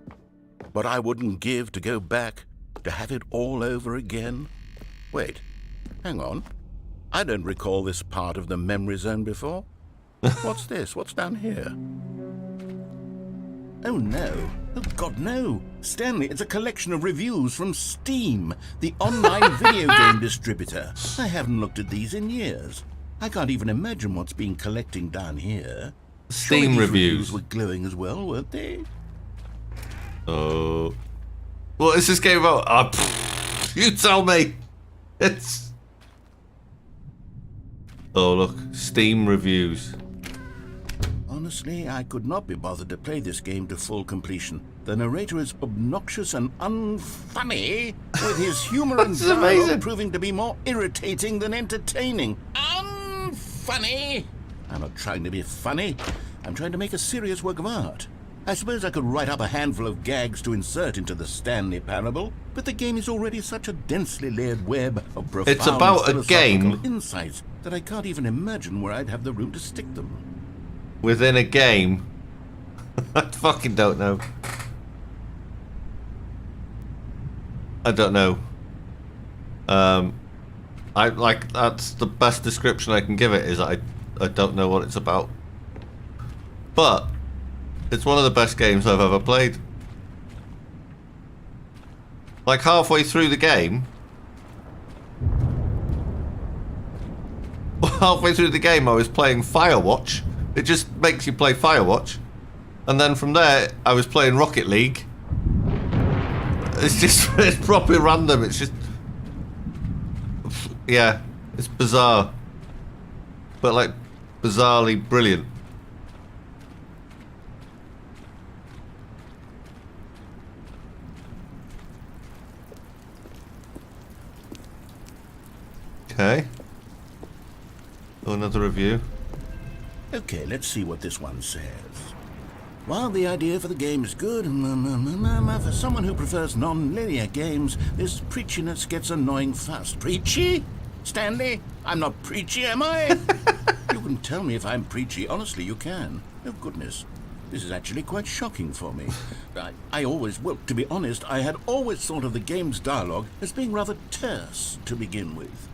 But I wouldn't give to go back to have it all over again. Wait, hang on. I don't recall this part of the memory zone before. What's this? What's down here? Oh no. Oh God, no. Stanley, it's a collection of reviews from Steam, the online video game distributor. I haven't looked at these in years. I can't even imagine what's been collecting down here. Steam reviews were glowing as well, weren't they? Oh. What is this game about? You tell me. It's... Oh, look. Steam reviews. Honestly, I could not be bothered to play this game to full completion. The narrator is obnoxious and unfunny, with his humor and dialogue proving to be more irritating than entertaining. Unfunny! I'm not trying to be funny. I'm trying to make a serious work of art. I suppose I could write up a handful of gags to insert into the Stanley Parable, but the game is already such a densely layered web of profound it's about a game insights that I can't even imagine where I'd have the room to stick them. Within a game. I fucking don't know. I don't know. That's the best description I can give it, is I don't know what it's about. But it's one of the best games I've ever played. Like halfway through the game, I was playing Firewatch. It just makes you play Firewatch. And then from there, I was playing Rocket League. It's proper random. It's just... Yeah, it's bizarre. But like, bizarrely brilliant. Okay. Oh, another review. Okay, let's see what this one says. While the idea for the game is good, for someone who prefers non-linear games, this preachiness gets annoying fast. Preachy? Stanley? I'm not preachy, am I? You can tell me if I'm preachy. Honestly, you can. Oh, goodness. This is actually quite shocking for me. Well, to be honest, I had always thought of the game's dialogue as being rather terse to begin with.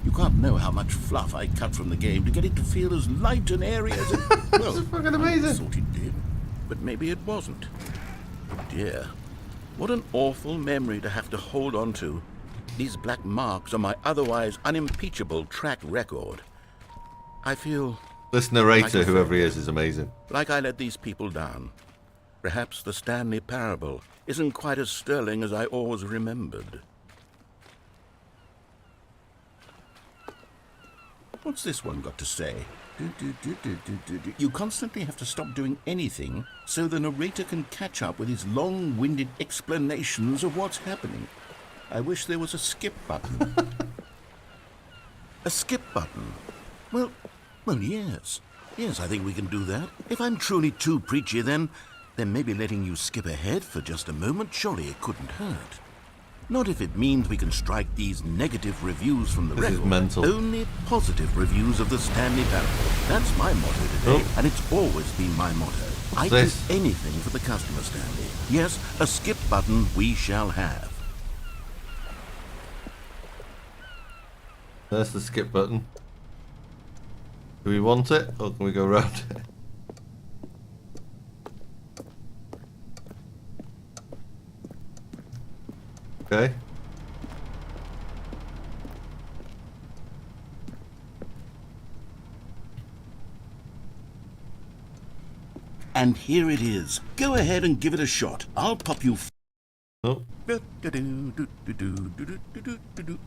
You can't know how much fluff I cut from the game to get it to feel as light and airy as it... Well, this is fucking amazing. I thought it did, but maybe it wasn't. Oh dear. What an awful memory to have to hold on to. These black marks on my otherwise unimpeachable track record. I feel... This narrator, like whoever he is amazing. Like I let these people down. Perhaps the Stanley Parable isn't quite as sterling as I always remembered. What's this one got to say? You constantly have to stop doing anything so the narrator can catch up with his long-winded explanations of what's happening. I wish there was a skip button. A skip button? Well, yes. Yes, I think we can do that. If I'm truly too preachy, then maybe letting you skip ahead for just a moment, surely it couldn't hurt. Not if it means we can strike these negative reviews from the record. This is mental. Only positive reviews of the Stanley Parable. That's my motto today, and it's always been my motto. I do anything for the customer, Stanley. Yes, a skip button we shall have. There's the skip button. Do we want it, or can we go around it? Okay. And here it is. Go ahead and give it a shot. I'll pop you. Oh.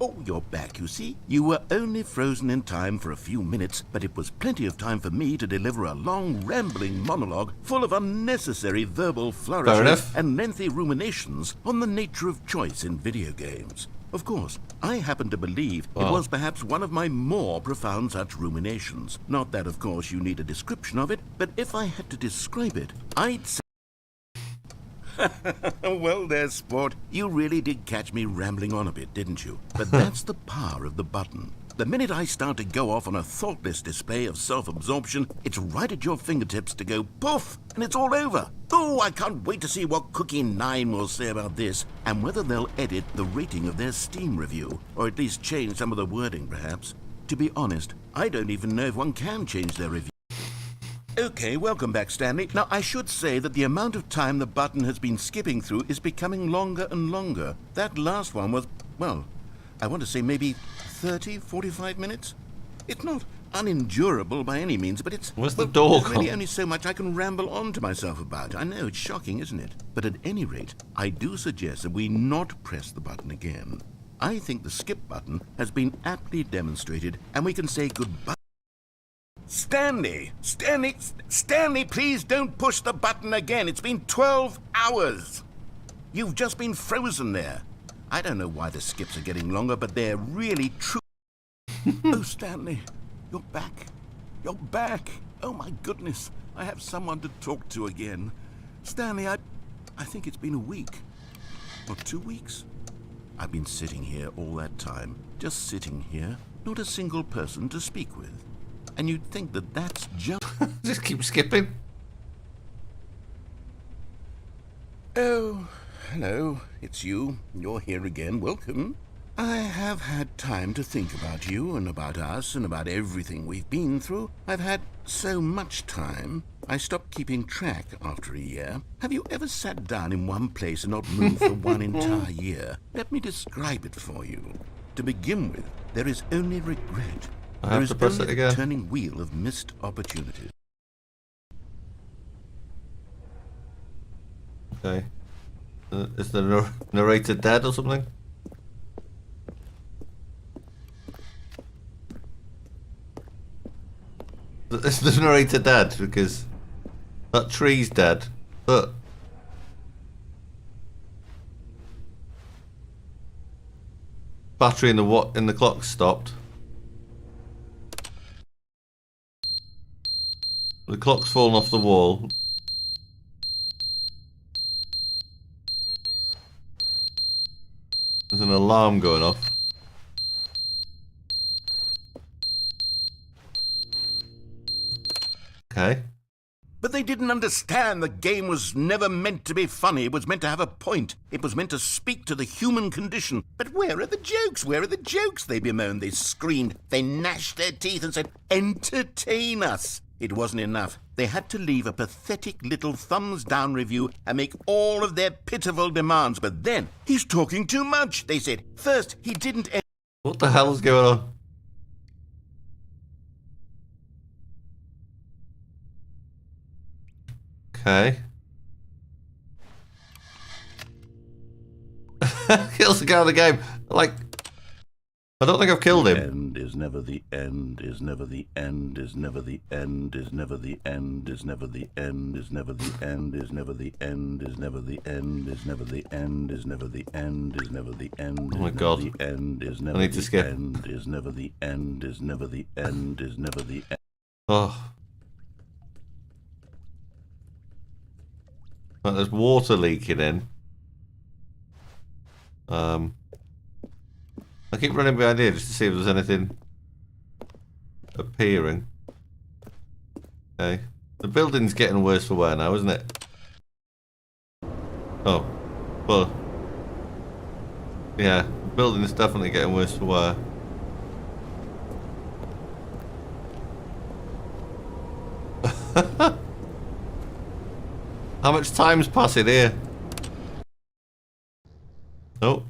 Oh, you're back, you see. You were only frozen in time for a few minutes, but it was plenty of time for me to deliver a long, rambling monologue full of unnecessary verbal flourishes and lengthy ruminations on the nature of choice in video games. Of course, I happen to believe it was perhaps one of my more profound such ruminations. Not that, of course, you need a description of it, but if I had to describe it, I'd say... Well there, sport. You really did catch me rambling on a bit, didn't you? But that's the power of the button. The minute I start to go off on a thoughtless display of self-absorption, it's right at your fingertips to go poof, and it's all over. Oh, I can't wait to see what Cookie9 will say about this, and whether they'll edit the rating of their Steam review, or at least change some of the wording, perhaps. To be honest, I don't even know if one can change their review. Okay, welcome back, Stanley. Now, I should say that the amount of time the button has been skipping through is becoming longer and longer. That last one was, well, I want to say maybe 30, 45 minutes? It's not unendurable by any means, but it's... Where's the door There's really only so much I can ramble on to myself about. I know, it's shocking, isn't it? But at any rate, I do suggest that we not press the button again. I think the skip button has been aptly demonstrated, and we can say goodbye. Stanley, please don't push the button again. It's been 12 hours. You've just been frozen there. I don't know why the skips are getting longer, but they're really true. Oh, Stanley, you're back. You're back. Oh, my goodness. I have someone to talk to again. Stanley, I think it's been a week. Or 2 weeks. I've been sitting here all that time. Just sitting here. Not a single person to speak with. And you'd think that that's just... Just keep skipping. Oh, hello. It's you. You're here again. Welcome. I have had time to think about you and about us and about everything we've been through. I've had so much time. I stopped keeping track after a year. Have you ever sat down in one place and not moved for one entire year? Let me describe it for you. To begin with, there is only regret. I have to press it again. The turning wheel of missed opportunities. Okay. Is the narrator dead or something? Is the narrator dead? Because that tree's dead. Look. Battery in the clock stopped. The clock's fallen off the wall. There's an alarm going off. Okay. But they didn't understand the game was never meant to be funny. It was meant to have a point. It was meant to speak to the human condition. But where are the jokes? Where are the jokes? They bemoaned, they screamed, they gnashed their teeth and said, entertain us. It wasn't enough. They had to leave a pathetic little thumbs-down review and make all of their pitiful demands. But then, he's talking too much, they said. First, he didn't... What the hell's going on? Okay. Kills the guy in the game. Like... I don't think I've killed him. End is never the end, is never the end, is never the end, is never the end, is never the end, is never the end, is never the end, is never the end, is never the end, is never the end, is never the end. Oh my god. The end is never I need to skip. end, is never the end, is never the end, is never the end. Oh. Right, there's water leaking in. I keep running behind here just to see if there's anything appearing. Okay. The building's getting worse for wear now, isn't it? Oh. Well. Yeah, the building's definitely getting worse for wear. How much time's passing here? Oh.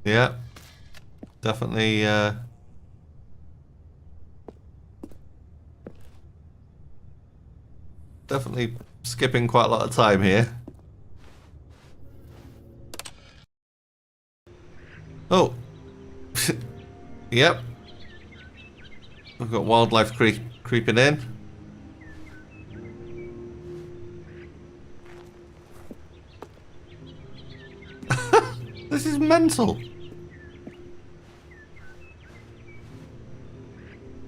Yeah. Definitely, definitely skipping quite a lot of time here. Oh. Yep. We've got wildlife creeping in. This is mental.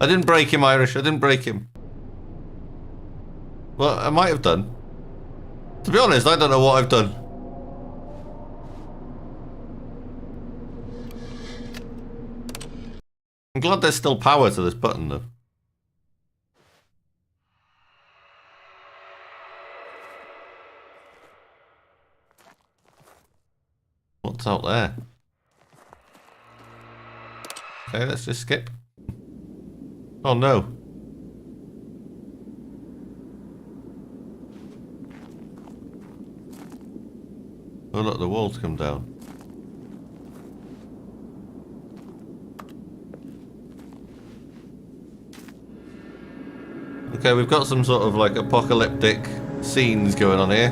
I didn't break him, Irish. I didn't break him. Well, I might have done. To be honest, I don't know what I've done. I'm glad there's still power to this button, though. What's out there? Okay, let's just skip. Oh no. Oh look, the walls come down. Okay, we've got some sort of like apocalyptic scenes going on here.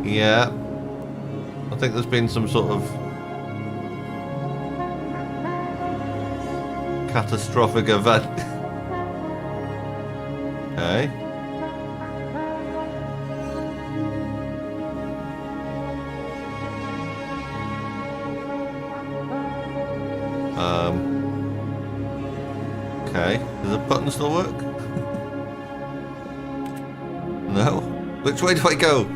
Yeah. I think there's been some sort of catastrophic event. Okay. Okay. Does the button still work? No. Which way do I go?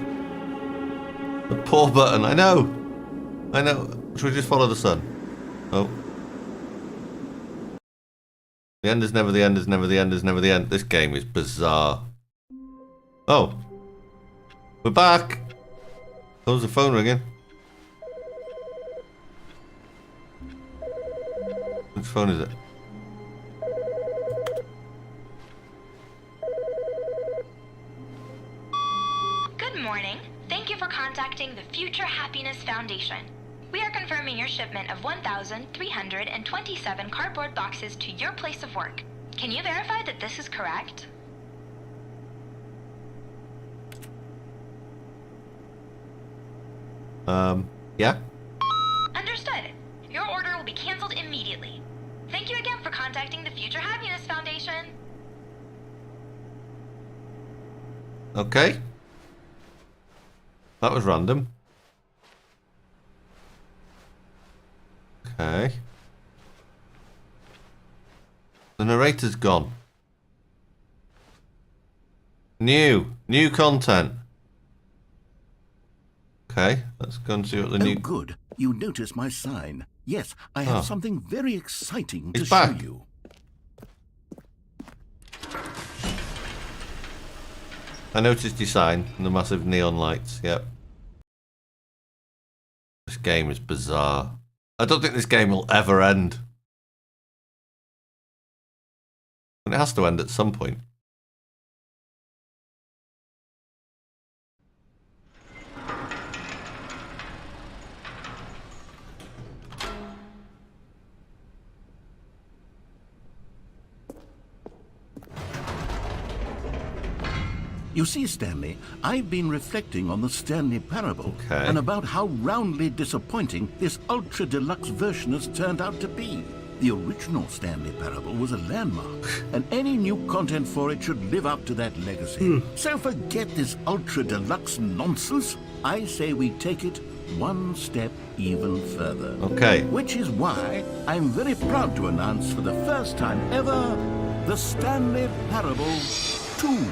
The poor button. I know. I know. Should we just follow the sun? Oh. The end is never the end is never the end is never the end. This game is bizarre. Oh. We're back. Oh, there's the phone ringing. Which phone is it? Good morning. Thank you for contacting the Future Happiness Foundation. We are confirming your shipment of 1,327 cardboard boxes to your place of work. Can you verify that this is correct? Yeah? Understood. Your order will be canceled immediately. Thank you again for contacting the Future Happiness Foundation. Okay. That was random. Okay. The narrator's gone. New content. Okay, let's go and see what the new... Oh, good. You noticed my sign. Yes, I have something very exciting to He's show back. you. I noticed your sign and the massive neon lights, yep. This game is bizarre. I don't think this game will ever end. And it has to end at some point. You see, Stanley, I've been reflecting on the Stanley Parable and about how roundly disappointing this Ultra Deluxe version has turned out to be. The original Stanley Parable was a landmark, and any new content for it should live up to that legacy. So forget this Ultra Deluxe nonsense. I say we take it one step even further. Okay. Which is why I'm very proud to announce for the first time ever, the Stanley Parable 2.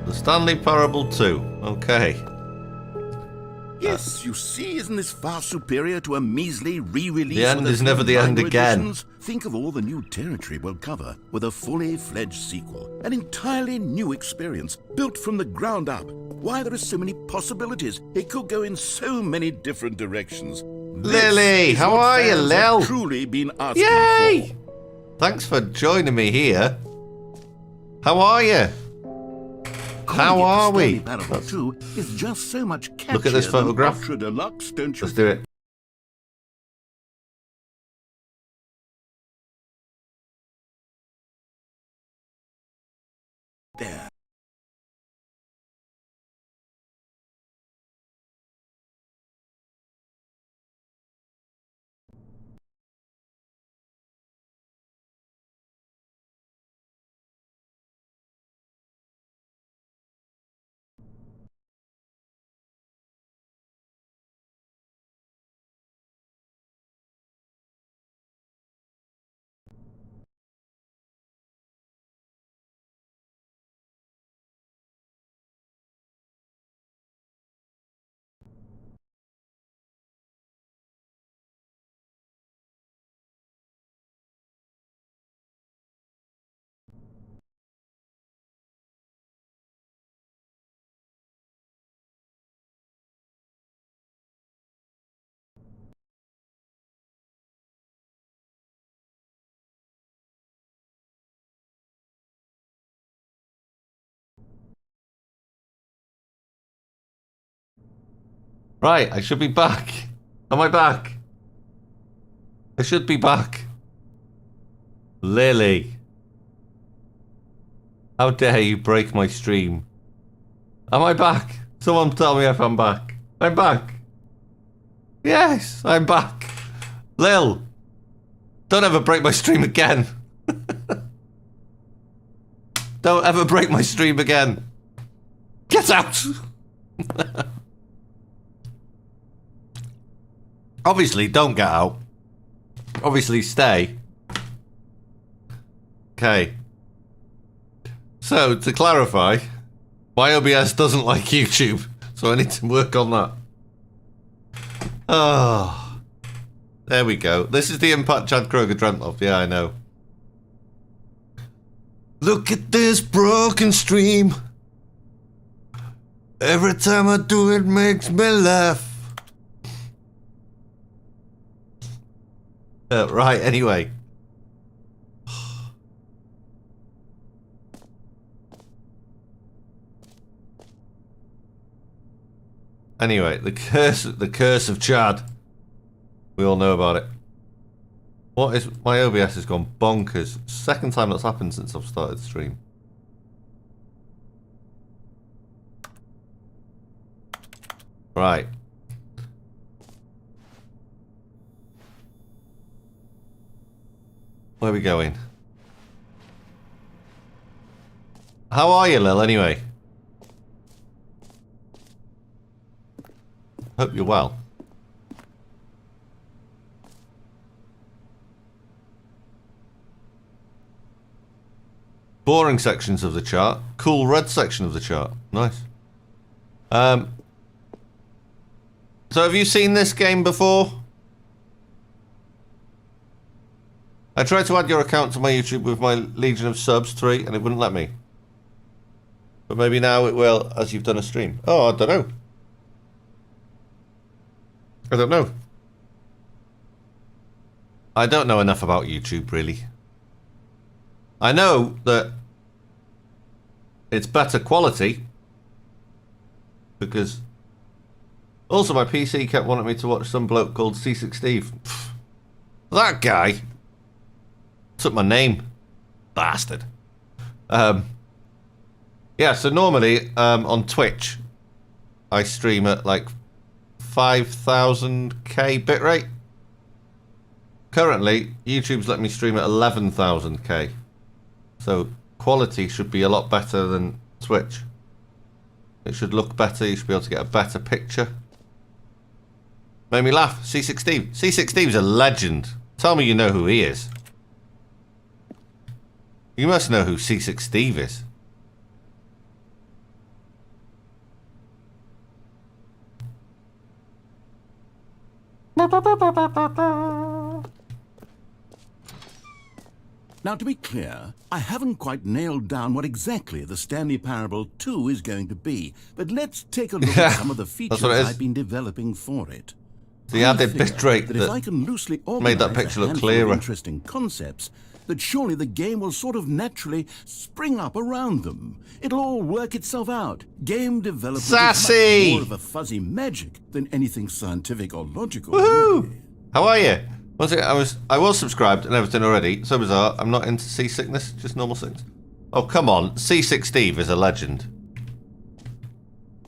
The Stanley Parable 2. Okay. Yes, you see, isn't this far superior to a measly re-release? The end is never the end again. Editions? Think of all the new territory we'll cover with a fully fledged sequel. An entirely new experience, built from the ground up. Why, there are so many possibilities. It could go in so many different directions. Lily, how are you, Lil? Truly been asking Yay! for. Thanks for joining me here. How are you? How are we? Parable 2 is just so much catchier. Look at this photograph. Ultra Deluxe, don't you? Let's do it. There. Right, I should be back. Am I back? I should be back. Lily. How dare you break my stream? Am I back? Someone tell me if I'm back. I'm back. Yes, I'm back. Lil, don't ever break my stream again. Don't ever break my stream again. Get out. Obviously, don't get out. Obviously, stay. Okay. So, to clarify, my OBS doesn't like YouTube, so I need to work on that. Oh. There we go. This is the impact Chad Kroger dreamt of. Yeah, I know. Look at this broken stream. Every time I do it makes me laugh. Right, anyway. Anyway, the curse of Chad. We all know about it. What is my OBS has gone bonkers. Second time that's happened since I've started the stream. Right. Where are we going? How are you, Lil, anyway? Hope you're well. Boring sections of the chart. Cool red section of the chart. Nice. So have you seen this game before? I tried to add your account to my YouTube with my Legion of Subs 3 and it wouldn't let me. But maybe now it will as you've done a stream. Oh, I don't know. I don't know. I don't know enough about YouTube, really. I know that it's better quality because also my PC kept wanting me to watch some bloke called C6 Steve. Pfft. That guy took my name. Bastard. Yeah, so normally on Twitch, I stream at like 5,000k bitrate. Currently, YouTube's letting me stream at 11,000k. So quality should be a lot better than Twitch. It should look better. You should be able to get a better picture. Made me laugh. C6 Steve. C6 Steve's a legend. Tell me you know who he is. You must know who C6 Steve is. Now, to be clear, I haven't quite nailed down what exactly the Stanley Parable 2 is going to be, but let's take a look at some of the features I've been developing for it. The added bitrate that if I can loosely made that picture look clearer. Interesting concepts, that surely the game will sort of naturally spring up around them. It'll all work itself out. Game development is much more of a fuzzy magic than anything scientific or logical. Woohoo! Really. How are you? I was subscribed and everything already. So bizarre. I'm not into seasickness, just normal sickness. Oh, come on. C6 Steve is a legend.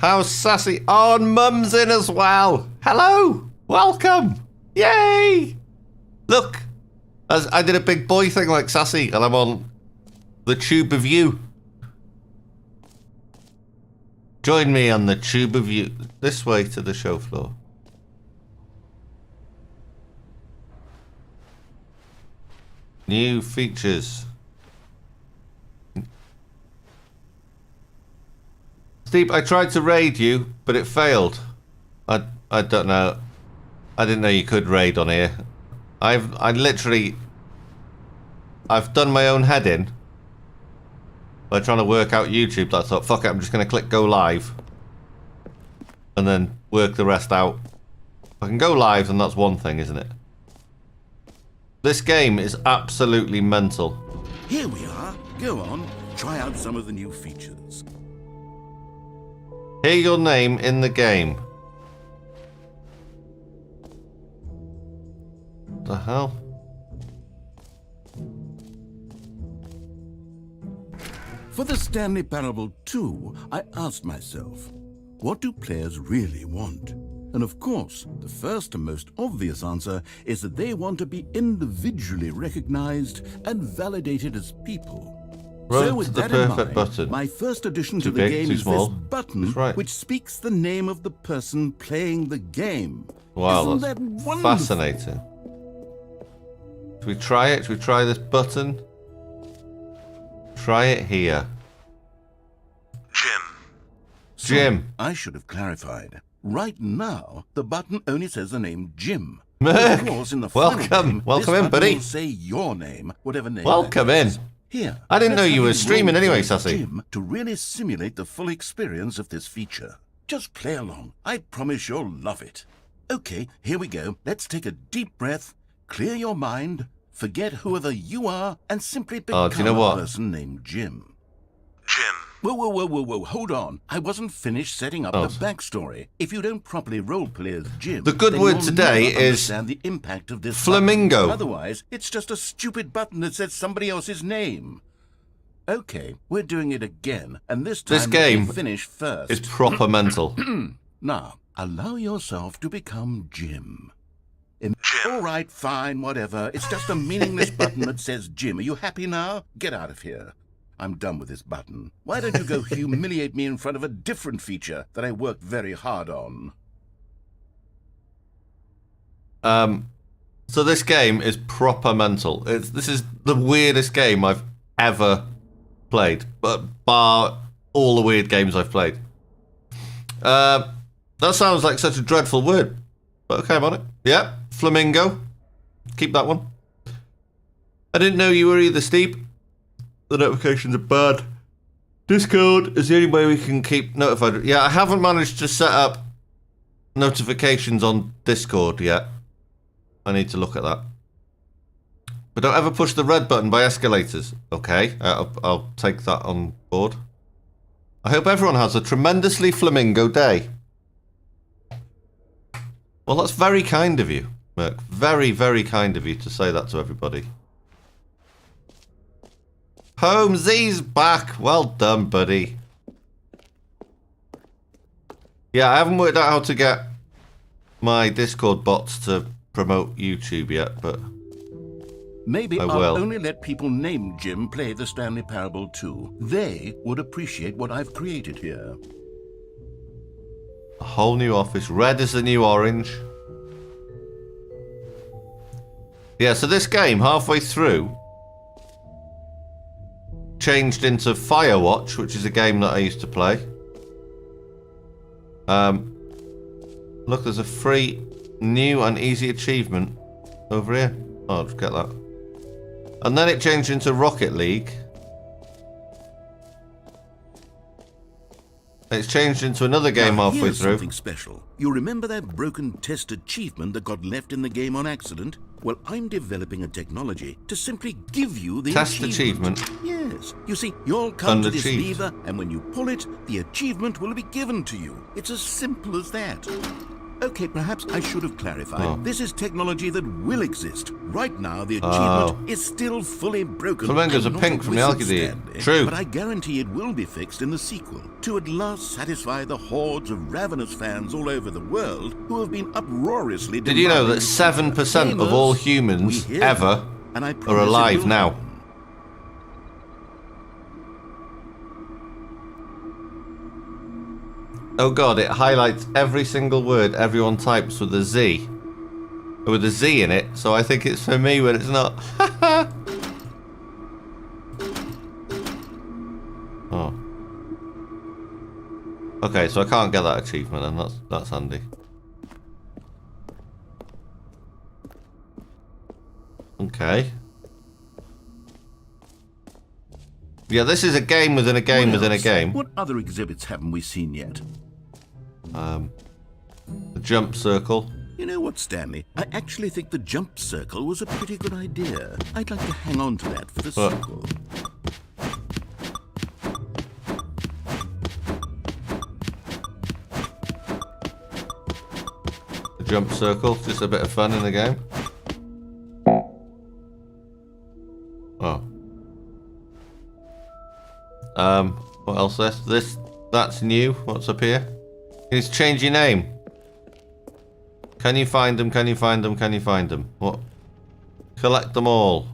How's Sassy? Oh, and Mum's in as well. Hello. Welcome. Yay. Look. As I did a big boy thing like Sassy, and I'm on the tube of you. Join me on the tube of you. This way to the show floor. New features. Steve, I tried to raid you, but it failed. I don't know. I didn't know you could raid on here. I've done my own head-in by trying to work out YouTube. I thought, fuck it, I'm just going to click go live and then work the rest out. If I can go live, then that's one thing, isn't it? This game is absolutely mental. Here we are. Go on, try out some of the new features. Hear your name in the game. What the hell? For the Stanley Parable 2, I asked myself, what do players really want? And of course, the first and most obvious answer is that they want to be individually recognized and validated as people. So with that in mind, my first addition to the game is this button, which speaks the name of the person playing the game. Wow, Isn't that's that wonderful? fascinating. Should we try it? Should we try this button? Try it here. Jim. I should have clarified. Right now, the button only says the name Jim. Merc, of course, in the welcome in, buddy. Will say your name, whatever name. Welcome in. Here. I didn't know you were streaming anyway, Sassy. Jim, to really simulate the full experience of this feature. Just play along. I promise you'll love it. Okay, here we go. Let's take a deep breath, clear your mind, forget whoever you are, and simply become a person named Jim. Whoa, hold on. I wasn't finished setting up the backstory. If you don't properly roleplay as Jim, the good word today is the impact of this flamingo. Button. Otherwise, it's just a stupid button that says somebody else's name. Okay, we're doing it again, and this time this game finish first. is proper mental. Now, allow yourself to become Jim. All right, fine, whatever. It's just a meaningless button that says Jim. Are you happy now? Get out of here. I'm done with this button. Why don't you go humiliate me in front of a different feature that I worked very hard on? So this game is proper mental. This is the weirdest game I've ever played, but bar all the weird games I've played. That sounds like such a dreadful word, but okay, I'm on it. Yeah, flamingo. Keep that one. I didn't know you were either, Steve. The notifications are bad. Discord is the only way we can keep notified. Yeah, I haven't managed to set up notifications on Discord yet. I need to look at that. But don't ever push the red button by escalators. Okay, I'll take that on board. I hope everyone has a tremendously flamingo day. Well, that's very kind of you, Merc. Very, very kind of you to say that to everybody. Holmesy's back. Well done, buddy. Yeah, I haven't worked out how to get my Discord bots to promote YouTube yet, but maybe I I'll will. only let people named Jim play the Stanley Parable too. They would appreciate what I've created here. A whole new office. Red is the new orange. Yeah, so this game, halfway through, changed into Firewatch, which is a game that I used to play. Look, there's a free, new and easy achievement over here. Oh, I'll just get that. And then it changed into Rocket League. It's changed into another game halfway here's through. Something special. You remember that broken test achievement that got left in the game on accident? Well, I'm developing a technology to simply give you the Test achievement. Yes. You see, you'll come to this Unachieved. lever, and when you pull it, the achievement will be given to you. It's as simple as that. Okay, perhaps I should have clarified. Oh. This is technology that will exist. Right now, the achievement is still fully broken. Flamingos I'm are not pink a from the wizard, Algae. Stanley, True. But I guarantee it will be fixed in the sequel to at last satisfy the hordes of ravenous fans all over the world who have been uproariously Did you know that demanding 7% of all gamers, humans we hear ever you, and I are promise it alive will now? happen. Oh god, it highlights every single word everyone types with a Z. With a Z in it, so I think it's for me when it's not. Oh. Okay, so I can't get that achievement, and that's handy. Okay. Yeah, this is a game within a game What within a else? game. What other exhibits haven't we seen yet? The jump circle. You know what, Stanley? I actually think the jump circle was a pretty good idea. I'd like to hang on to that for the What? sequel. The jump circle, just a bit of fun in the game. Oh. What else is this? That's new. What's up here? It's change your name. Can you find them? Can you find them? Can you find them? What? Collect them all.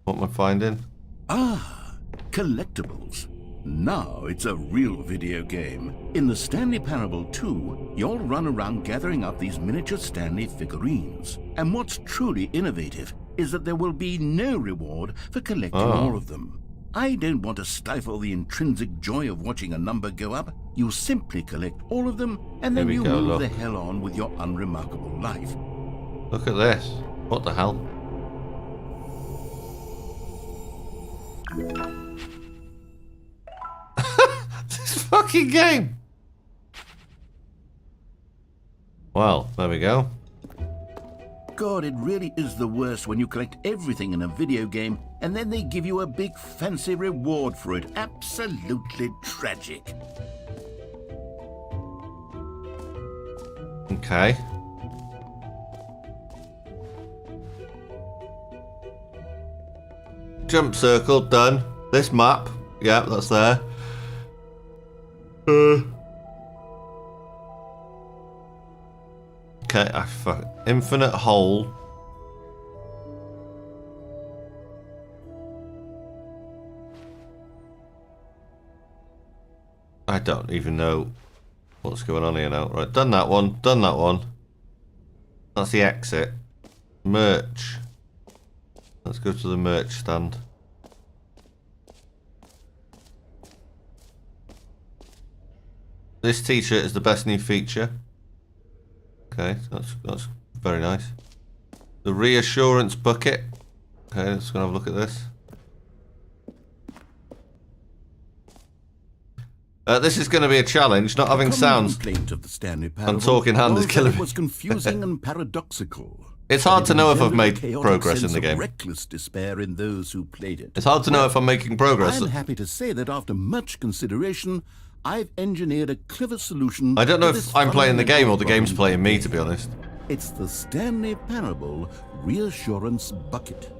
What am I finding? Ah, collectibles. Now it's a real video game. In the Stanley Parable 2, you'll run around gathering up these miniature Stanley figurines. And what's truly innovative is that there will be no reward for collecting all of them. I don't want to stifle the intrinsic joy of watching a number go up. You simply collect all of them, and then Here you we go, move the look. hell on with your unremarkable life. Look at this. What the hell? This fucking game. Well, there we go. God, it really is the worst when you collect everything in a video game and then they give you a big fancy reward for it. Absolutely tragic. Okay. Jump circle, done. This map, yeah, that's there. Okay, fuck. Infinite hole. I don't even know what's going on here now. Right, done that one, done that one. That's the exit. Merch. Let's go to the merch stand. This t-shirt is the best new feature. Okay, that's very nice. The reassurance bucket. Okay, let's go have a look at this. This is going to be a challenge, not having sounds. Complaint of the Stanley Parable talking hand was is killing that me. It was confusing and paradoxical. It's hard to know if I've made Chaotic progress in sense the of game. Reckless despair in those who played it. It's hard to know if I'm making progress. I'm happy to say that after much consideration, I've engineered a clever solution. I don't know to if this I'm playing the game or the fundamental game's playing me, to be honest. It's the Stanley Parable Reassurance Bucket.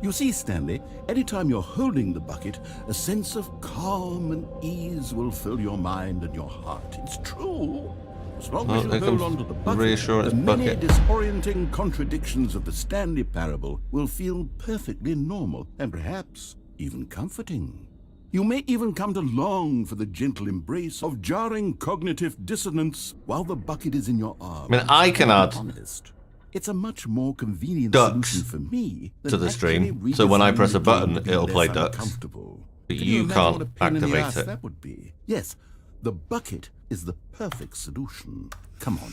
You see, Stanley, anytime you're holding the bucket, a sense of calm and ease will fill your mind and your heart. It's true. As long as you hold on to the bucket, reassurance the many bucket. disorienting contradictions of the Stanley parable will feel perfectly normal and perhaps even comforting. You may even come to long for the gentle embrace of jarring cognitive dissonance while the bucket is in your arms. I mean, I can add honest, it's a much more convenient ducks solution for me than to the stream, actually so when I press a redesigning the button, game to be it'll play less ducks. uncomfortable. But Can you imagine what a can't pain in the activate ass it. that would be? Yes, the bucket is the perfect solution. Come on,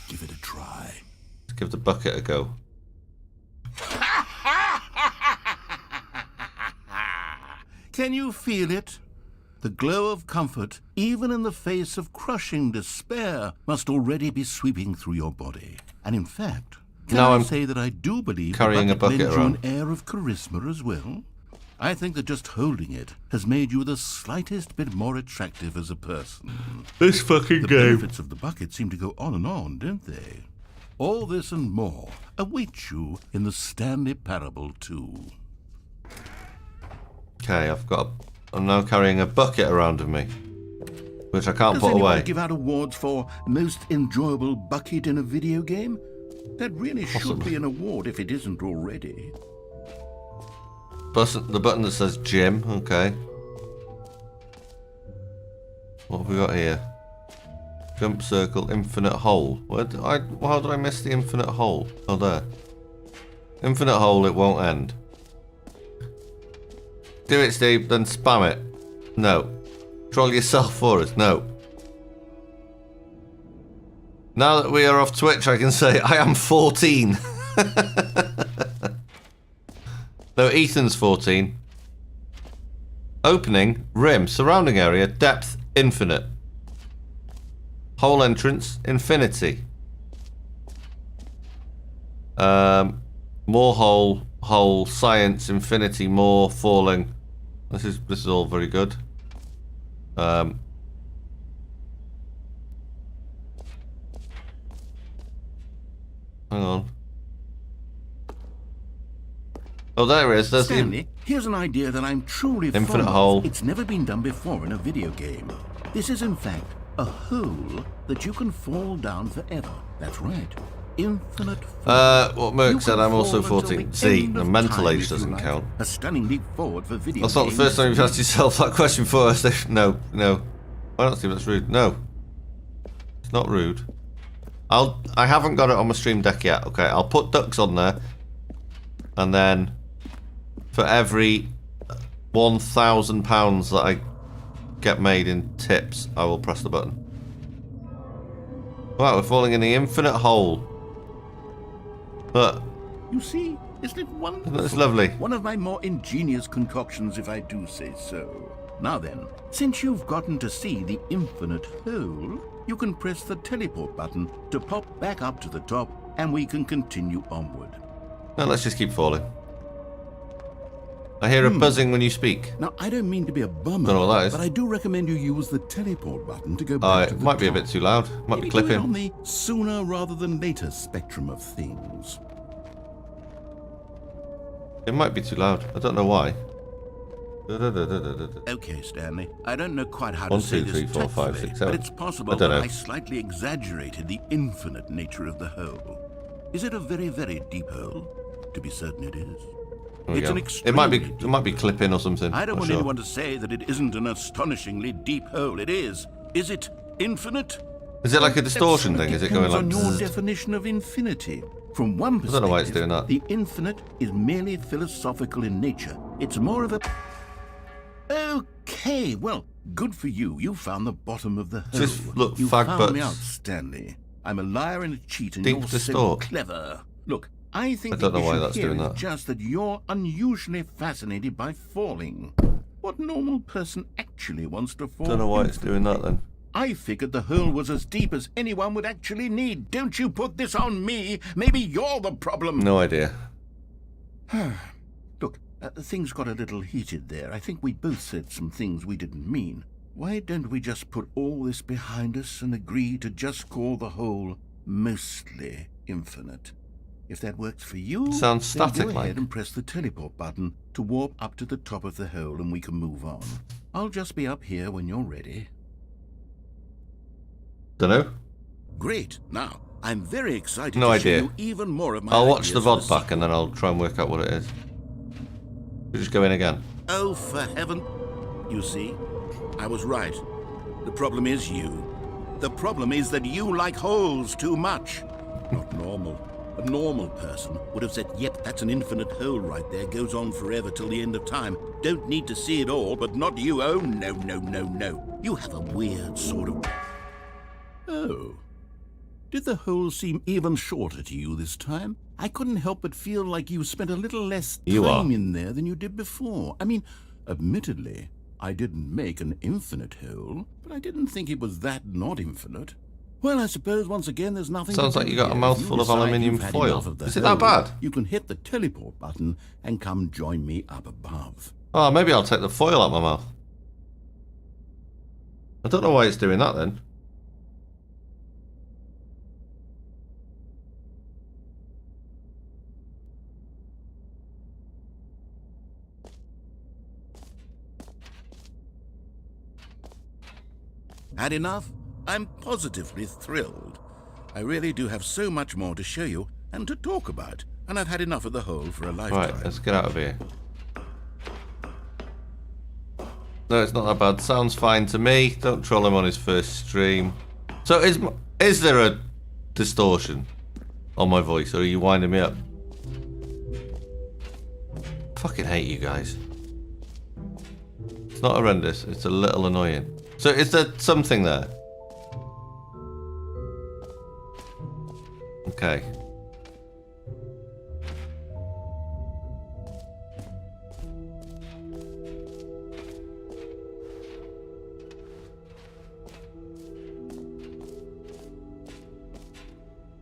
give it a try. Let's give the bucket a go. Can you feel it? The glow of comfort, even in the face of crushing despair, must already be sweeping through your body. And in fact, can Now I I'm say that I do believe carrying the a bucket lends you around. an air of charisma as well? I think that just holding it has made you the slightest bit more attractive as a person. This fucking The game. benefits of the bucket seem to go on, don't they? All this and more await you in the Stanley Parable 2. Okay, I'm now carrying a bucket around with me, which I can't Does put anyone away. give out awards for most enjoyable bucket in a video game? That really should Possibly. be an award if it isn't already. The button that says gym. Okay. What have we got here? Jump circle, infinite hole. How did I miss the infinite hole? Oh, there. Infinite hole, it won't end. Do it, Steve, then spam it. No. Troll yourself for us. No. Now that we are off Twitch, I can say I am 14. No, Ethan's 14. Opening, rim, surrounding area, depth, infinite. Hole entrance, infinity. More hole, science, infinity, more, falling. This is all very good. Hang on. Oh, there it is. There's Stanley, here's an idea that I'm truly Infinite fond of. hole. It's never been done before in a video game. This is, in fact, a hole that you can fall down forever. That's right. Infinite fall. What Merc You said, can I'm also fall until 14. the See, end the of mental time, age if you doesn't like. count. A stunning leap forward for video That's not the first time you've asked yourself that question first. No. Why not, Steve? That's rude. No. It's not rude. I haven't got it on my stream deck yet. Okay, I'll put ducks on there. And then for every £1,000 that I get made in tips, I will press the button. Wow, we're falling in the infinite hole. Look, You see, isn't it wonderful? it's lovely. One of my more ingenious concoctions, if I do say so. Now then, since you've gotten to see the infinite hole, you can press the teleport button to pop back up to the top, and we can continue onward. Now let's just keep falling. I hear a buzzing when you speak. Now, I don't mean to be a bummer, Don't know what that is. but I do recommend you use the teleport button to go back to It the might be a top. bit too loud. Might be Maybe do it on clipping. the sooner rather than later spectrum of things. It might be too loud. I don't know why. Okay, Stanley. I don't know quite how 1, to say 2, 3, this 4, 5, tactfully, 6, but 7. it's possible I don't that know. I slightly exaggerated the infinite nature of the hole. Is it a very, very deep hole? To be certain, it is. There we It's go. an It might be. extremely It might be deep clipping or something. I don't Not want sure. anyone to say that it isn't an astonishingly deep hole. It is. Is it infinite? Is it like a distortion That thing? Is it depends going like? on your bzzzt? definition of infinity. From one I perspective, don't know why it's doing that. the infinite is merely philosophical in nature. It's more of a... Okay, well, good for you. You found the bottom of the hole. Just look, you fag found me butts. out, Stanley. I'm a liar and a cheat, and Deep you're so distort. clever. Look, I think I don't the know why issue that's here doing is that. just that you're unusually fascinated by falling. What normal person actually wants to fall? Don't know why it's doing that then. I figured the hole was as deep as anyone would actually need. Don't you put this on me. Maybe you're the problem. No idea. Look, things got a little heated there. I think we both said some things we didn't mean. Why don't we just put all this behind us and agree to just call the hole mostly infinite? If that works for you, Sounds then static go like. ahead and press the teleport button to warp up to the top of the hole and we can move on. I'll just be up here when you're ready. Don't know. Great. Now, I'm very excited No to idea. show you even more of my I'll watch the ideas for VOD back and then I'll try and work out what it is. You just go in again. Oh, for heaven. You see, I was right. The problem is you. The problem is that you like holes too much. Not normal. A normal person would have said, yep, that's an infinite hole right there. Goes on forever till the end of time. Don't need to see it all, but not you. Oh, no, no, no, no. You have a weird sort of... Oh. Did the hole seem even shorter to you this time? I couldn't help but feel like you spent a little less time in there than you did before. I mean, admittedly, I didn't make an infinite hole, but I didn't think it was that not infinite. Well, I suppose once again there's nothing. Sounds like you got a mouthful of aluminium foil. Is it that bad? You can hit the teleport button and come join me up above. Oh, maybe I'll take the foil out my mouth. I don't know why it's doing that then. Had enough? I'm positively thrilled. I really do have so much more to show you and to talk about, and I've had enough of the hole for a lifetime. Right, let's get out of here. No, it's not that bad. Sounds fine to me. Don't troll him on his first stream. So is there a distortion on my voice, or are you winding me up? Fucking hate you guys. It's not horrendous. It's a little annoying. So is there something there? Okay.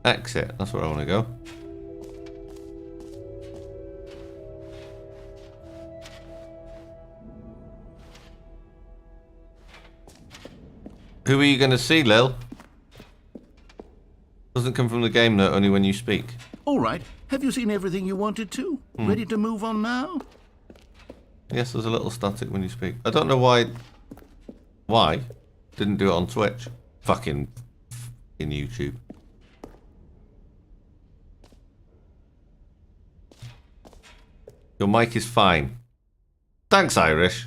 Exit. That's where I want to go. Who are you going to see, Lil? Doesn't come from the game note, only when you speak. All right. Have you seen everything you wanted to? Ready to move on now? Yes, there's a little static when you speak. I don't know why. Why? Didn't do it on Twitch. Fucking in YouTube. Your mic is fine. Thanks, Irish.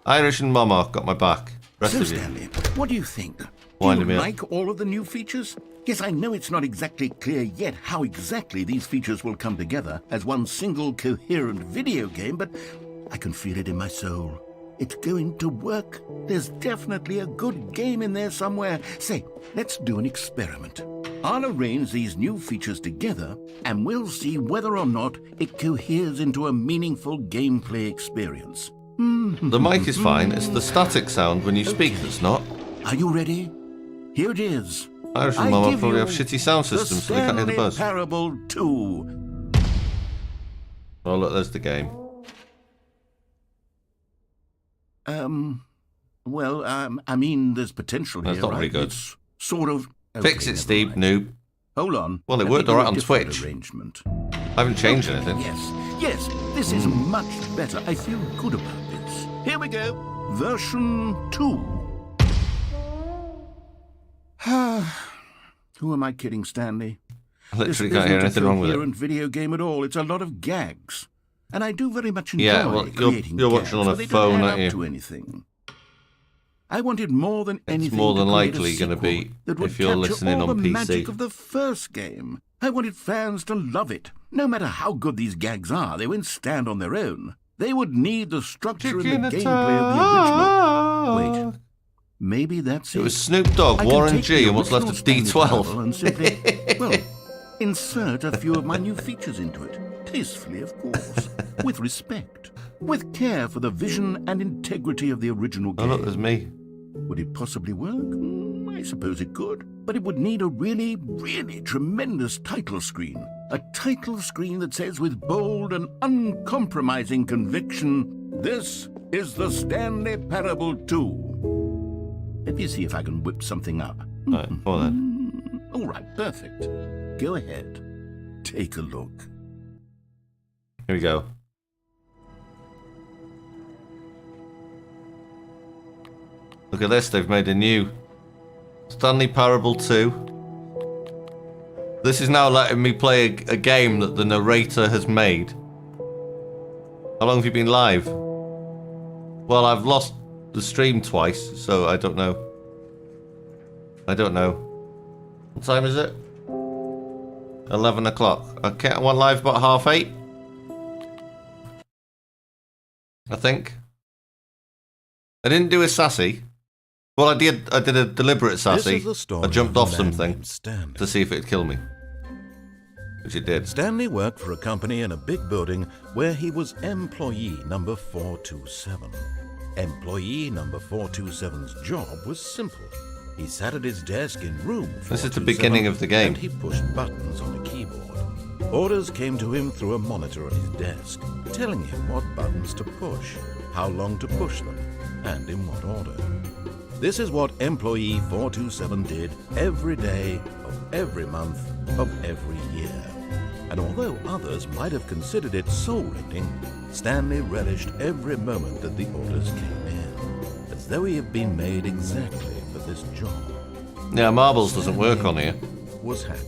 Irish and Mama got my back. Rest So, of you. Stanley, what do you think? Do Winding you me up. like all of the new features? Yes, I know it's not exactly clear yet how exactly these features will come together as one single coherent video game, but I can feel it in my soul. It's going to work. There's definitely a good game in there somewhere. Say, let's do an experiment. I'll arrange these new features together, and we'll see whether or not it coheres into a meaningful gameplay experience. The mic is fine. It's the static sound when you speak that's not. Are you ready? Here it is. Irish and I Mama give probably you have shitty sound systems, so they can't hear the Stanley buzz. Parable 2. Oh, look, there's the game. I mean, there's potential here, That's not right? very good. It's sort of... Fix Okay, it, never Steve, mind. noob. Hold on. Well, it Let worked me do alright a on different Twitch. Arrangement. I haven't changed anything. Yes, this is much better. I feel good about this. Here we go. Version 2. Who am I kidding, Stanley? I literally This can't hear isn't anything a wrong with it. coherent video game at all. It's a lot of gags. And I do very much enjoy Yeah, well, creating you're gags, watching on a but they phone, don't add aren't you? up to anything. I wanted more than anything. It's more than to create a likely going to sequel be that would if you're capture listening all on the magic of PC. the first game. I wanted fans to love it. No matter how good these gags are, they won't stand on their own. They would need the structure and the gameplay of the original. Wait, maybe that's it. It was Snoop Dogg, I can Warren take G, the and what's left original of Stanley Parable D12. and simply, well, insert a few of my new features into it. Tastefully, of course. With respect. With care for the vision and integrity of the original Oh, game. look, there's me. Would it possibly work? I suppose it could. But it would need a really, really tremendous title screen. A title screen that says with bold and uncompromising conviction, "This is the Stanley Parable 2." Let me see if I can whip something up. Right, well then. All right, perfect. Go ahead. Take a look. Here we go. Look at this, they've made a new Stanley Parable 2. This is now letting me play a game that the narrator has made. How long have you been live? Well, I've lost the stream twice, so I don't know. I don't know. What time is it? 11 o'clock. Okay, I went live about 8:30. I think. I didn't do a sassy. Well, I did a deliberate sassy. I jumped off something to see if it'd kill me. Which it did. Stanley worked for a company in a big building where he was employee number 427. Employee number 427's job was simple. He sat at his desk in room 427. This is the beginning of the game. And he pushed buttons on a keyboard. Orders came to him through a monitor on his desk, telling him what buttons to push, how long to push them, and in what order. This is what employee 427 did every day of every month of every year. And although others might have considered it soul-rending, Stanley relished every moment that the orders came in, as though he had been made exactly for this job. Yeah, marbles doesn't work on here. Was happy.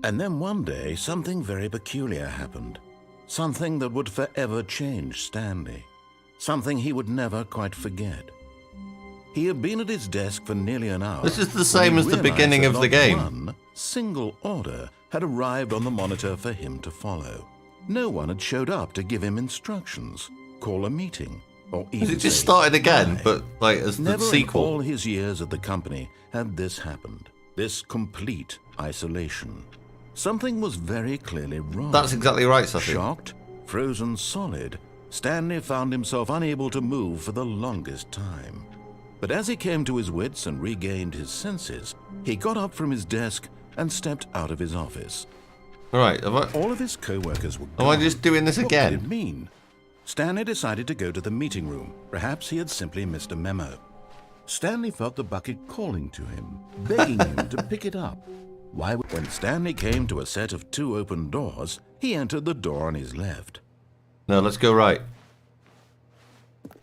And then one day, something very peculiar happened. Something that would forever change Stanley. Something he would never quite forget. He had been at his desk for nearly an hour. This is the same as the beginning of the game. One single order had arrived on the monitor for him to follow. No one had showed up to give him instructions, call a meeting, or even it just say started again, bye. but like as the Never sequel. in all his years at the company had this happened. This complete isolation. Something was very clearly wrong. That's exactly right, Safi. Shocked, frozen solid, Stanley found himself unable to move for the longest time. But as he came to his wits and regained his senses, he got up from his desk and stepped out of his office. All right, All of his co-workers were gone. Am I just doing this again? What did it mean? Stanley decided to go to the meeting room. Perhaps he had simply missed a memo. Stanley felt the bucket calling to him, begging him to pick it up. When Stanley came to a set of 2 open doors, he entered the door on his left. No, let's go right.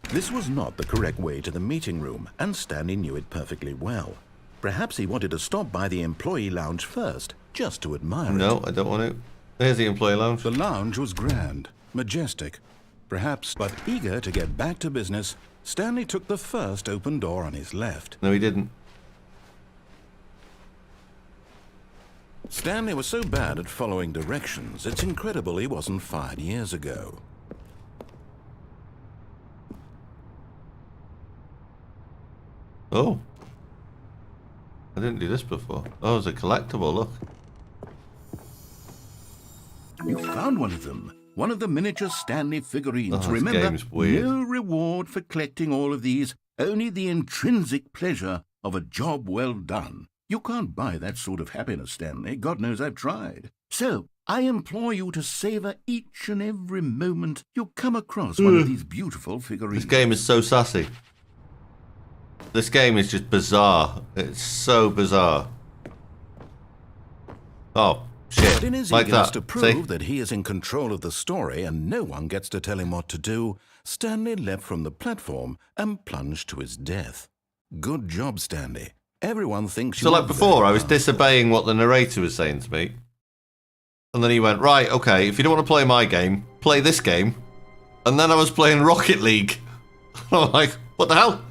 This was not the correct way to the meeting room, and Stanley knew it perfectly well. Perhaps he wanted to stop by the employee lounge first, just to admire it. No, I don't want to. There's the employee lounge. The lounge was grand, majestic. Perhaps, but eager to get back to business, Stanley took the first open door on his left. No, he didn't. Stanley was so bad at following directions, it's incredible he wasn't fired years ago. Oh. I didn't do this before. Oh, it's a collectible, look. You found one of them. One of the miniature Stanley figurines. Oh, Remember, game's weird. no reward for collecting all of these, only the intrinsic pleasure of a job well done. You can't buy that sort of happiness, Stanley. God knows I've tried. So, I implore you to savor each and every moment you come across one of these beautiful figurines. This game is so sassy. This game is just bizarre. It's so bizarre. Oh, shit. But in his like eagerness that. to prove See? that he is in control of the story and no one gets to tell him what to do, Stanley leapt from the platform and plunged to his death. Good job, Stanley. Everyone thinks you So are like before, very I was powerful. disobeying what the narrator was saying to me. And then he went, right, okay, if you don't want to play my game, play this game. And then I was playing Rocket League. I'm like, what the hell?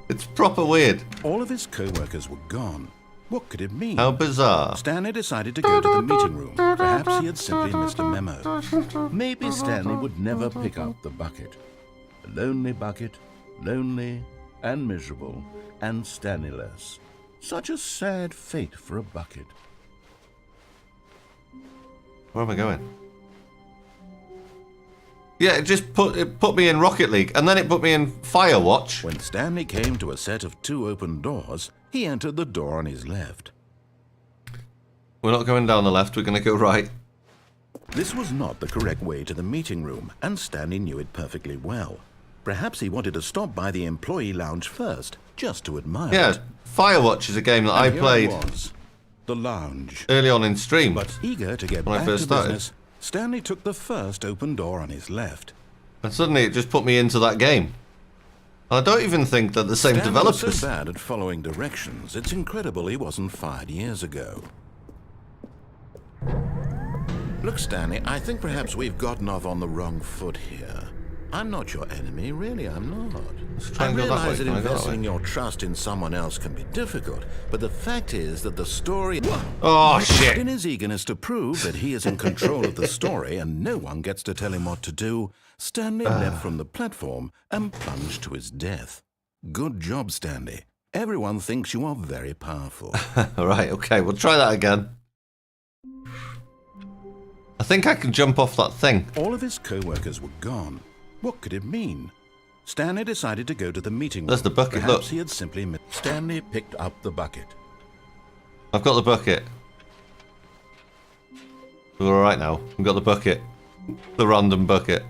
It's proper weird. All of his co-workers were gone. What could it mean? How bizarre. Stanley decided to go to the meeting room. Perhaps he had simply missed a memo. Maybe Stanley would never pick up the bucket. A lonely bucket, lonely and miserable and Stanley-less. Such a sad fate for a bucket. Where am I going? Yeah, it put me in Rocket League, and then it put me in Firewatch. When Stanley came to a set of 2 open doors, he entered the door on his left. We're not going down the left, we're going to go right. This was not the correct way to the meeting room, and Stanley knew it perfectly well. Perhaps he wanted to stop by the employee lounge first, just to admire Yeah, it. Firewatch is a game that I And here played it was, the lounge. early on in stream. But eager to get When I back first to started. business, Stanley took the first open door on his left. And suddenly it just put me into that game. I don't even think they're the same Stanley developers. was so bad at following directions, it's incredible he wasn't fired years ago. Look, Stanley, I think perhaps we've gotten off on the wrong foot here. I'm not your enemy, really, I'm not. try I and go that realize way. that Can I go that investing way? your trust in someone else can be difficult, but the fact is that the story... Oh, shit. In his eagerness to prove that he is in control of the story and no one gets to tell him what to do, Stanley leapt from the platform and plunged to his death. Good job, Stanley. Everyone thinks you are very powerful. Right, okay, we'll try that again. I think I can jump off that thing. All of his co-workers were gone. What could it mean? Stanley decided to go to the meeting room. There's the bucket, Perhaps look. he had simply missed. Stanley picked up the bucket. I've got the bucket. We're alright now. We've got the bucket. The random bucket.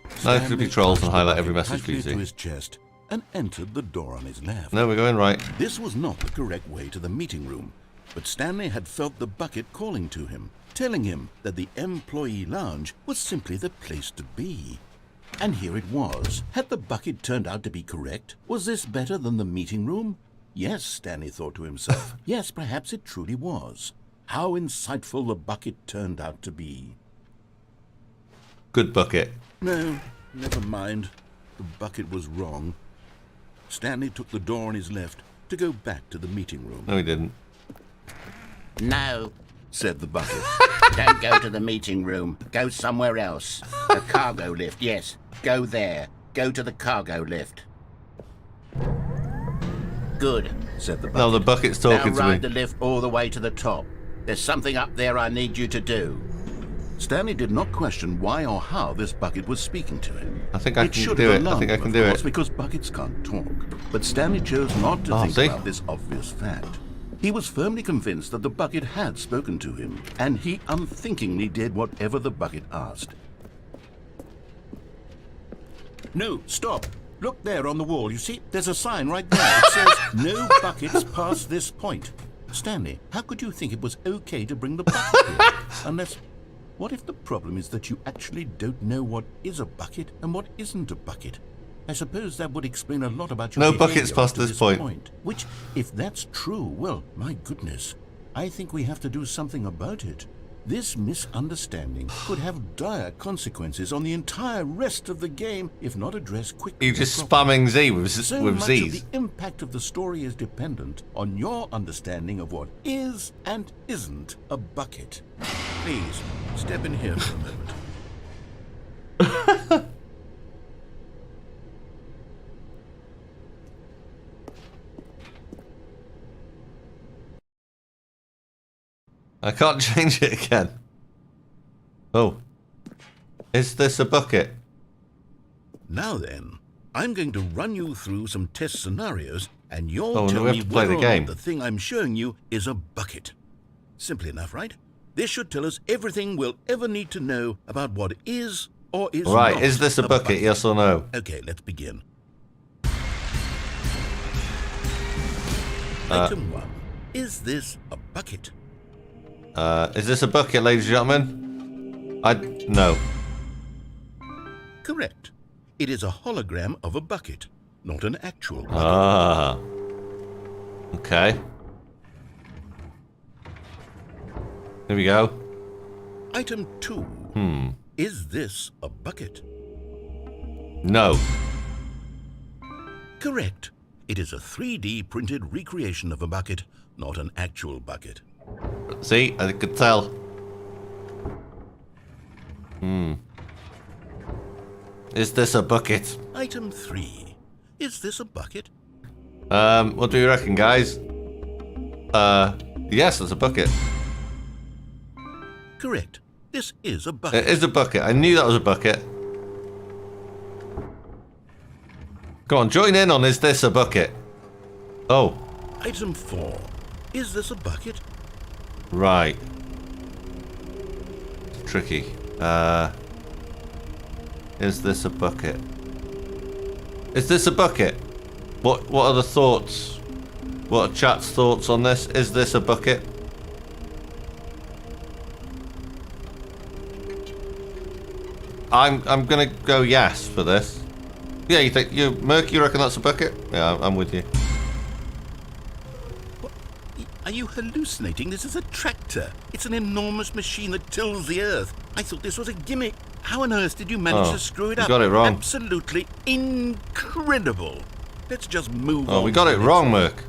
Now Stanley could be trolls and clutched the highlight every bucket message tightly to please. his chest and entered the door on his left. No, we're going right. This was not the correct way to the meeting room, but Stanley had felt the bucket calling to him, telling him that the employee lounge was simply the place to be. And here it was. Had the bucket turned out to be correct? Was this better than the meeting room? Yes, Stanley thought to himself. Yes, perhaps it truly was. How insightful the bucket turned out to be. Good bucket. No, never mind. The bucket was wrong. Stanley took the door on his left to go back to the meeting room. No, he didn't. No, Said the bucket. don't go to the meeting room. Go somewhere else. The cargo lift, yes. Go there. Go to the cargo lift. Good. Said the bucket. No, the bucket's talking Now to me. ride the lift all the way to the top. There's something up there I need you to do. Stanley did not question why or how this bucket was speaking to him. I think I can should do have it. I alarmed think I him, can of do course, it. because buckets can't talk. But Stanley chose not to think see? about this obvious fact. He was firmly convinced that the bucket had spoken to him, and he unthinkingly did whatever the bucket asked. No, stop. Look there on the wall. You see, there's a sign right there. It says, no buckets past this point. Stanley, how could you think it was okay to bring the bucket here? Unless, what if the problem is that you actually don't know what is a bucket and what isn't a bucket? I suppose that would explain a lot about your No behavior buckets past up to this point. Which, if that's true, well, my goodness, I think we have to do something about it. This misunderstanding could have dire consequences on the entire rest of the game if not addressed quickly. You're just and properly. spamming Z with So with much Z's. of the impact of the story is dependent on your understanding of what is and isn't a bucket. Please, step in here for a moment. I can't change it again. Oh. Is this a bucket? Now then, I'm going to run you through some test scenarios, and you'll Oh, tell we have me to play whether the or game. not the thing I'm showing you is a bucket. Simple enough, right? This should tell us everything we'll ever need to know about what is or is Right, not is this a bucket, yes or no? Okay, let's begin. Item 1. Is this a bucket? Is this a bucket, ladies and gentlemen? No. Correct. It is a hologram of a bucket, not an actual bucket. Ah. Okay. Here we go. Item 2. Is this a bucket? No. Correct. It is a 3D printed recreation of a bucket, not an actual bucket. See, I could tell. Is this a bucket? Item 3. Is this a bucket? What do you reckon, guys? Yes, it's a bucket. Correct. This is a bucket. It is a bucket. I knew that was a bucket. Come on, join in on is this a bucket? Oh, Item 4. Is this a bucket? right. It's tricky. Is this a bucket? Is this a bucket? What are the thoughts? What are chat's thoughts on this? Is this a bucket? I'm gonna go yes for this. Yeah, you think Merc? You reckon that's a bucket? Yeah, I'm with you. What? Are you hallucinating? This is a tractor. It's an enormous machine that tills the earth. I thought this was a gimmick. How on earth did you manage to screw it up? You got it wrong. Absolutely incredible. Let's just move on. Oh, we got it wrong, Merc.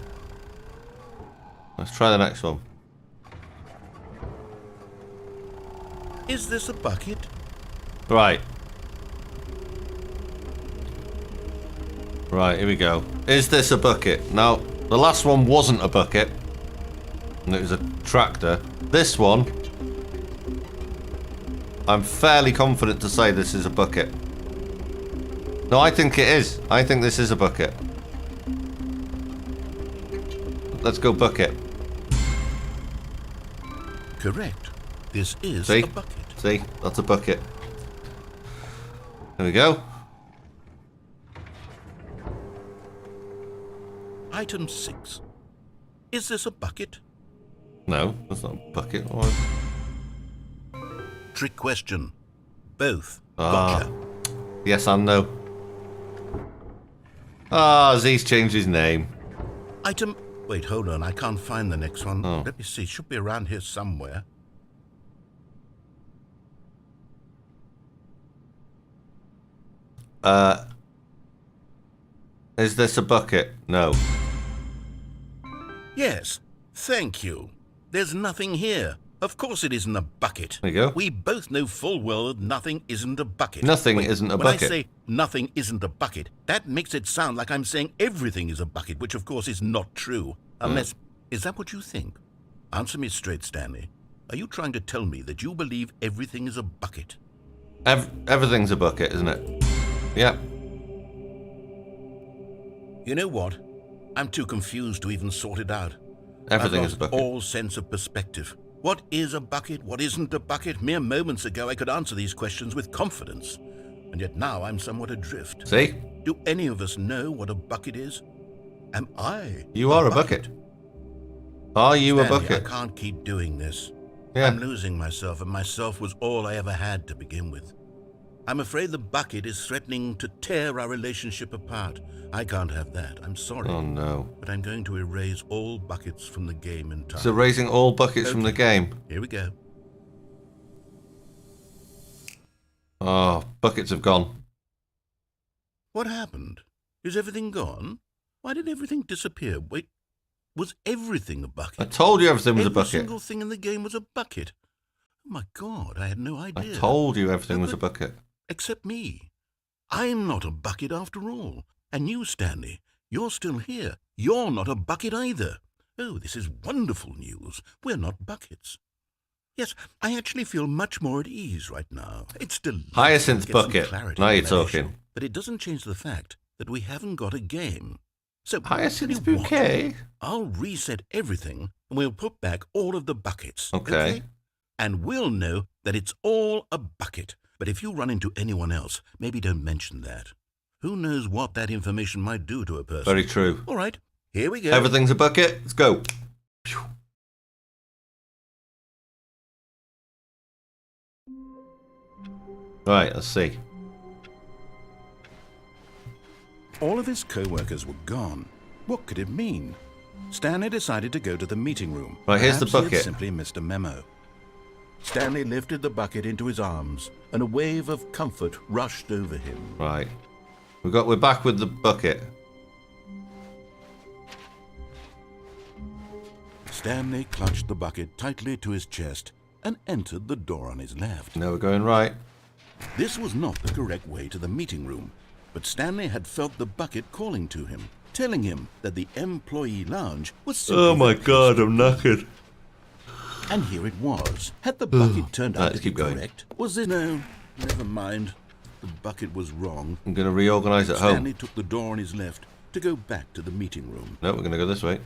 Let's try the next one. Is this a bucket? Right. Right, here we go. Is this a bucket? Now, the last one wasn't a bucket. And it was a tractor. This one, I'm fairly confident to say this is a bucket. No, I think it is. I think this is a bucket. Let's go bucket. Correct. This is See? a bucket. See? That's a bucket. There we go. Item 6. Is this a bucket? No, that's not a bucket. Trick question. Both. Ah. Gotcha. Yes and no. Ah, Z's changed his name. Item... Wait, hold on. I can't find the next one. Oh. Let me see. Should be around here somewhere. Is this a bucket? No. Yes. Thank you. There's nothing here. Of course it isn't a bucket. There you go. We both know full well that nothing isn't a bucket. Nothing isn't a bucket. When I say nothing isn't a bucket, that makes it sound like I'm saying everything is a bucket, which of course is not true. Unless... Is that what you think? Answer me straight, Stanley. Are you trying to tell me that you believe everything is a bucket? Everything's a bucket, isn't it? Yeah. You know what? I'm too confused to even sort it out. Everything I've is a lost bucket. all sense of perspective. What is a bucket? What isn't a bucket? Mere moments ago I could answer these questions with confidence. And yet now I'm somewhat adrift. See? Do any of us know what a bucket is? Am I You are a bucket. Are you Stanley, a bucket? I can't keep doing this. Yeah. I'm losing myself, and myself was all I ever had to begin with. I'm afraid the bucket is threatening to tear our relationship apart. I can't have that. I'm sorry. Oh no. But I'm going to erase all buckets from the game entirely. It's erasing all buckets from the game. Here we go. Oh, buckets have gone. What happened? Is everything gone? Why did everything disappear? Wait, was everything a bucket? I told you everything was a Every bucket. single thing in the game was a bucket. Oh my God, I had no idea. I told you everything was a bucket. Except me. I'm not a bucket after all. And you, Stanley, you're still here. You're not a bucket either. Oh, this is wonderful news. We're not buckets. Yes, I actually feel much more at ease right now. It's delightful. Hyacinth to get some bucket. clarity Now on you're that talking. issue. But it doesn't change the fact that we haven't got a game. So, Hyacinth tell you what, bouquet? I'll reset everything and we'll put back all of the buckets. Okay. And we'll know that it's all a bucket. But if you run into anyone else, maybe don't mention that. Who knows what that information might do to a person? Very true. All right, here we go. Everything's a bucket. Let's go. Right, let's see. All of his co-workers were gone. What could it mean? Stanley decided to go to the meeting room. Right, here's the Perhaps he had bucket. simply missed a memo. Stanley lifted the bucket into his arms, and a wave of comfort rushed over him. Right. We're back with the bucket. Stanley clutched the bucket tightly to his chest and entered the door on his left. Now we're going right. This was not the correct way to the meeting room, but Stanley had felt the bucket calling to him, telling him that the employee lounge was simply Oh my god, I'm knackered. And here it was. Had the bucket turned out Let's to be keep going. correct? Was it? No, never mind. The bucket was wrong. I'm going to reorganise at home. Stanley took the door on his left to go back to the meeting room. No, we're going to go this way.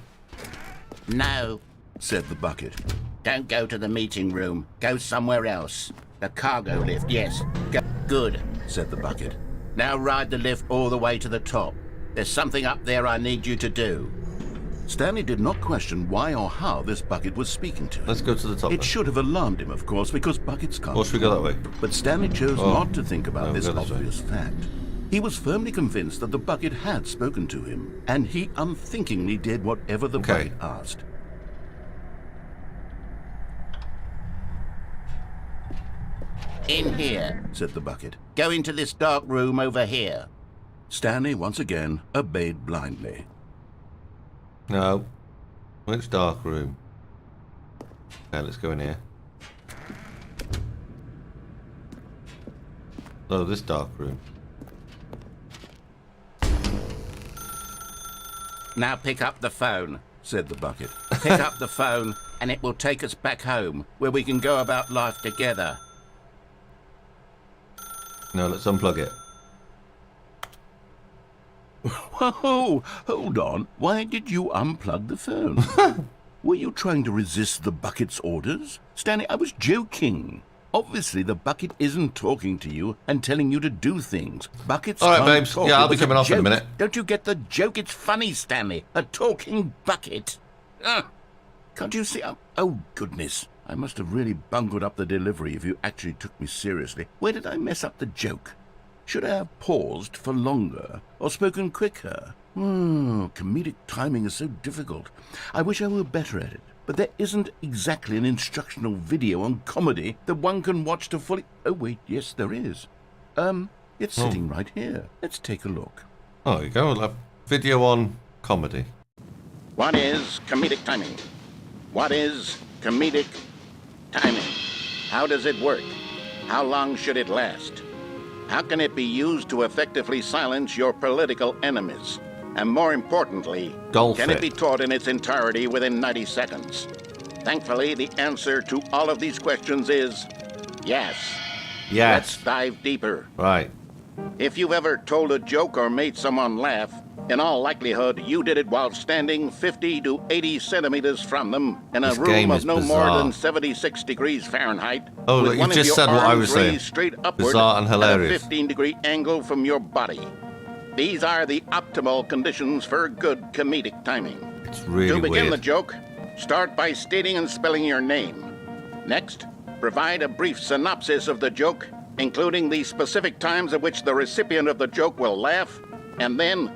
No, Said the bucket. don't go to the meeting room. Go somewhere else. The cargo lift, yes. Go. Good, Said the bucket. now ride the lift all the way to the top. There's something up there I need you to do. Stanley did not question why or how this bucket was speaking to him. Let's go to the top. It then. should have alarmed him, of course, because buckets can't. Or should we go that way? But Stanley chose Oh, not to think about no, this go this way. obvious fact. He was firmly convinced that the bucket had spoken to him, and he unthinkingly did whatever the bucket asked. In here, said the bucket. Go into this dark room over here. Stanley once again obeyed blindly. No. Which dark room? Okay, let's go in here. Oh, this dark room. Now pick up the phone, said the bucket. Pick up the phone, and it will take us back home, where we can go about life together. No, let's unplug it. Whoa, hold on. Why did you unplug the phone? Were you trying to resist the bucket's orders? Stanley, I was joking. Obviously, the bucket isn't talking to you and telling you to do things. Buckets all right, can't babes. talk. Yeah, I'll be coming off in a minute. Don't you get the joke? It's funny, Stanley. A talking bucket. Can't you see? Oh, goodness. I must have really bungled up the delivery if you actually took me seriously. Where did I mess up the joke? Should I have paused for longer or spoken quicker? Comedic timing is so difficult. I wish I were better at it. But there isn't exactly an instructional video on comedy that one can watch to fully... Oh, wait, yes, there is. It's sitting right here. Let's take a look. Oh, there you go. We'll have video on comedy. What is comedic timing? What is comedic timing? How does it work? How long should it last? How can it be used to effectively silence your political enemies? And more importantly, can it be taught in its entirety within 90 seconds? Thankfully, the answer to all of these questions is yes. Yes. Let's dive deeper. Right. If you've ever told a joke or made someone laugh, in all likelihood, you did it while standing 50 to 80 centimeters from them in a room of no more than 76 degrees Fahrenheit. Oh, with you one of just your said what I arms was saying. raised straight upward Bizarre and hilarious. at a 15-degree angle from your body. These are the optimal conditions for good comedic timing. It's really To begin weird. the joke, start by stating and spelling your name. Next, provide a brief synopsis of the joke, including the specific times at which the recipient of the joke will laugh, and then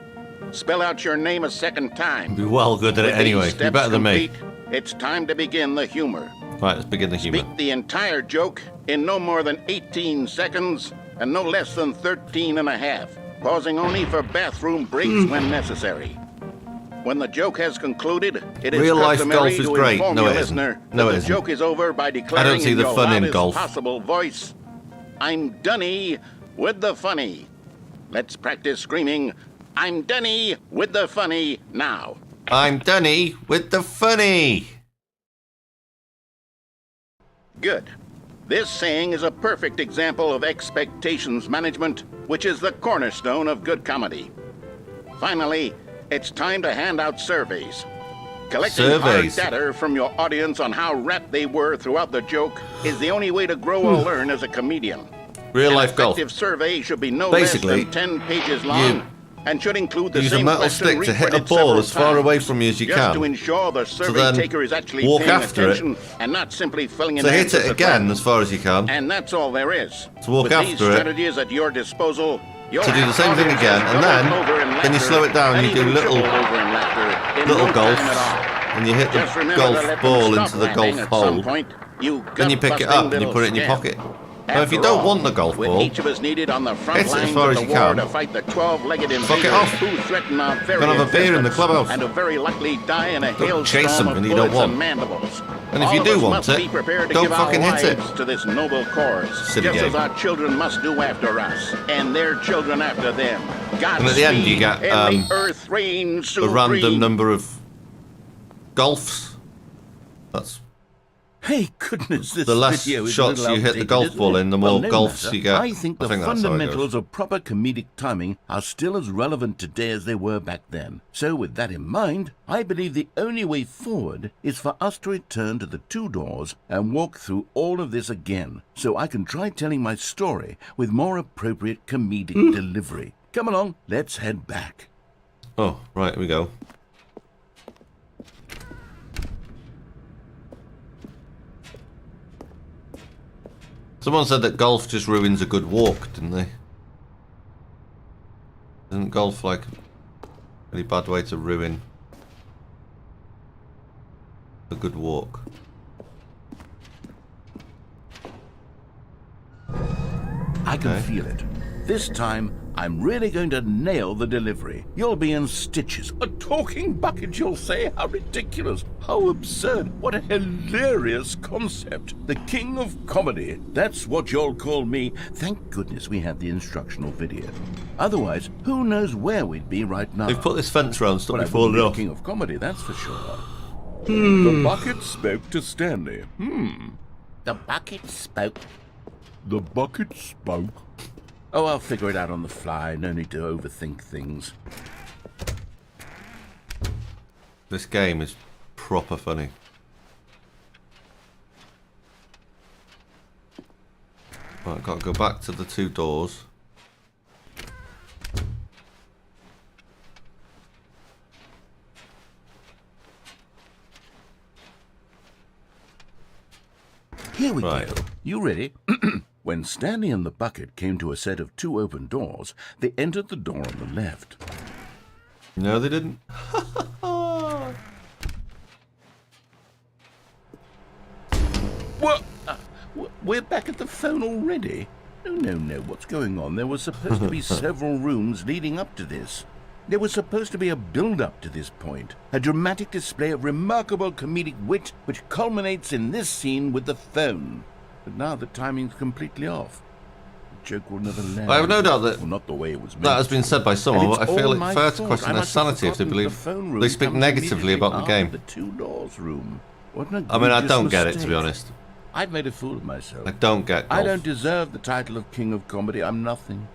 spell out your name a second time. Be well good at it With these anyway. You're steps better than me. complete, it's time to begin the humor. Right, let's begin the humor. Speak the entire joke in no more than 18 seconds and no less than 13 and a half, pausing only for bathroom breaks when necessary. When the joke has concluded, it is Real life customary golf is to great. inform No, your it isn't. listener No, that it the isn't. joke is over by declaring see the your fun in loudest golf. possible voice, "I'm Dunny with the funny." Let's practice screaming, "I'm Dunny with the funny" now. I'm Dunny with the funny. Good. This saying is a perfect example of expectations management, which is the cornerstone of good comedy. Finally, it's time to hand out surveys. Collecting hard data from your audience on how rapt they were throughout the joke is the only way to grow or learn as a comedian. Real life golf. An effective survey should be no Basically, less than 10 pages long and should include the use a same metal question stick to hit a reprinted ball several as far times, away from you as you just can. to ensure the survey then taker is actually walk paying after it. attention and not simply filling in To hit answers it at again random. as far as you can. And that's all there is. To walk With after these it. strategies at your disposal, you'll To do the have same thing audiences again, and doubled over in then you slow it down and you do even little tripled over in laughter in little no golfs, time at all. and you hit Just the remember to let golf them ball stop into the golf laughing at some hole. point, you Then you pick it up and you put it in your pocket. Now, if you don't want the golf with ball, each of us needed on the front hit it as lines far of as the you war can. to fight the 12-legged Fuck it invaders off. who threaten our very Gonna have a beer in the existence clubhouse. and to very likely die in a Don't hailstorm chase of something you don't bullets want. and mandibles. And if All you of do us want must it, be prepared to don't give our fucking hit it. lives to this noble cause, Silly just game. as our children must do after us, and their children after them. And at the end you get and the earth reigns a supreme. random number of golfs. That's Hey, goodness, this the less video is shots a little you hit the outdated, golf isn't ball it? in, the Well, more no golfs matter. you get. I think the think that's how it fundamentals goes. of proper comedic timing are still as relevant today as they were back then. So with that in mind, I believe the only way forward is for us to return to the two doors and walk through all of this again, so I can try telling my story with more appropriate comedic delivery. Come along, let's head back. Oh, right, here we go. Someone said that golf just ruins a good walk, didn't they? Isn't golf like a really bad way to ruin a good walk? I can feel it. This time, I'm really going to nail the delivery. You'll be in stitches. A talking bucket, you'll say? How ridiculous. How absurd. What a hilarious concept. The king of comedy. That's what you'll call me. Thank goodness we had the instructional video. Otherwise, who knows where we'd be right now. They've put this fence round, stop Well, me falling off. king of comedy, that's for sure. The bucket spoke to Stanley. The bucket spoke. The bucket spoke. Oh, I'll figure it out on the fly. No need to overthink things. This game is proper funny. Right, got to go back to the 2 doors. Here we go. You ready? When Stanley and the bucket came to a set of 2 open doors, they entered the door on the left. No, they didn't. What? We're back at the phone already? No. What's going on? There was supposed to be several rooms leading up to this. There was supposed to be a build-up to this point, a dramatic display of remarkable comedic wit which culminates in this scene with the phone. But now the timing's completely off. The joke will never land. I have no doubt that well, not the way it was meant that has been said by someone, and but I it's feel all it fair my to fault. question I their must have sanity if they forgotten believe the phone room they speak comes negatively about the immediately game. after the 2 doors room. What an I mean, I egregious don't get it, to be mistake. honest. I've made a fool of myself. I don't get golf. I don't deserve the title of King of Comedy. I'm nothing.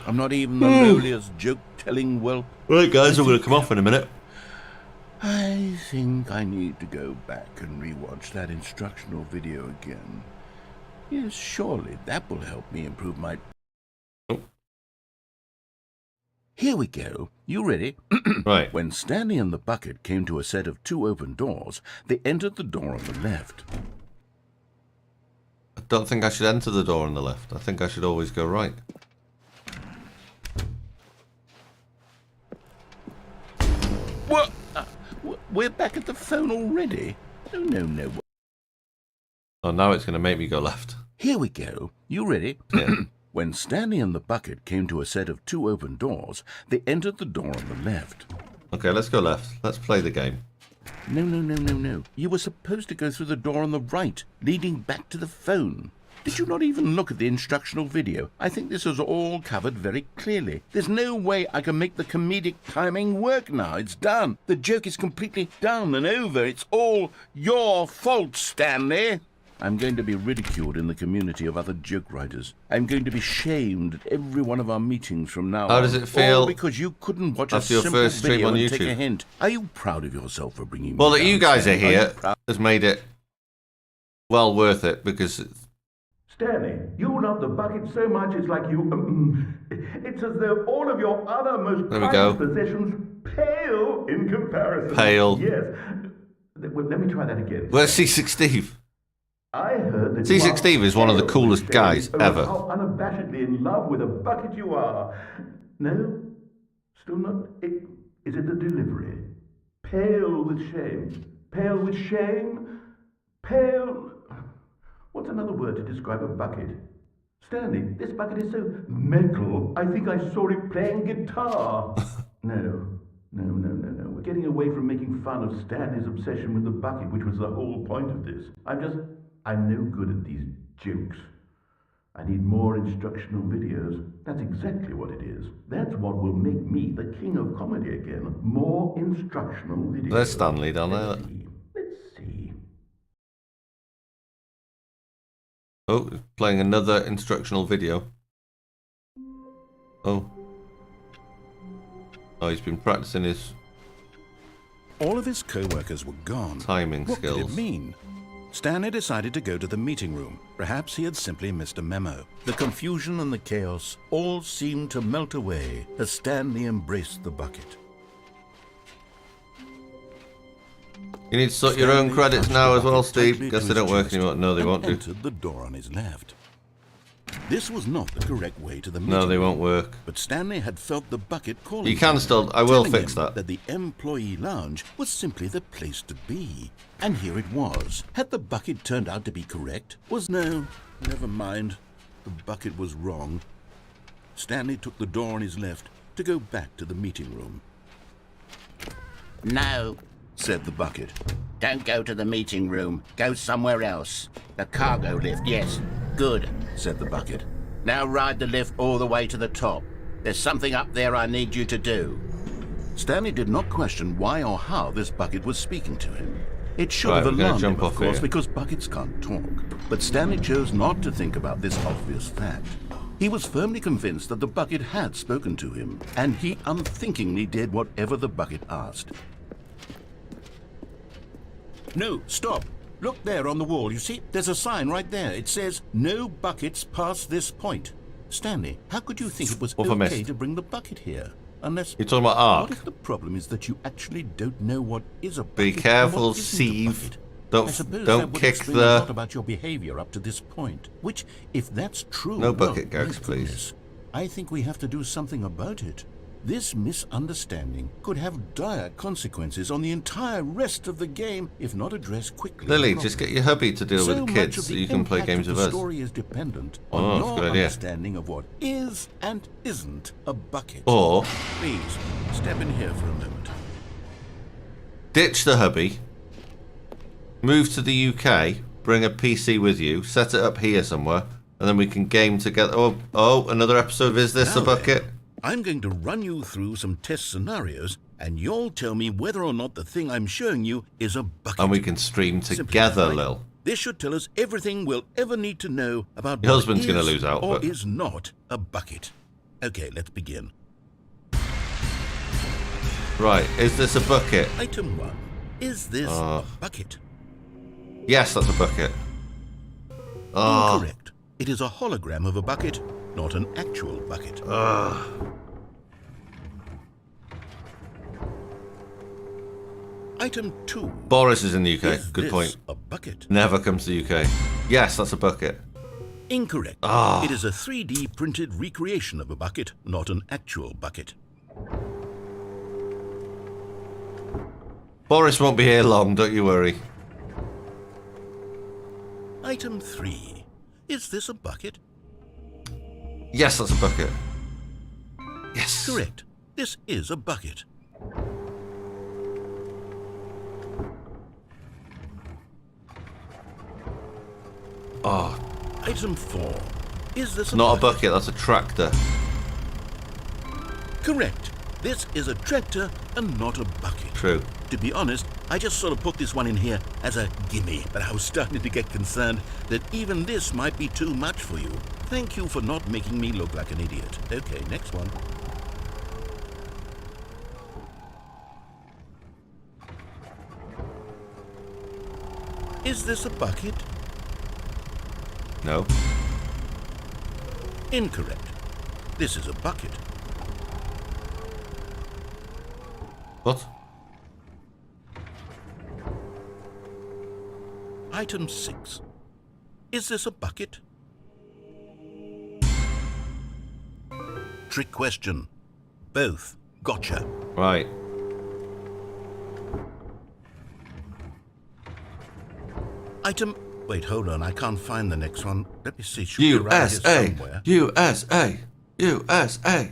I'm not even the lowliest joke-telling whelp. Right, guys, we're going to come off in a minute. I think I need to go back and rewatch that instructional video again. Yes, surely that will help me improve my... Oh. Here we go. You ready? Right. When Stanley and the bucket came to a set of 2 open doors, they entered the door on the left. I don't think I should enter the door on the left. I think I should always go right. What? We're back at the phone already? No. Oh, now it's going to make me go left. Here we go. You ready? Yeah. When Stanley and the bucket came to a set of 2 open doors, they entered the door on the left. Okay, let's go left. Let's play the game. No. You were supposed to go through the door on the right, leading back to the phone. Did you not even look at the instructional video? I think this is all covered very clearly. There's no way I can make the comedic timing work now. It's done. The joke is completely done and over. It's all your fault, Stanley. I'm going to be ridiculed in the community of other joke writers. I'm going to be shamed at every one of our meetings from now on. How does it feel all because you couldn't watch a after your simple first stream video on and take YouTube? a hint. Are you proud of yourself for bringing me Well, that down, you guys are Stanley? here you proud? has made it well worth it because Stanley, you love the bucket so much it's like you... it's as though all of your other most There we go. prized possessions pale in comparison. Pale. Yes. Well, let me try that again. Where's C6 Steve? I heard that C6 you are Steve is one of the pale, coolest Stanley, guys over ever. How unabashedly in love with a bucket you are. No? Still not? Is it the delivery? Pale with shame. Pale with shame? Pale... What's another word to describe a bucket? Stanley, this bucket is so metal. I think I saw it playing guitar. No. We're getting away from making fun of Stanley's obsession with the bucket, which was the whole point of this. I'm no good at these jokes. I need more instructional videos. That's exactly what it is. That's what will make me the king of comedy again. More instructional videos. There's Stanley down there. Let's see. Oh, playing another instructional video. Oh, he's been practicing his All of his co-workers were gone. timing What skills. could it mean? Stanley decided to go to the meeting room. Perhaps he had simply missed a memo. The confusion and the chaos all seemed to melt away as Stanley embraced the bucket. You need to sort your own Stanley credits touched now the as well, bucket Steve. tightly Guess to they don't his work chest anymore. No, they and won't do. entered the door on his left. This was not the correct way to the meeting. No, they won't work. But Stanley had felt the bucket calling. You can still... I will fix him that. That the employee lounge was simply the place to be. And here it was. Had the bucket turned out to be correct? No, never mind. The bucket was wrong. Stanley took the door on his left to go back to the meeting room. No, said the bucket. Don't go to the meeting room. Go somewhere else. The cargo lift, yes. Good, said the bucket. Now ride the lift all the way to the top. There's something up there I need you to do. Stanley did not question why or how this bucket was speaking to him. It should Right, have we're gonna alarmed him, jump of off course, here. because buckets can't talk. But Stanley chose not to think about this obvious fact. He was firmly convinced that the bucket had spoken to him, and he unthinkingly did whatever the bucket asked. No, stop. Look there on the wall, you see? There's a sign right there. It says, no buckets past this point. Stanley, how could you think it was What have I okay missed? to bring the bucket here? Unless... You're talking about Ark. What if the problem is that you actually don't know what is a bucket? Be and careful, what isn't a Steve. bucket? Don't I suppose don't that would kick explain a lot the... about your behavior up to this point. Which, if that's true... No bucket well, gags, my please. goodness, I think we have to do something about it. This misunderstanding could have dire consequences on the entire rest of the game if not addressed quickly. Lily, just get your hubby to deal with the kids so you can play games with The us. story is dependent Oh, on that's a your good idea. understanding of what is and isn't a bucket. Or Please, step in here for a moment. ditch the hubby, move to the UK, bring a PC with you, set it up here somewhere, and then we can game together. Oh, another episode of Is This a Now Bucket? then, I'm going to run you through some test scenarios, and you'll tell me whether or not the thing I'm showing you is a bucket. And we can stream together, Lil. This should tell us everything we'll ever need to know about Your what husband's is gonna lose out, or but- is not a bucket. Okay, let's begin. Right, is this a bucket? Item 1. Is this a bucket? Yes, that's a bucket. Oh, Incorrect. It is a hologram of a bucket, not an actual bucket. Item 2. Boris is in the UK. Is Good this point. a bucket? Never comes to the UK. Yes, that's a bucket. Incorrect. It is a 3D printed recreation of a bucket, not an actual bucket. Boris won't be here long, don't you worry. Item 3. Is this a bucket? Yes, that's a bucket. Yes. Correct. This is a bucket. Oh, Item 4. Is this not a bucket, that's a tractor. Correct. This is a tractor and not a bucket. True. To be honest, I just sort of put this one in here as a gimme, but I was starting to get concerned that even this might be too much for you. Thank you for not making me look like an idiot. Okay, next one. Is this a bucket? No. Incorrect. This is a bucket. What? Item 6. Is this a bucket? Trick question. Both. Gotcha. Right. Item... Wait, hold on. I can't find the next one. Let me see. Should be around here USA! somewhere. USA! USA!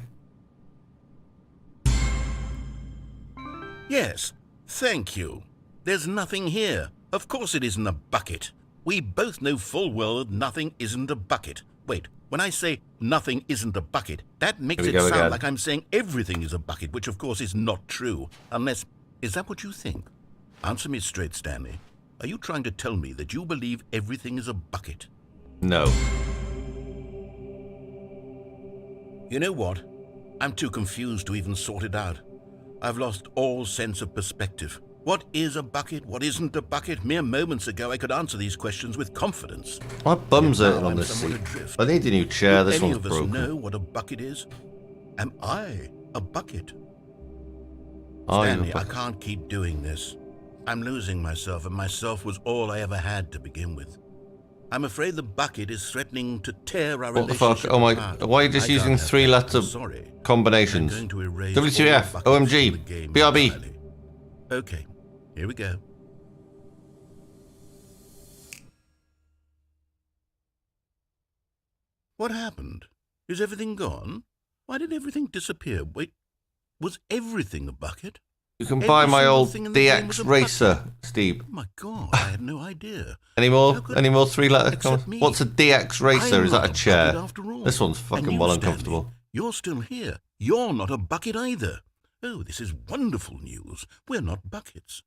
Yes. Thank you. There's nothing here. Of course it isn't a bucket. We both know full well that nothing isn't a bucket. Wait, when I say nothing isn't a bucket, that makes Here it we go sound again. like I'm saying everything is a bucket, which of course is not true. Unless... Is that what you think? Answer me straight, Stanley. Are you trying to tell me that you believe everything is a bucket? No. You know what? I'm too confused to even sort it out. I've lost all sense of perspective. What is a bucket? What isn't a bucket? Mere moments ago I could answer these questions with confidence. My bum's Yet hurting now on I'm this somewhat seat. adrift. I need a new chair. Do This any one's of us broken. know what a bucket is? Am I a bucket? Are you a Stanley, I bucket? can't keep doing this. I'm losing myself, and myself was all I ever had to begin with. I'm afraid the bucket is threatening to tear our What the fuck? relationship Oh my... apart. Why are you just using 3-letter combinations? I'm going to erase WTF, all buckets OMG, from the game BRB. entirely. Okay, here we go. What happened? Is everything gone? Why did everything disappear? Wait, was everything a bucket? You can buy my old DX Racer, bucket. Steve. Oh my God, I had no idea. Any more 3-letter comments? me. What's a DX Racer? Is that a chair? This one's And fucking you, well Stanley, uncomfortable. You're still here. You're not a bucket either. Oh, this is wonderful news. We're not buckets.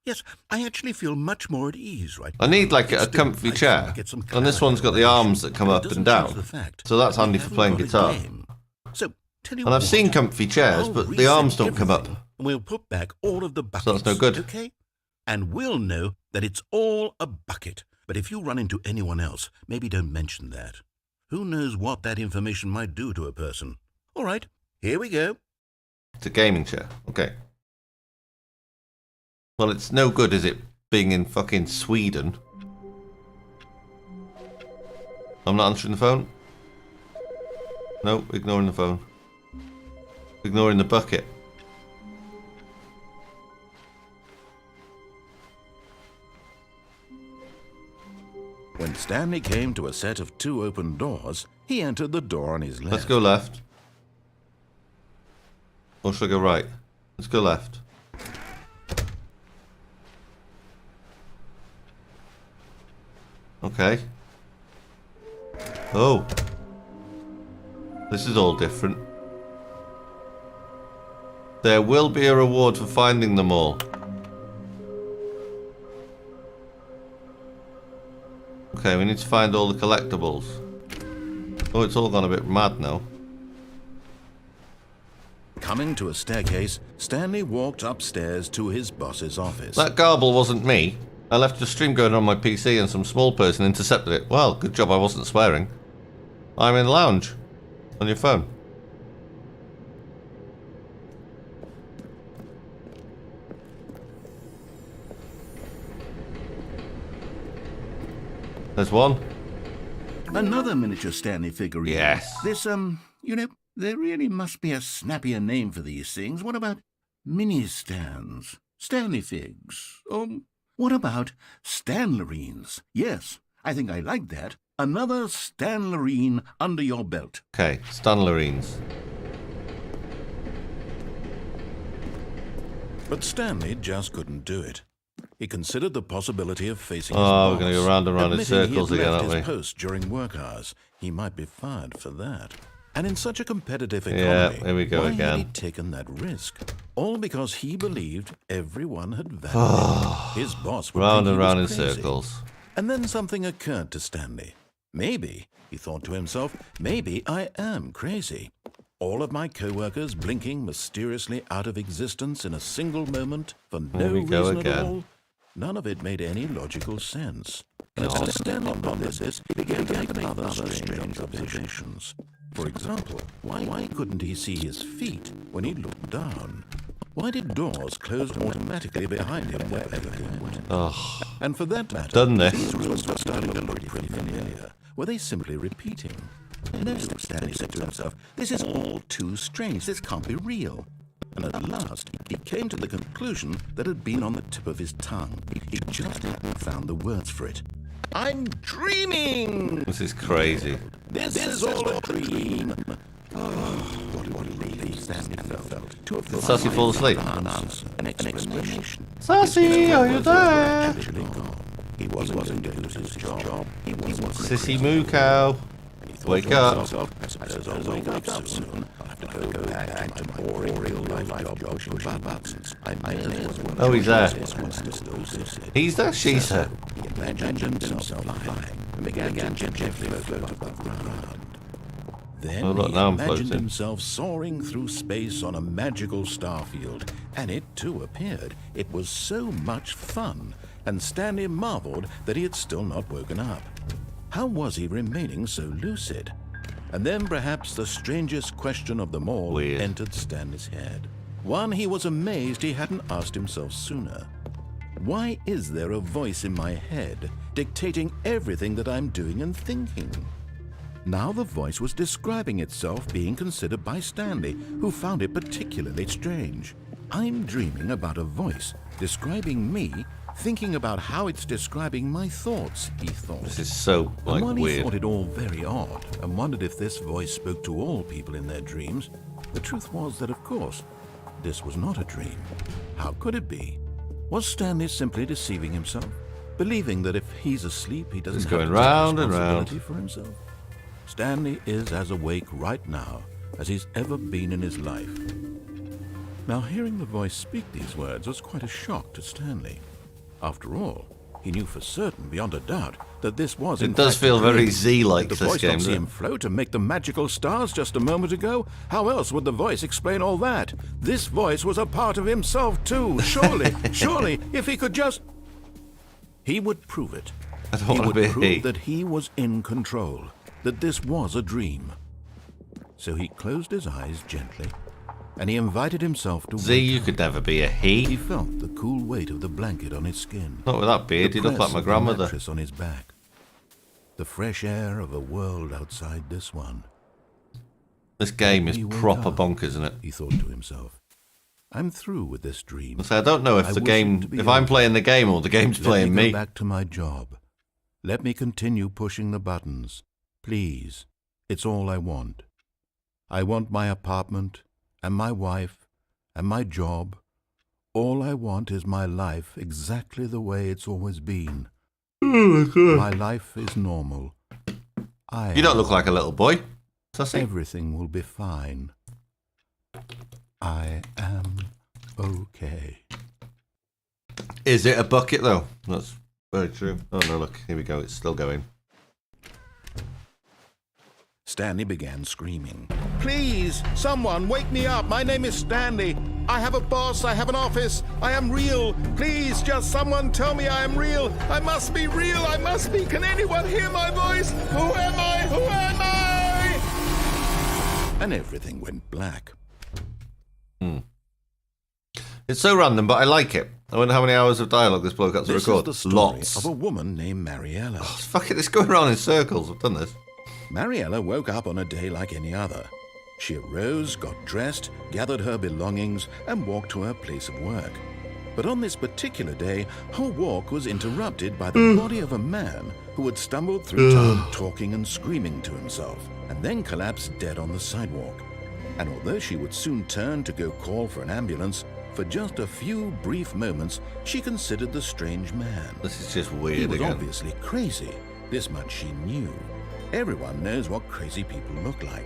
Yes, I actually feel much more at ease right now. I need like a Still, comfy I chair. can't get some And this one's got the arms that come But it up doesn't and change down. the fact So that's that we handy for haven't playing got a guitar. game. So, tell you And I've what, seen comfy chairs, I'll but the reset arms don't come up. everything, and we'll put back all of the buckets. So that's no good. Okay? And we'll know that it's all a bucket. But if you run into anyone else, maybe don't mention that. Who knows what that information might do to a person. All right, here we go. It's a gaming chair. Okay. Well, it's no good, is it, being in fucking Sweden? I'm not answering the phone. No, ignoring the phone. Ignoring the bucket. When Stanley came to a set of 2 open doors, he entered the door on his left. Let's go left. Or should I go right? Let's go left. Okay. Oh. This is all different. There will be a reward for finding them all. Okay, we need to find all the collectibles. Oh, it's all gone a bit mad now. Coming to a staircase, Stanley walked upstairs to his boss's office. That garble wasn't me. I left a stream going on my PC and some small person intercepted it. Well, good job I wasn't swearing. I'm in the lounge. On your phone. There's one. Another miniature Stanley figurine. Yes. This, you know, there really must be a snappier name for these things. What about mini-stands? Stanley figs? What about Stanlerines? Yes, I think I like that. Another Stanlerine under your belt. Okay, Stanlerines. But Stanley just couldn't do it. He considered the possibility of facing his Oh, boss. we're going to go round and round in Admitting circles he had again, left aren't we? his post during work hours. He might be fired for that. And in such a competitive economy, Yeah, here we go why again. had he taken that risk? All because he believed everyone had valued him. His boss would Round think and he was round in crazy. circles. And then something occurred to Stanley. Maybe, he thought to himself, maybe I am crazy. All of my co-workers blinking mysteriously out of existence in a single moment for no we go reason at again. all. None of it made any logical sense. And as Stanley pondered this, he began to make other strange observations. For example, why couldn't he see his feet when he looked down? Why did doors close automatically behind him wherever he went? Oh, And for that matter, done this. these rooms were starting to look pretty familiar. Were they simply repeating? No, Stanley said to himself, this is all too strange. This can't be real. And at last, he came to the conclusion that had been on the tip of his tongue. He just hadn't found the words for it. I'm dreaming! This is crazy. This is all a dream! Oh, what a relief Stanley felt to have Did Sassy fall asleep? an explanation. Sassy, are you there? Actually gone. He wasn't going to lose his job. He wasn't Sissy moo cow. Wake up. I suppose I'll wake up soon. I'll have to go back to my boring real-life job pushing buttons. I may as well. Oh, he's there. Still lucid. He's there, she's there. He imagined himself flying and began to gently float above ground. Then Oh, look, he now I'm imagined floating. himself soaring through space on a magical starfield, and it too appeared. It was so much fun, and Stanley marveled that he had still not woken up. How was he remaining so lucid? And then perhaps the strangest question of them all entered Stanley's head. One he was amazed he hadn't asked himself sooner. Why is there a voice in my head dictating everything that I'm doing and thinking? Now the voice was describing itself being considered by Stanley, who found it particularly strange. I'm dreaming about a voice describing me, thinking about how it's describing my thoughts, he thought. This is so, and while weird. he thought it all very odd and wondered if this voice spoke to all people in their dreams, the truth was that, of course, this was not a dream. How could it be? Was Stanley simply deceiving himself, believing that if he's asleep, he doesn't have to take responsibility for himself? Stanley is as awake right now as he's ever been in his life. Now, hearing the voice speak these words was quite a shock to Stanley. After all, he knew for certain, beyond a doubt, that this was in fact It does feel very dream. Z-like, Did this voice game, not see doesn't him it? float and make the magical stars just a moment ago? How else would the voice explain all that? This voice was a part of himself too. Surely, surely, if he could just... He would prove it. I don't He want would to be prove that he was in control, that this was a dream. So he closed his eyes gently, and he invited himself to Z, you could never be a he. He felt the cool weight of the blanket on his skin. Not with that beard, you look like my grandmother. The mattress on his back. The fresh air of a world outside this one. This game is proper bonkers, isn't it? He thought to himself. I'm through with this dream. So I don't know if the game, if I'm playing the game or the game's playing me. Let me go back to my job. Let me continue pushing the buttons. Please. It's all I want. I want my apartment, and my wife, and my job. All I want is my life exactly the way it's always been. My life is normal. You don't look like a little boy. Sussy. Everything will be fine. I am okay. Is it a bucket, though? That's very true. Oh, no, look. Here we go. It's still going. Stanley began screaming. Please, someone, wake me up. My name is Stanley. I have a boss. I have an office. I am real. Please, just someone tell me I am real. I must be real. I must be. Can anyone hear my voice? Who am I? Who am I? And everything went black. It's so random, but I like it. I wonder how many hours of dialogue this bloke got to record. This is the story Lots. of a woman named Mariella. Oh, fuck it, it's going around in circles. I've done this. Mariella woke up on a day like any other. She arose, got dressed, gathered her belongings, and walked to her place of work. But on this particular day, her walk was interrupted by the body of a man who had stumbled through town talking and screaming to himself, and then collapsed dead on the sidewalk. And although she would soon turn to go call for an ambulance, for just a few brief moments, she considered the strange man. This is just weird He was again. obviously crazy. This much she knew. Everyone knows what crazy people look like.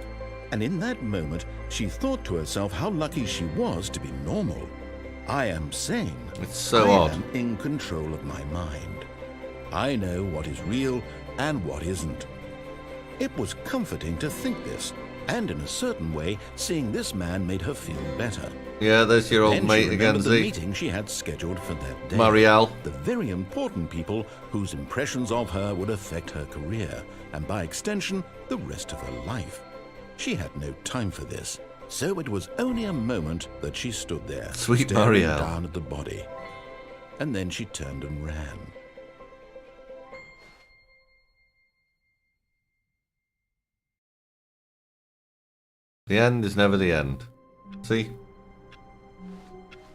And in that moment, she thought to herself how lucky she was to be normal. I am sane. It's so I odd. am in control of my mind. I know what is real and what isn't. It was comforting to think this, and in a certain way, seeing this man made her feel better. Yeah, there's your old Then mate she again, remembered the Z. meeting she had scheduled for that day. Marielle. The very important people whose impressions of her would affect her career, and by extension, the rest of her life. She had no time for this, so it was only a moment that she stood there, Sweet staring Marielle. down at the body. And then she turned and ran. The end is never the end. See?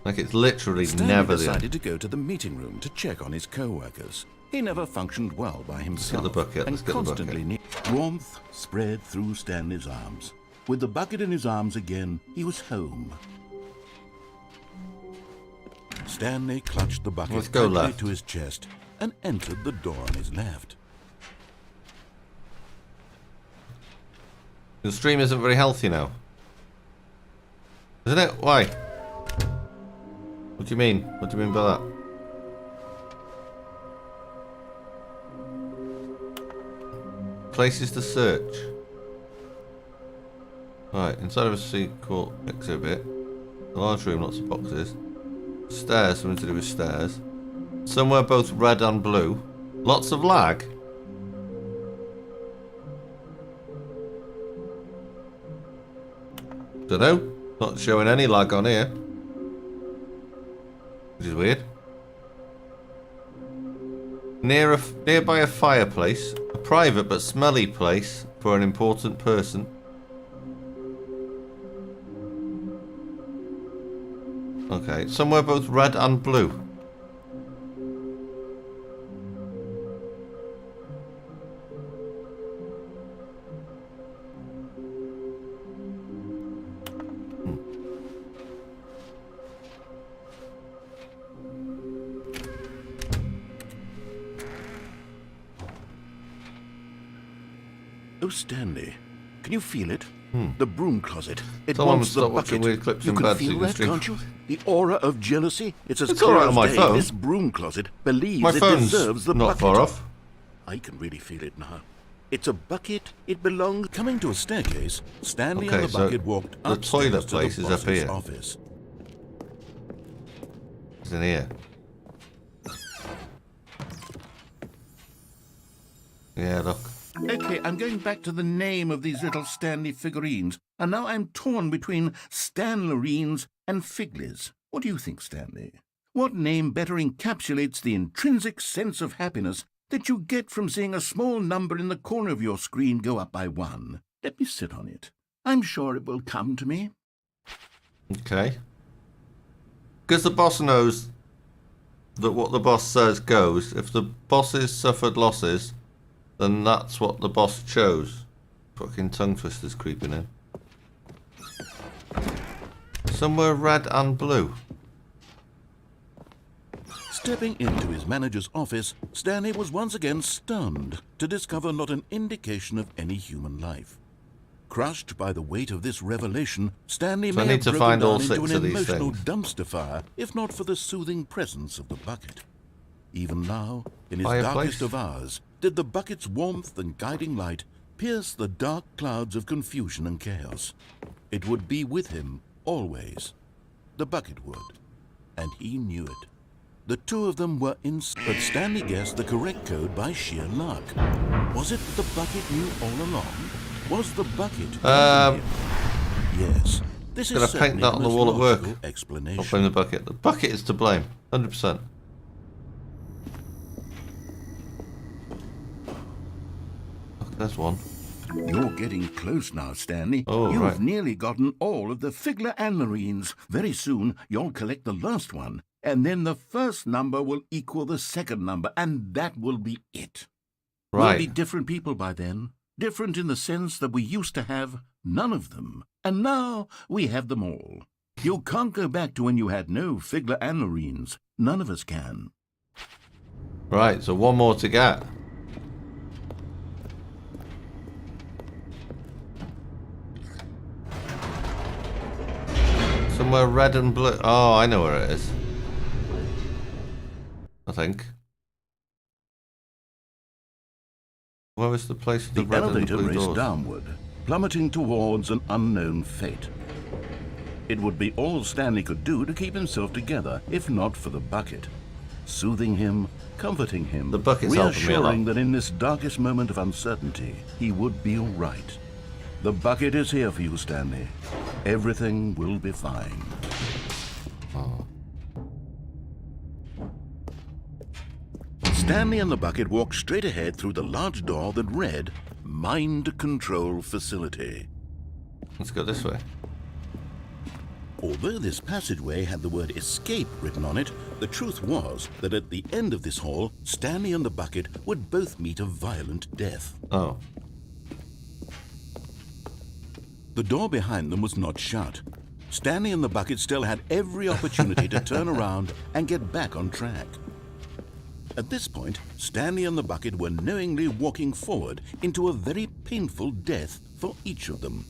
Like it's literally Stanley never the end. decided to go to the meeting room to check on his co-workers. He never functioned well by himself. the bucket, and let's get the bucket. constantly warmth spread through Stanley's arms. With the bucket in his arms again, he was home. Stanley clutched the bucket Let's go tightly left. to his chest and entered the door on his left. The stream isn't very healthy now. Isn't it? Why? What do you mean? What do you mean by that? Places to search. Right, inside of a sequel exhibit. A large room, lots of boxes. Stairs, something to do with stairs. Somewhere both red and blue. Lots of lag. Dunno. Not showing any lag on here. Which is weird. Nearby a fireplace, a private but smelly place for an important person. Okay, somewhere both red and blue. Oh, Stanley, can you feel it? The broom closet. It Someone wants the stop watching bucket. weird clips You in can bed so feel you can that, stream. can't you? The aura of jealousy. It's as It's clear all right as on my day. phone. This broom closet believes My it phone's deserves the not bucket. far off. I can really feel it now. It's a bucket. It belongs. Coming to a staircase, Stanley Okay, and the so bucket walked the upstairs toilet to place the is up boss's here. office. It's in here. Yeah, look. Okay, I'm going back to the name of these little Stanley figurines, and now I'm torn between Stanlerines and Figlies. What do you think, Stanley? What name better encapsulates the intrinsic sense of happiness that you get from seeing a small number in the corner of your screen go up by 1? Let me sit on it. I'm sure it will come to me. Okay. Because the boss knows that what the boss says goes. If the bosses suffered losses, then that's what the boss chose. Fucking tongue twisters creeping in. Somewhere red and blue. Stepping into his manager's office, Stanley was once again stunned to discover not an indication of any human life. Crushed by the weight of this revelation, Stanley So I may need have to broken find all down into 6 an of these emotional things. dumpster fire, if not for the soothing presence of the bucket. Even now, in his Fireplace? darkest of hours, did the bucket's warmth and guiding light pierce the dark clouds of confusion and chaos. It would be with him always. The bucket would, and he knew it. The two of them were but Stanley guessed the correct code by sheer luck. Was it that the bucket knew all along? Was the bucket Yes. This Gonna is paint certainly that on the most wall at work. logical Not explanation. blame the bucket. The bucket is to blame. 100%. Look, there's one. You're getting close now, Stanley. Oh, You've right. nearly gotten all of the Figler Anmarines. Very soon, you'll collect the last one, and then the first number will equal the second number, and that will be it. Right. We'll be different people by then. Different in the sense that we used to have none of them, and now we have them all. You can't go back to when you had no Figler Anmarines. None of us can. Right, so one more to get. Somewhere red and blue. Oh, I know where it is. I think. Where was the place with the, The red and elevator blue raced doors? downward, plummeting towards an unknown fate. It would be all Stanley could do to keep himself together, if not for the bucket. Soothing him, comforting him, The bucket's helping me a lot. reassuring that in this darkest moment of uncertainty, he would be all right. The bucket is here for you, Stanley. Everything will be fine. Oh. Stanley and the bucket walked straight ahead through the large door that read, Mind Control Facility. Let's go this way. Although this passageway had the word escape written on it, the truth was that at the end of this hall, Stanley and the bucket would both meet a violent death. Oh. The door behind them was not shut. Stanley and the bucket still had every opportunity to turn around and get back on track. At this point, Stanley and the bucket were knowingly walking forward into a very painful death for each of them.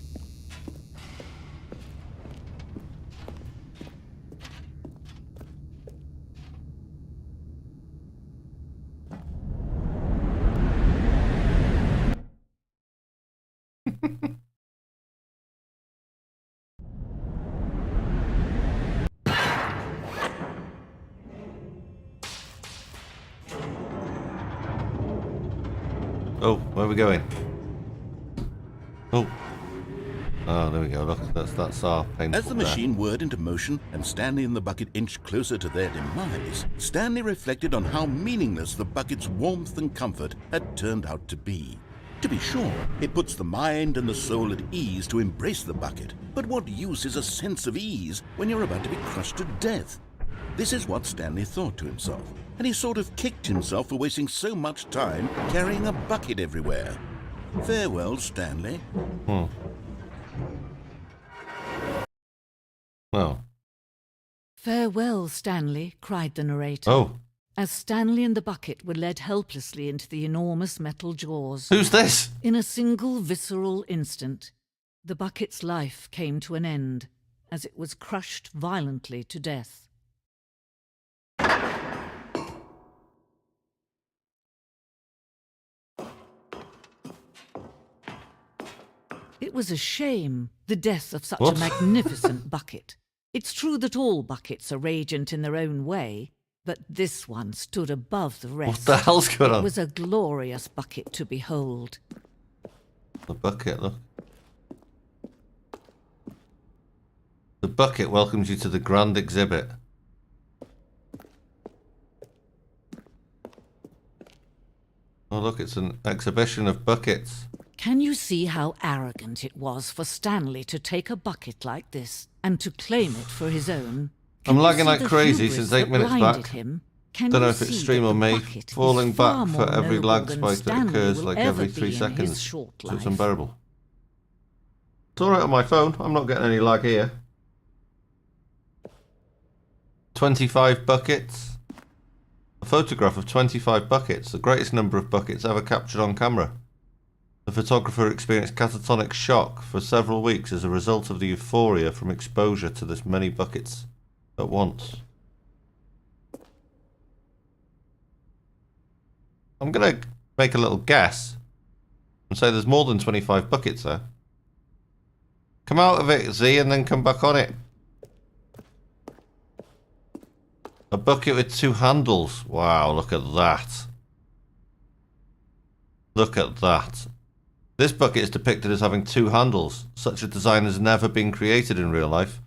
Oh, where are we going? Oh. Oh, there we go. Look, that's our painful As the machine whirred into motion and Stanley and the bucket inched closer to their demise, Stanley reflected on how meaningless the bucket's warmth and comfort had turned out to be. To be sure, it puts the mind and the soul at ease to embrace the bucket, but what use is a sense of ease when you're about to be crushed to death? This is what Stanley thought to himself, and he sort of kicked himself for wasting so much time carrying a bucket everywhere. Farewell, Stanley. Well. Farewell, Stanley, cried the narrator. Oh. As Stanley and the bucket were led helplessly into the enormous metal jaws. Who's this? In a single visceral instant, the bucket's life came to an end as it was crushed violently to death. It was a shame, the death of such a magnificent bucket. It's true that all buckets are radiant in their own way, but this one stood above the rest. What the hell's going on? It was a glorious bucket to behold. The bucket, look. The bucket welcomes you to the grand exhibit. Oh, look, it's an exhibition of buckets. Can you see how arrogant it was for Stanley to take a bucket like this and to claim it for his own? I'm lagging like crazy since 8 minutes back. Don't know if it's stream or me. Falling back for every lag spike that occurs like every 3 seconds. So it's unbearable. It's alright on my phone. I'm not getting any lag here. 25 buckets. A photograph of 25 buckets, the greatest number of buckets ever captured on camera. The photographer experienced catatonic shock for several weeks as a result of the euphoria from exposure to this many buckets at once. I'm going to make a little guess and say there's more than 25 buckets there. Come out of it, Z, and then come back on it. A bucket with 2 handles. Wow, look at that. Look at that. This bucket is depicted as having 2 handles. Such a design has never been created in real life,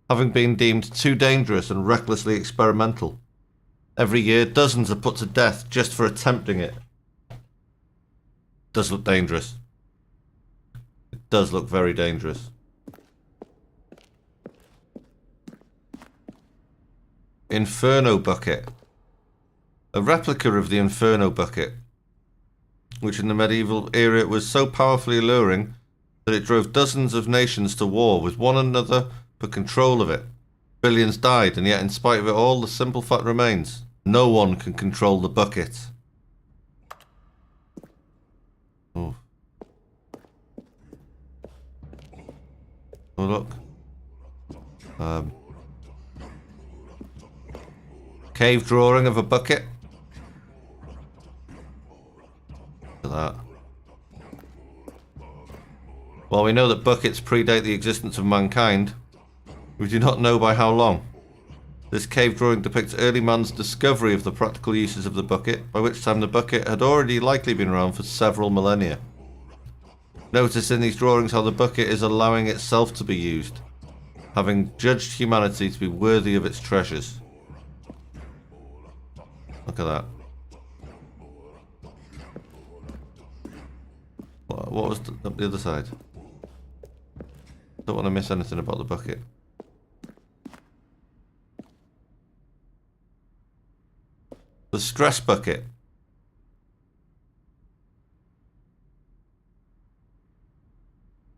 having been deemed too dangerous and recklessly experimental. Every year, dozens are put to death just for attempting it. Does look dangerous. It does look very dangerous. Inferno bucket. A replica of the Inferno bucket, which in the medieval era was so powerfully alluring that it drove dozens of nations to war with one another for control of it. Billions died, and yet in spite of it all, the simple fact remains: no one can control the bucket. Oh. Oh, look. Cave drawing of a bucket. Look at that. While we know that buckets predate the existence of mankind, we do not know by how long. This cave drawing depicts early man's discovery of the practical uses of the bucket, by which time the bucket had already likely been around for several millennia. Notice in these drawings how the bucket is allowing itself to be used, having judged humanity to be worthy of its treasures. Look at that. What was up the other side? Don't want to miss anything about the bucket. The stress bucket.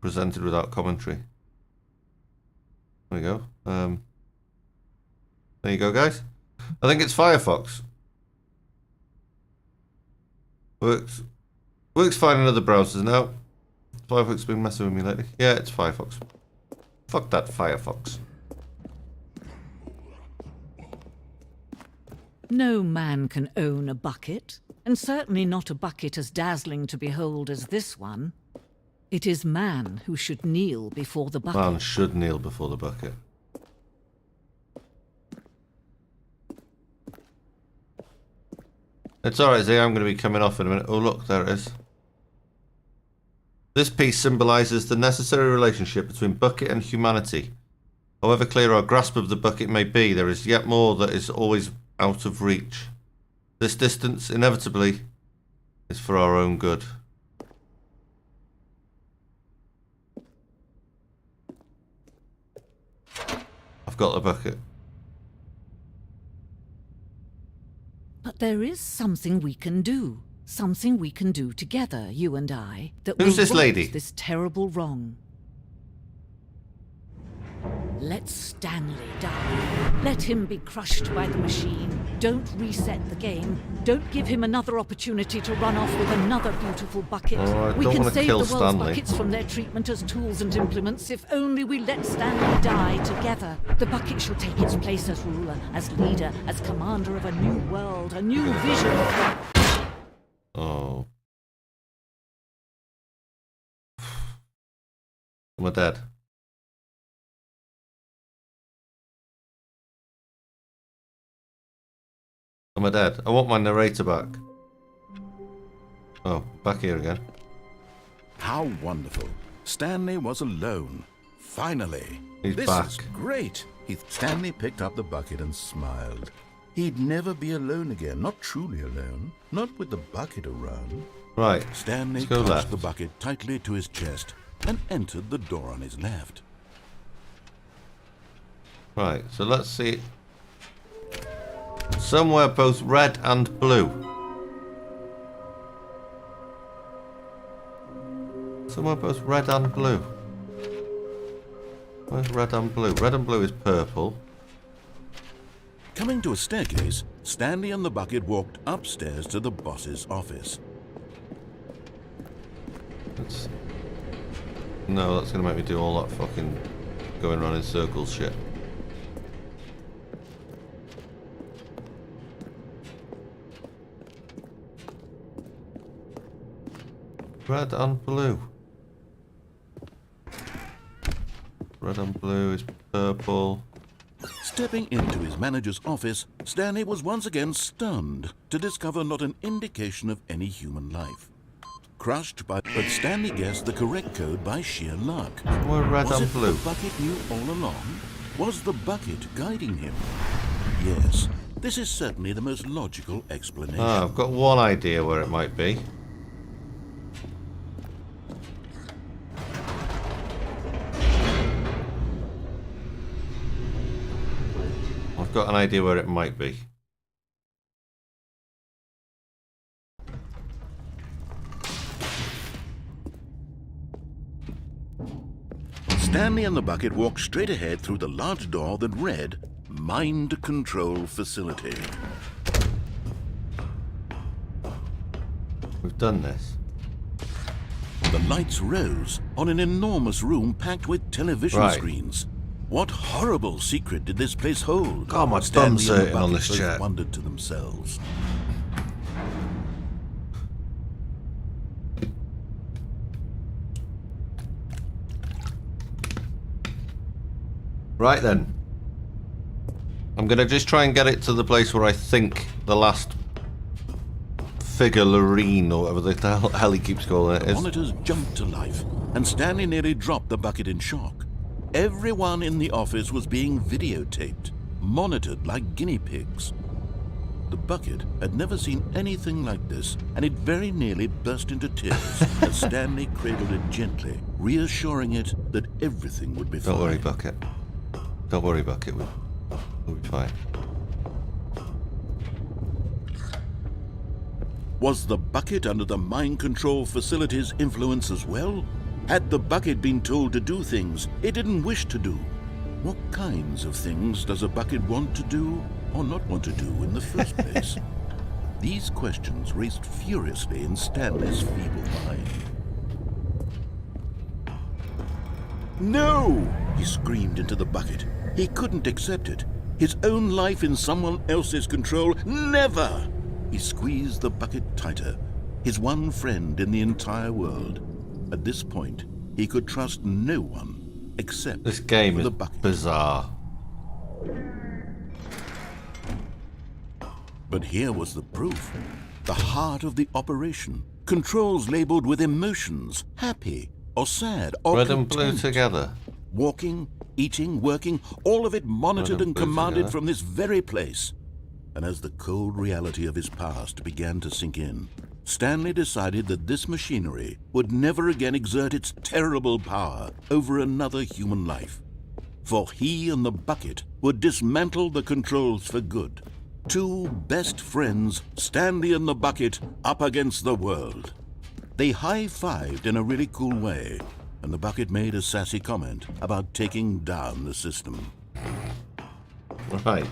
Presented without commentary. There we go. There you go, guys. I think it's Firefox. Works fine in other browsers now. Firefox has been messing with me lately. Yeah, it's Firefox. Fuck that Firefox. No man can own a bucket, and certainly not a bucket as dazzling to behold as this one. It is man who should kneel before the bucket. Man should kneel before the bucket. It's alright, Z, I'm going to be coming off in a minute. Oh, look, there it is. This piece symbolises the necessary relationship between bucket and humanity. However clear our grasp of the bucket may be, there is yet more that is always out of reach. This distance, inevitably, is for our own good. I've got the bucket. But there is something we can do. Something we can do together, you and I, that Who's will this right lady? This terrible wrong. Let Stanley die. Let him be crushed by the machine. Don't reset the game. Don't give him another opportunity to run off with another beautiful bucket. Oh, we can save the world's Stanley. buckets from their treatment as tools and implements if only we let Stanley die together. The bucket shall take its place as ruler, as leader, as commander of a new world, a new vision. Oh. Am I dead? Am I dead? I want my narrator back. Oh, back here again. How wonderful. Stanley was alone. Finally. He's this back. is great. Stanley picked up the bucket and smiled. He'd never be alone again. Not truly alone. Not with the bucket around. Right. Stanley Let's go clutched left. the bucket tightly to his chest and entered the door on his left. Right, so let's see. Somewhere both red and blue. Somewhere both red and blue. Where's red and blue? Red and blue is purple. Coming to a staircase, Stanley and the bucket walked upstairs to the boss's office. No, that's gonna make me do all that fucking going around in circles shit. Red and blue. Red and blue is purple. Stepping into his manager's office, Stanley was once again stunned to discover not an indication of any human life. Crushed by... But Stanley guessed the correct code by sheer luck. Somewhere red Was and it blue. the bucket knew all along? Was the bucket guiding him? Yes, this is certainly the most logical explanation. Ah, I've got one idea where it might be. I've got an idea where it might be. Stanley and the bucket walked straight ahead through the large door that read, Mind Control Facility. We've done this. The lights rose on an enormous room packed with television Right. screens. What horrible secret did this place hold? God, my Stanley thumb's and the hurting on bucket this both chair. wondered to themselves. Right then. I'm gonna just try and get it to the place where I think the last figurine or whatever the hell he keeps calling it The is. monitors jumped to life, and Stanley nearly dropped the bucket in shock. Everyone in the office was being videotaped, monitored like guinea pigs. The bucket had never seen anything like this, and it very nearly burst into tears as Stanley cradled it gently, reassuring it that everything would be fine. Don't worry, Bucket. Don't worry, Bucket. We'll be fine. Was the bucket under the mind control facility's influence as well? Had the bucket been told to do things it didn't wish to do? What kinds of things does a bucket want to do or not want to do in the first place? These questions raced furiously in Stanley's feeble mind. No! He screamed into the bucket. He couldn't accept it. His own life in someone else's control, never! He squeezed the bucket tighter, his one friend in the entire world. At this point, he could trust no one except This game the is bucket. bizarre. But here was the proof. The heart of the operation. controls labeled with emotions, happy or sad or Red content. and blue together. Walking, eating, working, all of it monitored and commanded together. from this very place. And as the cold reality of his past began to sink in, Stanley decided that this machinery would never again exert its terrible power over another human life. For he and the bucket would dismantle the controls for good. Two best friends, Stanley and the bucket, up against the world. They high-fived in a really cool way, and the bucket made a sassy comment about taking down the system. Right.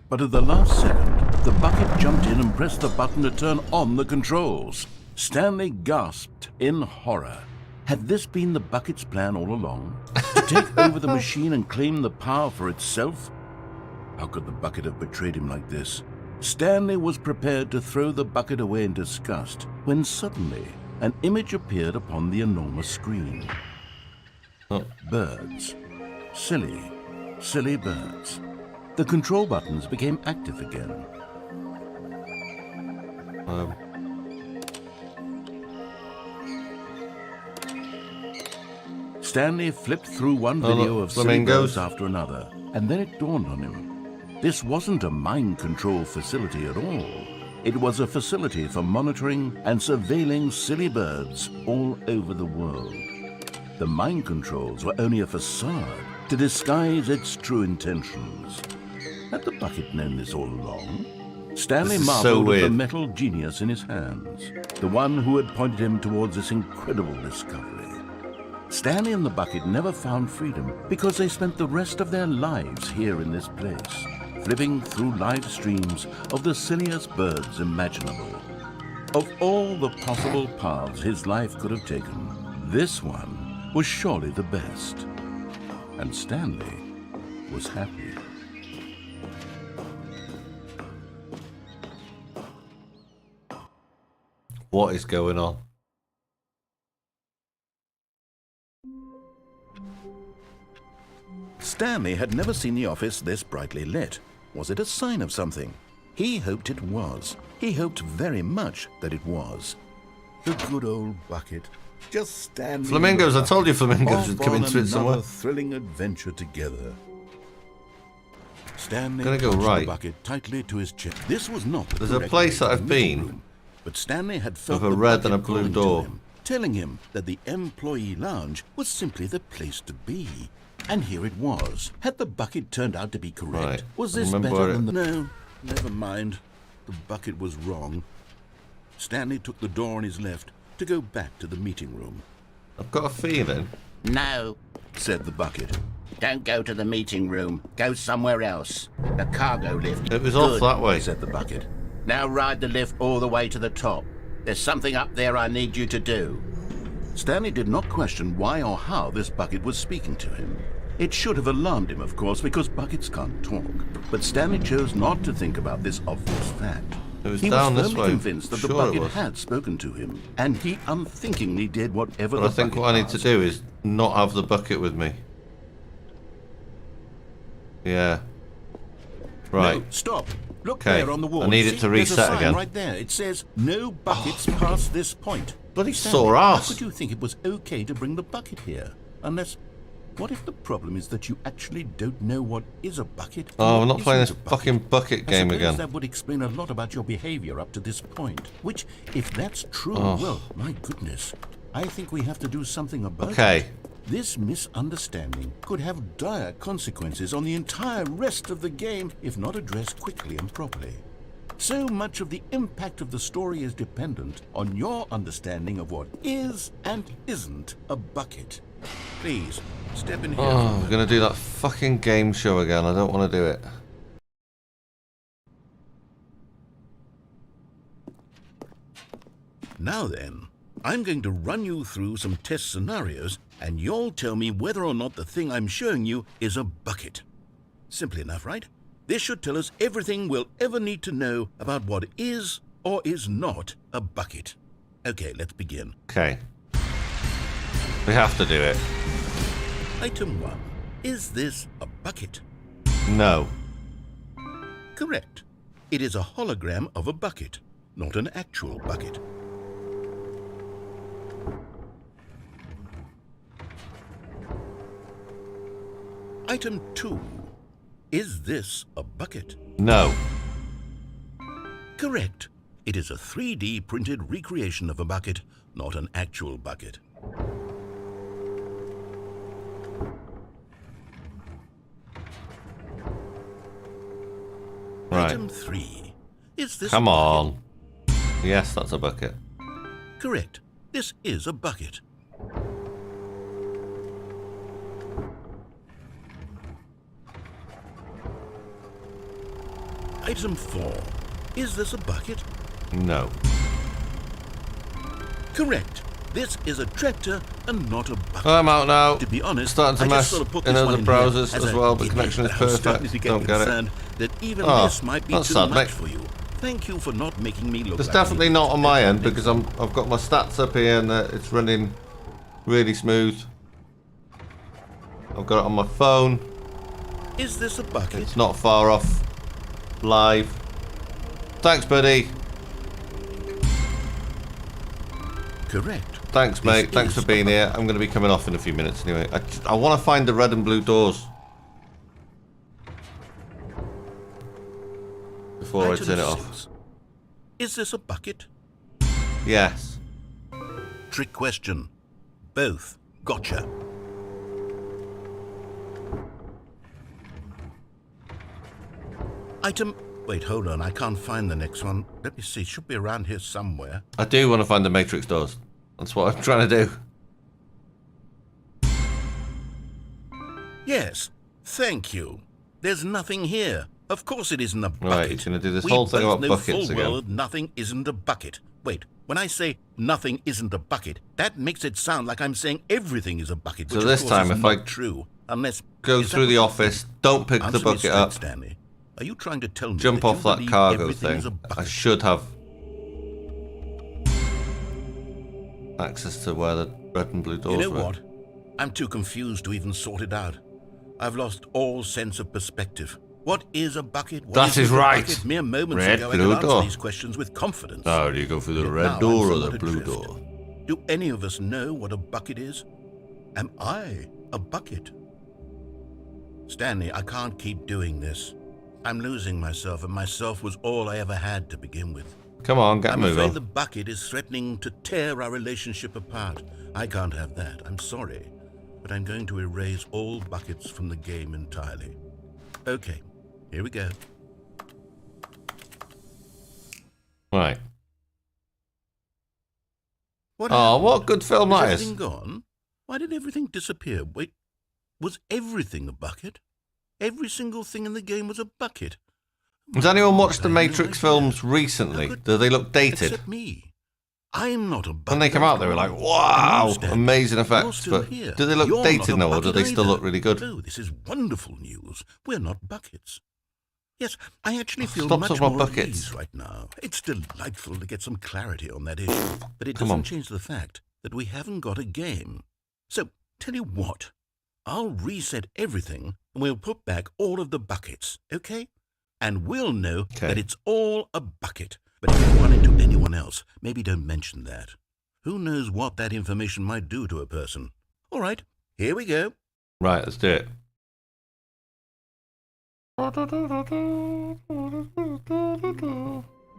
But at the last second, the bucket jumped in and pressed the button to turn on the controls. Stanley gasped in horror. Had this been the bucket's plan all along? To take over the machine and claim the power for itself? How could the bucket have betrayed him like this? Stanley was prepared to throw the bucket away in disgust when suddenly an image appeared upon the enormous screen. Oh. Birds. Silly, silly birds. The control buttons became active again. Stanley flipped through one video of silly birds after another, and then it dawned on him. This wasn't a mind control facility at all. It was a facility for monitoring and surveilling silly birds all over the world. The mind controls were only a facade to disguise its true intentions. Had the bucket known this all along? Stanley marveled at the metal genius in his hands, the one who had pointed him towards this incredible discovery. Stanley and the bucket never found freedom because they spent the rest of their lives here in this place, flipping through live streams of the silliest birds imaginable. Of all the possible paths his life could have taken, this one was surely the best. And Stanley was happy. What is going on? Stanley had never seen the office this brightly lit. Was it a sign of something? He hoped it was. He hoped very much that it was. The good old bucket. Just standing. Flamingos, I told you flamingos would come into it somewhere. Thrilling adventure together. Stanley gonna go clutched right. the bucket tightly to his chest. This was not the There's a correct place that way to I've the meeting been room, but Stanley had felt with a the red bucket and a blue calling to door. him, telling him that the employee lounge was simply the place to be. And here it was. Had the bucket turned out to be correct? Right. Was this Remember better it. than the... No, never mind. The bucket was wrong. Stanley took the door on his left to go back to the meeting room. I've got a feeling. No, said the bucket. don't go to the meeting room. Go somewhere else. The cargo lift. It was Good, off that way, said the bucket. Now ride the lift all the way to the top. There's something up there I need you to do. Stanley did not question why or how this bucket was speaking to him. It should have alarmed him, of course, because buckets can't talk. But Stanley chose not to think about this obvious fact. It was he down was this firmly way. convinced that Sure the it bucket was. had spoken to him, and he unthinkingly did whatever But the I think bucket what I need to asked. do is not have the bucket with me. Yeah. Right. No, stop. Look Okay, there on the wall. I need See, it to there's a reset sign again. right there. It says, no buckets past this point. Bloody Stanley, sore how ass. could you think it was okay to bring the bucket here? Unless... What if the problem is that you actually don't know what is a bucket? and Oh, what I'm not playing this isn't a bucket? fucking bucket game I suppose again. that would explain a lot about your behavior up to this point. Which, if that's true, Oh. well, my goodness. I think we have to do something about Okay. it. This misunderstanding could have dire consequences on the entire rest of the game if not addressed quickly and properly. So much of the impact of the story is dependent on your understanding of what is and isn't a bucket. Please, step in here. Oh, we're gonna do that fucking game show again. I don't want to do it. Now then, I'm going to run you through some test scenarios, and you'll tell me whether or not the thing I'm showing you is a bucket. Simple enough, right? This should tell us everything we'll ever need to know about what is or is not a bucket. Okay, let's begin. Okay. We have to do it. Item 1. Is this a bucket? No. Correct. It is a hologram of a bucket, not an actual bucket. Item 2. Is this a bucket? No. Correct. It is a 3D printed recreation of a bucket, not an actual bucket. Right. Item 3. Is this Come a on. bucket? Yes, that's a bucket. Correct. This is a bucket. Item 4. Is this a bucket? No. Correct. This is a tractor and not a bucket. I'm out now. To be honest, Starting to I mess just sort of put in this other one in browsers here as a well, but gimmick, connection is but I was starting perfect. to get Don't get it. concerned that even Oh, this might be that's too sad, much mate. for you. Thank you for not making me look It's like definitely an not on my idiot. end because I've got my stats up here and it's running really smooth. I've got it on my phone. Is this a bucket? It's not far off live. Thanks, buddy. Correct. Thanks, mate. This Thanks for is being here. I'm going to be coming off in a few minutes anyway. I want to find the red and blue doors before I turn it off. 6. Is this a bucket? Yes. Trick question. Both. Gotcha. Item... Wait, hold on. I can't find the next one. Let me see. It should be around here somewhere. I do want to find the Matrix doors. That's what I'm trying to do. Yes. Thank you. There's nothing here. Of course it isn't a bucket. Right, you're going to do this whole thing about buckets full well again. that nothing isn't a bucket. Wait, when I say nothing isn't a bucket, that makes it sound like I'm saying everything is a bucket. So which this of course time, is if not I true, unless go is that through what the you office, think? don't pick Answer the me bucket straight, up, Stanley. Are you trying to tell me jump that off you that believe cargo everything thing. is a I bucket? should have access to where the red and blue doors You know were. what? I'm too confused to even sort it out. I've lost all sense of perspective. What is a bucket? What That is isn't a right. bucket? Mere moments Red, ago, I blue could answer door. these questions with confidence. Now, do you go through the Yet red now door I'm or the somewhat blue adrift. door? Do any of us know what a bucket is? Am I a bucket? Stanley, I can't keep doing this. I'm losing myself, and myself was all I ever had to begin with. Come on, get I'm moving. afraid the bucket is threatening to tear our relationship apart. I can't have that. I'm sorry. But I'm going to erase all buckets from the game entirely. Okay, here we go. Right. What Oh, happened? what good film Is that everything is. gone? Why did everything disappear? Wait, was everything a bucket? Every single thing in the game was a bucket. Has anyone watched the I had no Matrix idea. films How recently? could- Do they look dated? Except me. I'm not a bucket. When they come out, they were like, after all. wow, And you, Stanley, amazing you're effects. still But here. do they look You're not dated a now, or do bucket they still either. look really good? Oh, this is wonderful news. We're not buckets. Yes, I actually feel Stop much talking about more at buckets. ease right now. It's delightful to get some clarity on that issue, but it Come doesn't on. change the fact that we haven't got a game. So, tell you what, I'll reset everything and we'll put back all of the buckets, okay? And we'll know that it's all a bucket. But if you run into anyone else, maybe don't mention that. Who knows what that information might do to a person? All right, here we go. Right, let's do it.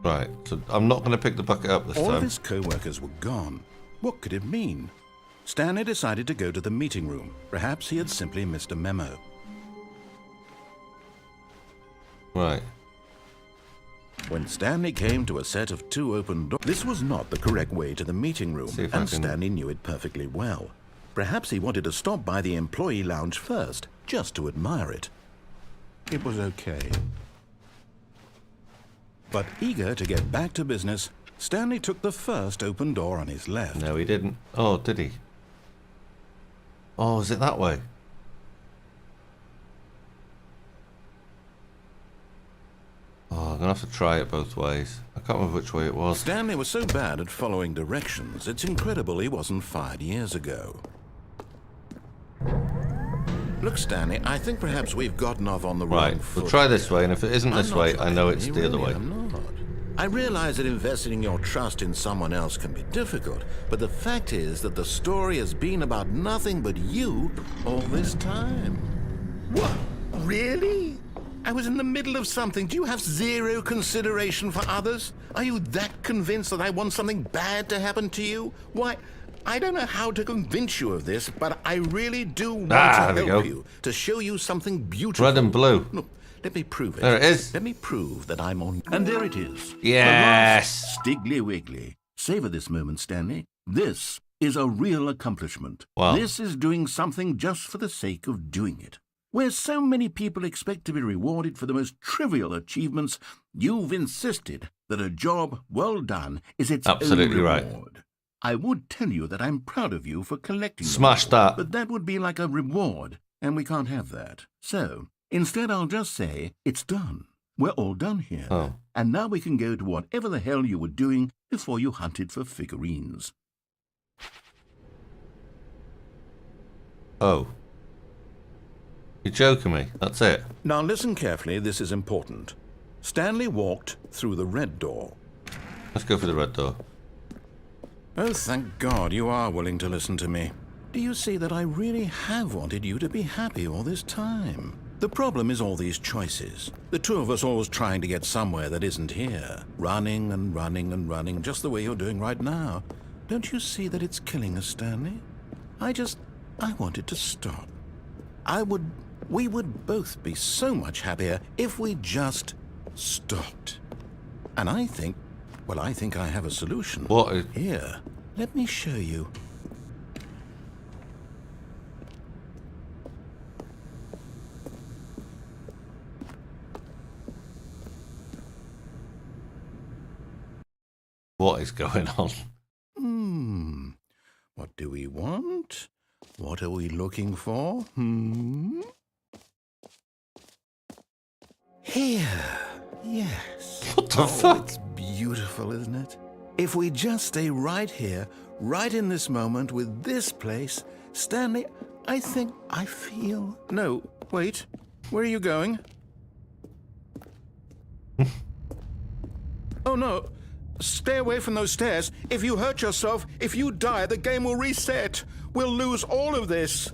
Right, so I'm not going to pick the bucket up this All of time. his co-workers were gone. What could it mean? Stanley decided to go to the meeting room. Perhaps he had simply missed a memo. Right. When Stanley came to a set of 2 open doors, this was not the correct way to the meeting room, See if I and can- Stanley knew it perfectly well. Perhaps he wanted to stop by the employee lounge first, just to admire it. It was okay. But eager to get back to business, Stanley took the first open door on his left. No, he didn't. Oh, did he? Oh, is it that way? Oh, I'm going to have to try it both ways. I can't remember which way it was. Stanley was so bad at following directions, it's incredible he wasn't fired years ago. Look, Stanley, I think perhaps we've gotten off on the wrong foot. We'll try this way, and if it isn't this way, I know it's the other way. I'm not. I realize that investing your trust in someone else can be difficult, but the fact is that the story has been about nothing but you all this time. What? Really? I was in the middle of something. Do you have zero consideration for others? Are you that convinced that I want something bad to happen to you? Why, I don't know how to convince you of this, but I really do want to help you, to show you something beautiful. Red and blue. Look, let me prove it. There it is. Let me prove that I'm on... And there it is. Yes. The last Stiggly Wiggly. Savor this moment, Stanley. This is a real accomplishment. Wow. This is doing something just for the sake of doing it. Where so many people expect to be rewarded for the most trivial achievements, you've insisted that a job well done is its absolutely own right. reward. I would tell you that I'm proud of you for collecting them, Smash that. but that would be like a reward, and we can't have that. So, instead I'll just say, it's done. We're all done here. Oh. And now we can go to whatever the hell you were doing before you hunted for figurines. Oh. You're joking me. That's it. Now listen carefully, this is important. Stanley walked through the red door. Let's go for the red door. Oh, thank God you are willing to listen to me. Do you see that I really have wanted you to be happy all this time? The problem is all these choices. The two of us always trying to get somewhere that isn't here. Running and running and running, just the way you're doing right now. Don't you see that it's killing us, Stanley? I wanted to stop. We would both be so much happier if we just stopped. And I think I have a solution. What? Here, let me show you. What is going on? What do we want? What are we looking for? Here. Yes. What the fuck? It's beautiful, isn't it? If we just stay right here, right in this moment with this place, Stanley, I think I feel... No, wait. Where are you going? Oh, no. Stay away from those stairs. If you hurt yourself, if you die, the game will reset. We'll lose all of this.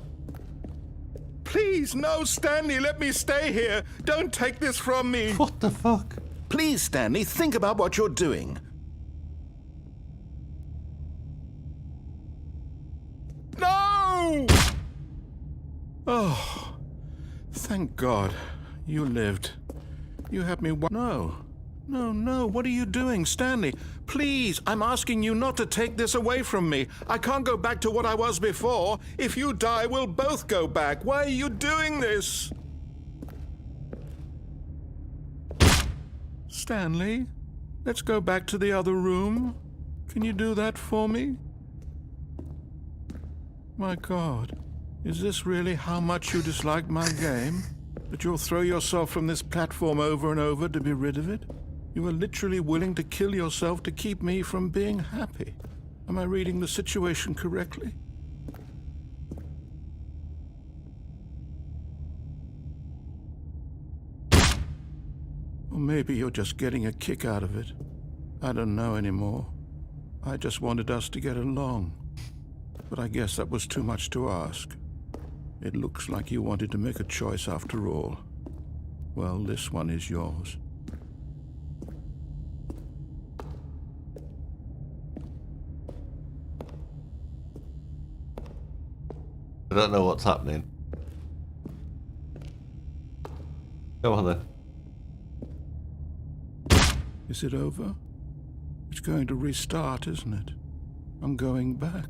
Please, no, Stanley, let me stay here. Don't take this from me. What the fuck? Please, Stanley, think about what you're doing. No! Oh, thank God. You lived. You had me... No, what are you doing, Stanley? Please, I'm asking you not to take this away from me. I can't go back to what I was before. If you die, we'll both go back. Why are you doing this? Stanley, let's go back to the other room. Can you do that for me? My God, is this really how much you dislike my game? That you'll throw yourself from this platform over and over to be rid of it? You are literally willing to kill yourself to keep me from being happy. Am I reading the situation correctly? Or maybe you're just getting a kick out of it. I don't know anymore. I just wanted us to get along. But I guess that was too much to ask. It looks like you wanted to make a choice after all. Well, this one is yours. I don't know what's happening. Go on then. Is it over? It's going to restart, isn't it? I'm going back.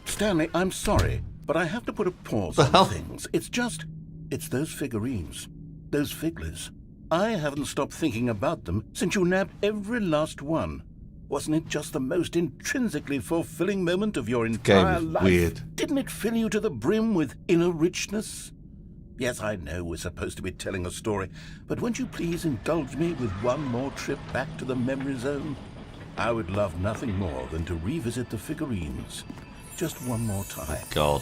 Stanley, I'm sorry, but I have to put a pause on things. It's those figurines, those figglers. I haven't stopped thinking about them since you nabbed every last one. Wasn't it just the most intrinsically fulfilling moment of your entire life? Weird. Didn't it fill you to the brim with inner richness? Yes, I know we're supposed to be telling a story, but won't you please indulge me with one more trip back to the memory zone? I would love nothing more than to revisit the figurines. Just one more time. God.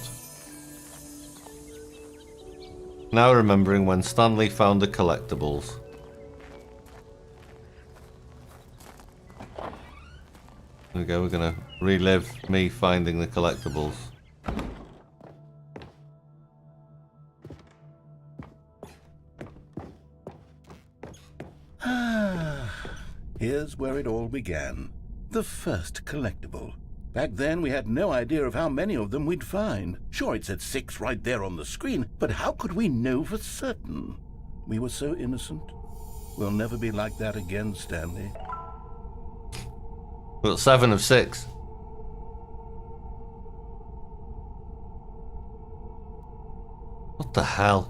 Now remembering when Stanley found the collectibles. There we go, we're gonna relive me finding the collectibles. Here's where it all began. The first collectible. Back then, we had no idea of how many of them we'd find. Sure, it said 6 right there on the screen, but how could we know for certain? We were so innocent. We'll never be like that again, Stanley. We got 7 of 6. What the hell?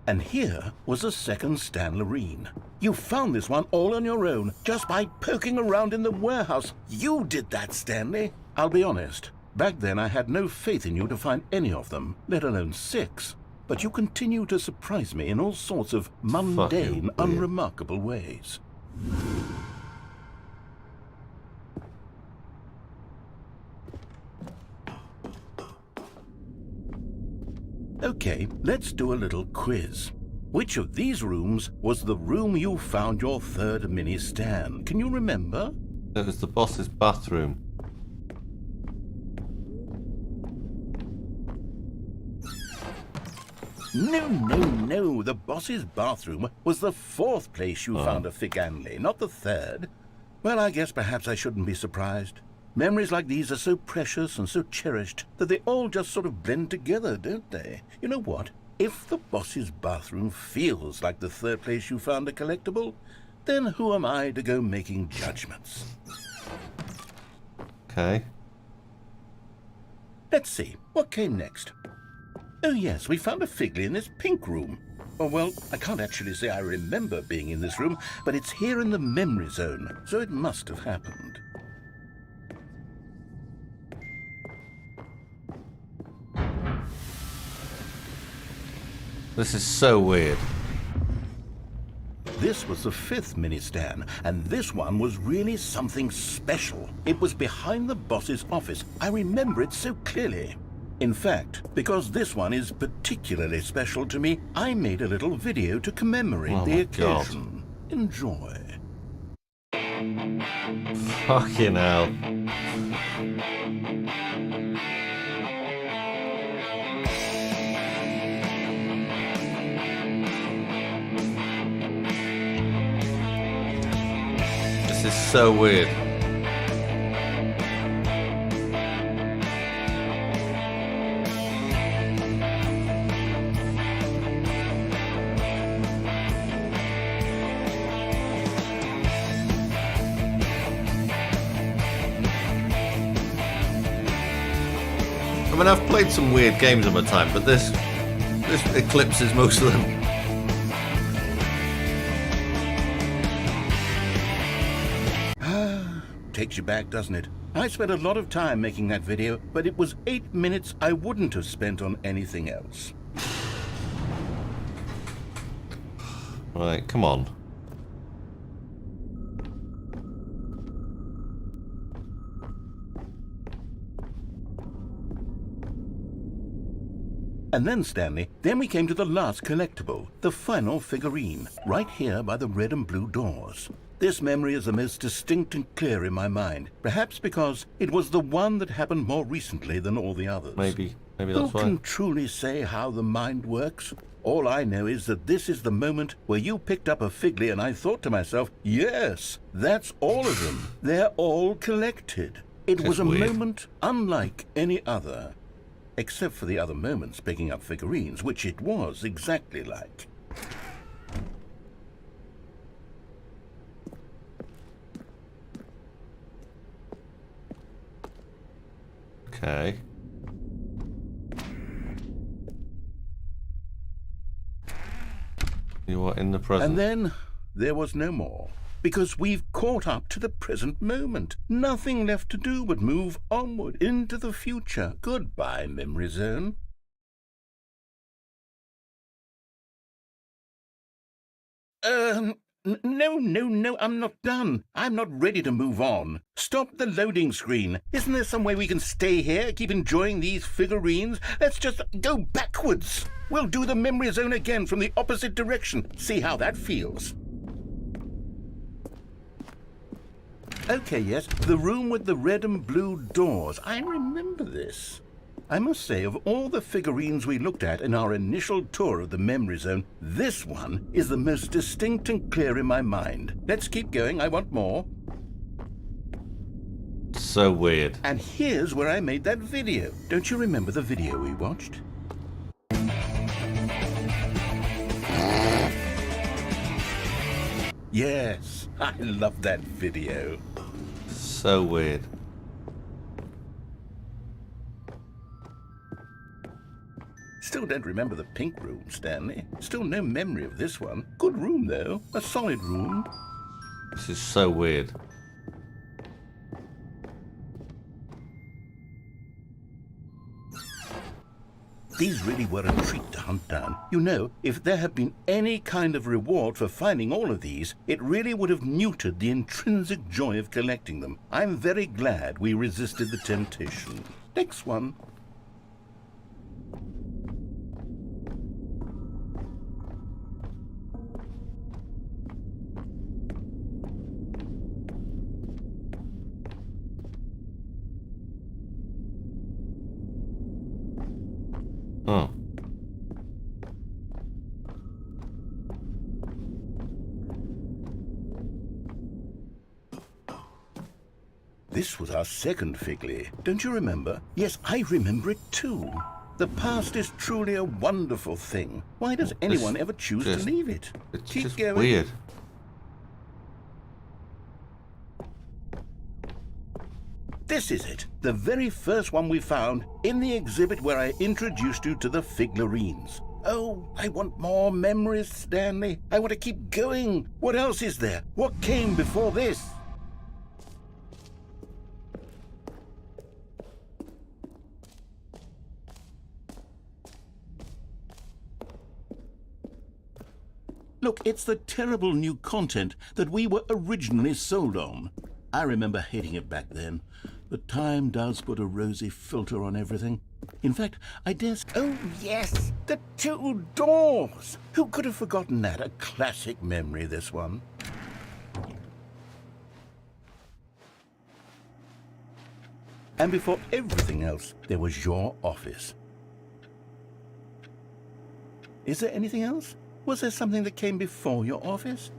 And here was a second Stanley. You found this one all on your own, just by poking around in the warehouse. You did that, Stanley. I'll be honest. Back then, I had no faith in you to find any of them, let alone 6. But you continue to surprise me in all sorts of mundane, unremarkable ways. Okay, let's do a little quiz. Which of these rooms was the room you found your third mini Stan? Can you remember? It was the boss's bathroom. No. The boss's bathroom was the 4th place you found a Stanley, not the 3rd. Well, I guess perhaps I shouldn't be surprised. Memories like these are so precious and so cherished that they all just sort of blend together, don't they? You know what? If the boss's bathroom feels like the 3rd place you found a collectible, then who am I to go making judgments? Okay. Let's see. What came next? Oh yes, we found a Figley in this pink room. Oh, well, I can't actually say I remember being in this room, but it's here in the memory zone, so it must have happened. This is so weird. This was the 5th mini Stan, and this one was really something special. It was behind the boss's office. I remember it so clearly. In fact, because this one is particularly special to me, I made a little video to commemorate the occasion. God. Enjoy. Fucking hell. This is so weird. I mean, I've played some weird games in my time, but this eclipses most of them. Takes you back, doesn't it? I spent a lot of time making that video, but it was 8 minutes I wouldn't have spent on anything else. Right, come on. And then, Stanley, then we came to the last collectible, the final figurine, right here by the red and blue doors. This memory is the most distinct and clear in my mind, perhaps because it was the one that happened more recently than all the others. Maybe that's why. Who can truly say how the mind works? All I know is that this is the moment where you picked up a Figley and I thought to myself, yes, that's all of them. They're all collected. It was a moment unlike any other. Except for the other moments picking up figurines, which it was exactly like. Okay. You are in the present. And then there was no more. because we've caught up to the present moment. Nothing left to do but move onward into the future. Goodbye, memory zone. No, I'm not done. I'm not ready to move on. Stop the loading screen. Isn't there some way we can stay here, keep enjoying these figurines? Let's just go backwards. We'll do the memory zone again from the opposite direction. See how that feels. Okay, yes, the room with the red and blue doors. I remember this. I must say, of all the figurines we looked at in our initial tour of the memory zone, this one is the most distinct and clear in my mind. Let's keep going. I want more. So weird. And here's where I made that video. Don't you remember the video we watched? Yes, I love that video. So weird. Still don't remember the pink room, Stanley. Still no memory of this one. Good room, though. A solid room. This is so weird. These really were a treat to hunt down. You know, if there had been any kind of reward for finding all of these, it really would have neutered the intrinsic joy of collecting them. I'm very glad we resisted the temptation. Next one. Oh. This was our second Figley. Don't you remember? Yes, I remember it too. The past is truly a wonderful thing. Why does anyone ever choose to leave it? It's Keep just going. weird. This is it, the very first one we found in the exhibit where I introduced you to the figurines. Oh, I want more memories, Stanley. I want to keep going. What else is there? What came before this? Look, it's the terrible new content that we were originally sold on. I remember hating it back then. But time does put a rosy filter on everything. In fact, I dare... Oh, yes! The two doors! Who could have forgotten that? A classic memory, this one. And before everything else, there was your office. Is there anything else? Was there something that came before your office?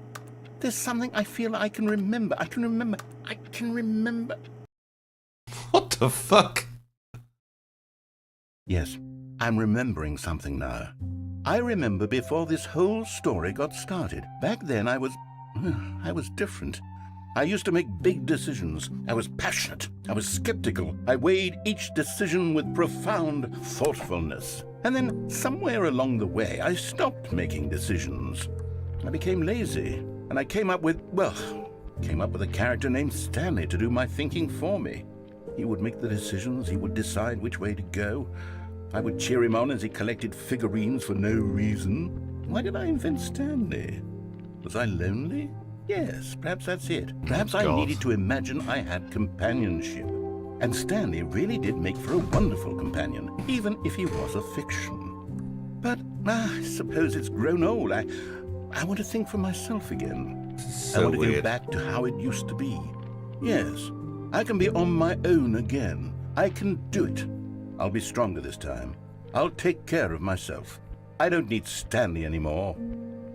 There's something I feel I can remember. I can remember. What the fuck? Yes, I'm remembering something now. I remember before this whole story got started. Back then I was different. I used to make big decisions. I was passionate. I was skeptical. I weighed each decision with profound thoughtfulness. And then somewhere along the way, I stopped making decisions. I became lazy. And I came up with a character named Stanley to do my thinking for me. He would make the decisions. He would decide which way to go. I would cheer him on as he collected figurines for no reason. Why did I invent Stanley? Was I lonely? Yes, perhaps that's it. Perhaps I needed to imagine I had companionship. And Stanley really did make for a wonderful companion, even if he was a fiction. But I suppose it's grown old. I want to think for myself again. So I want to weird. go back to how it used to be. Yes, I can be on my own again. I can do it. I'll be stronger this time. I'll take care of myself. I don't need Stanley anymore.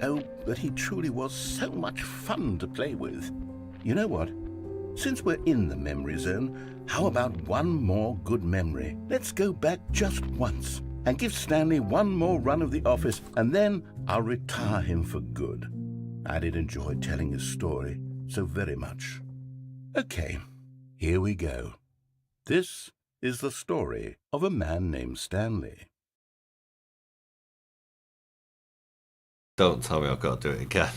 Oh, but he truly was so much fun to play with. You know what? Since we're in the memory zone, how about one more good memory? Let's go back just once and give Stanley one more run of the office, and then I'll retire him for good. I did enjoy telling his story so very much. Okay, here we go. This is the story of a man named Stanley. Don't tell me I've got to do it again.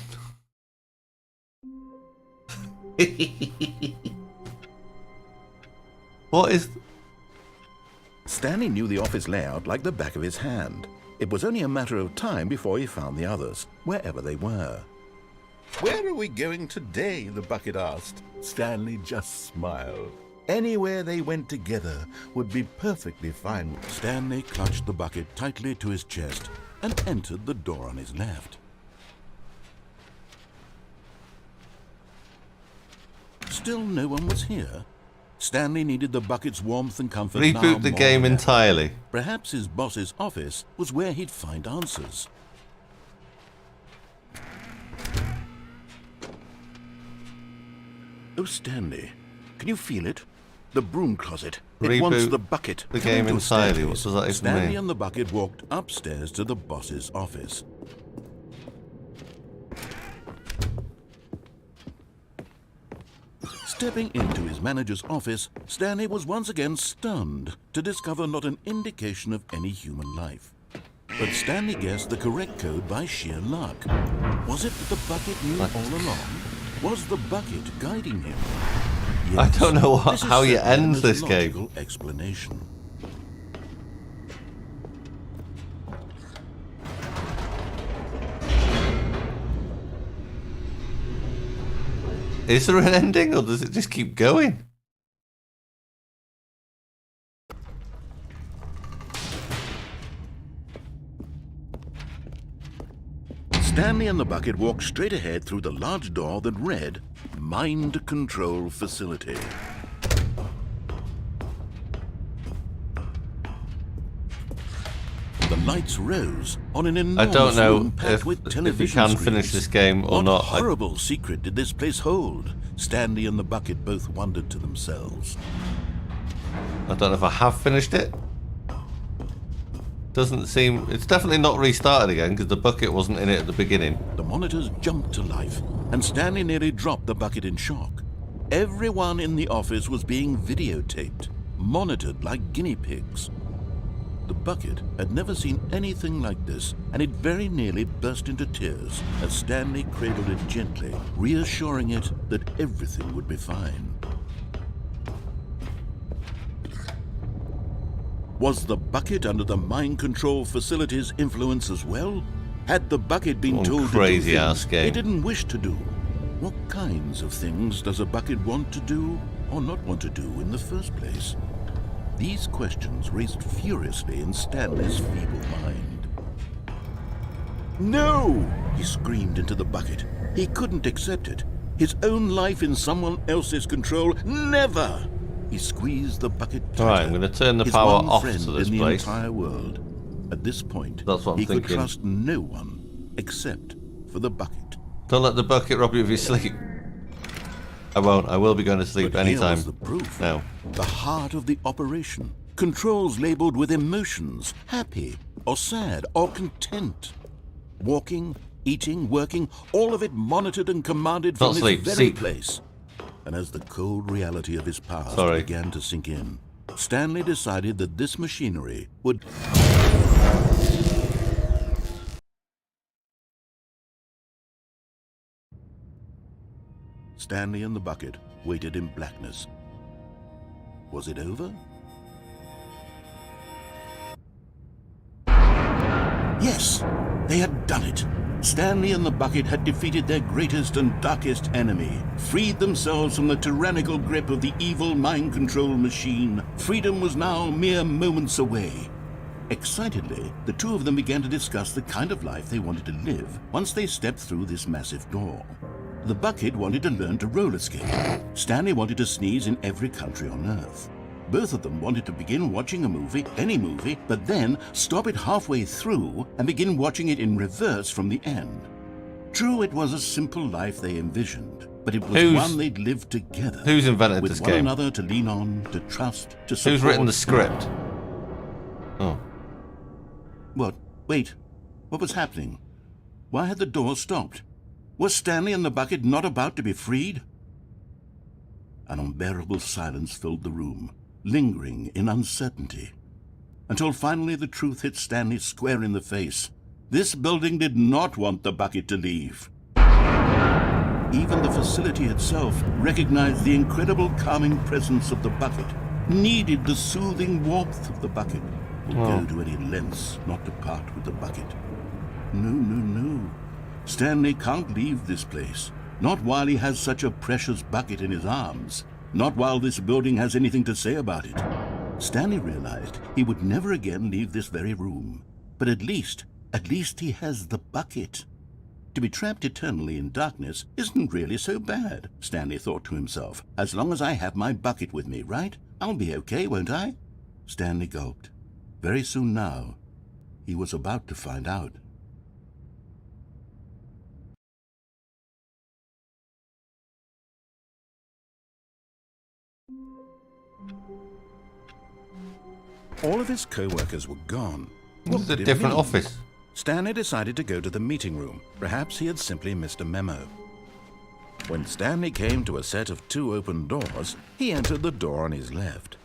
What is... Stanley knew the office layout like the back of his hand. It was only a matter of time before he found the others, wherever they were. Where are we going today? The bucket asked. Stanley just smiled. Anywhere they went together would be perfectly fine. Stanley clutched the bucket tightly to his chest and entered the door on his left. Still no one was here. Stanley needed the bucket's warmth and comfort. Reboot the game entirely. Perhaps his boss's office was where he'd find answers. Oh, Stanley, can you feel it? The broom closet. It wants the bucket. The game entirely. What does that even Stanley mean? and the bucket walked upstairs to the boss's office. Stepping into his manager's office, Stanley was once again stunned to discover not an indication of any human life. But Stanley guessed the correct code by sheer luck. Was it that the bucket knew all along? Was the bucket guiding him? Yes, I don't know how you certainly end a this logical game. Explanation. Is there an ending, or does it just keep going? Stanley and the bucket walked straight ahead through the large door that read, Mind Control Facility. The lights rose on an enormous I don't know room packed with if you television can screens. finish this game or What not. horrible secret did this place hold? Stanley and the bucket both wondered to themselves. I don't know if I have finished it. Doesn't seem... It's definitely not restarted again because the bucket wasn't in it at the beginning. The monitors jumped to life, and Stanley nearly dropped the bucket in shock. Everyone in the office was being videotaped, monitored like guinea pigs. The bucket had never seen anything like this, and it very nearly burst into tears as Stanley cradled it gently, reassuring it that everything would be fine. Was the bucket under the mind control facility's influence as well? Had the bucket been told to do things it didn't wish to do? What kinds of things does a bucket want to do or not want to do in the first place? These questions raced furiously in Stanley's feeble mind. No! He screamed into the bucket. He couldn't accept it. His own life in someone else's control, never! He squeezed the bucket tighter. Alright, I'm going to turn the His power one off friend to this in the place. entire world. At this point, That's what I'm he thinking. could trust no one except for the bucket. Don't let the bucket rob you of your sleep. I won't. I will be going to sleep But here anytime. was the proof. No. The heart of the operation. Controls labeled with emotions, happy or sad or content. Walking, eating, working, all of it monitored and commanded from Not sleep, this very sleep. place. And as the cold reality of his past Sorry. began to sink in, Stanley decided that this machinery would... Stanley and the bucket waited in blackness. Was it over? Yes, they had done it. Stanley and the bucket had defeated their greatest and darkest enemy, freed themselves from the tyrannical grip of the evil mind control machine. Freedom was now mere moments away. Excitedly, the two of them began to discuss the kind of life they wanted to live once they stepped through this massive door. The bucket wanted to learn to roller skate. Stanley wanted to sneeze in every country on Earth. Both of them wanted to begin watching a movie, any movie, but then stop it halfway through and begin watching it in reverse from the end. True, it was a simple life they envisioned, but it was one they'd lived together. Who's invented with this one game? another to lean on, to trust, to support. Who's written the script? Oh. What? Wait. What was happening? Why had the door stopped? Was Stanley and the bucket not about to be freed? An unbearable silence filled the room, lingering in uncertainty, until finally the truth hit Stanley square in the face. This building did not want the bucket to leave. even the facility itself recognized the incredible calming presence of the bucket, needed the soothing warmth of the bucket, would go to any lengths not to part with the bucket. No, no, no. Stanley can't leave this place. Not while he has such a precious bucket in his arms. Not while this building has anything to say about it. Stanley realized he would never again leave this very room. But at least he has the bucket. To be trapped eternally in darkness isn't really so bad, Stanley thought to himself. As long as I have my bucket with me, right? I'll be okay, won't I? Stanley gulped. Very soon now, he was about to find out. All of his co-workers were gone. This is a different office. Stanley decided to go to the meeting room. Perhaps he had simply missed a memo. When Stanley came to a set of 2 open doors, he entered the door on his left.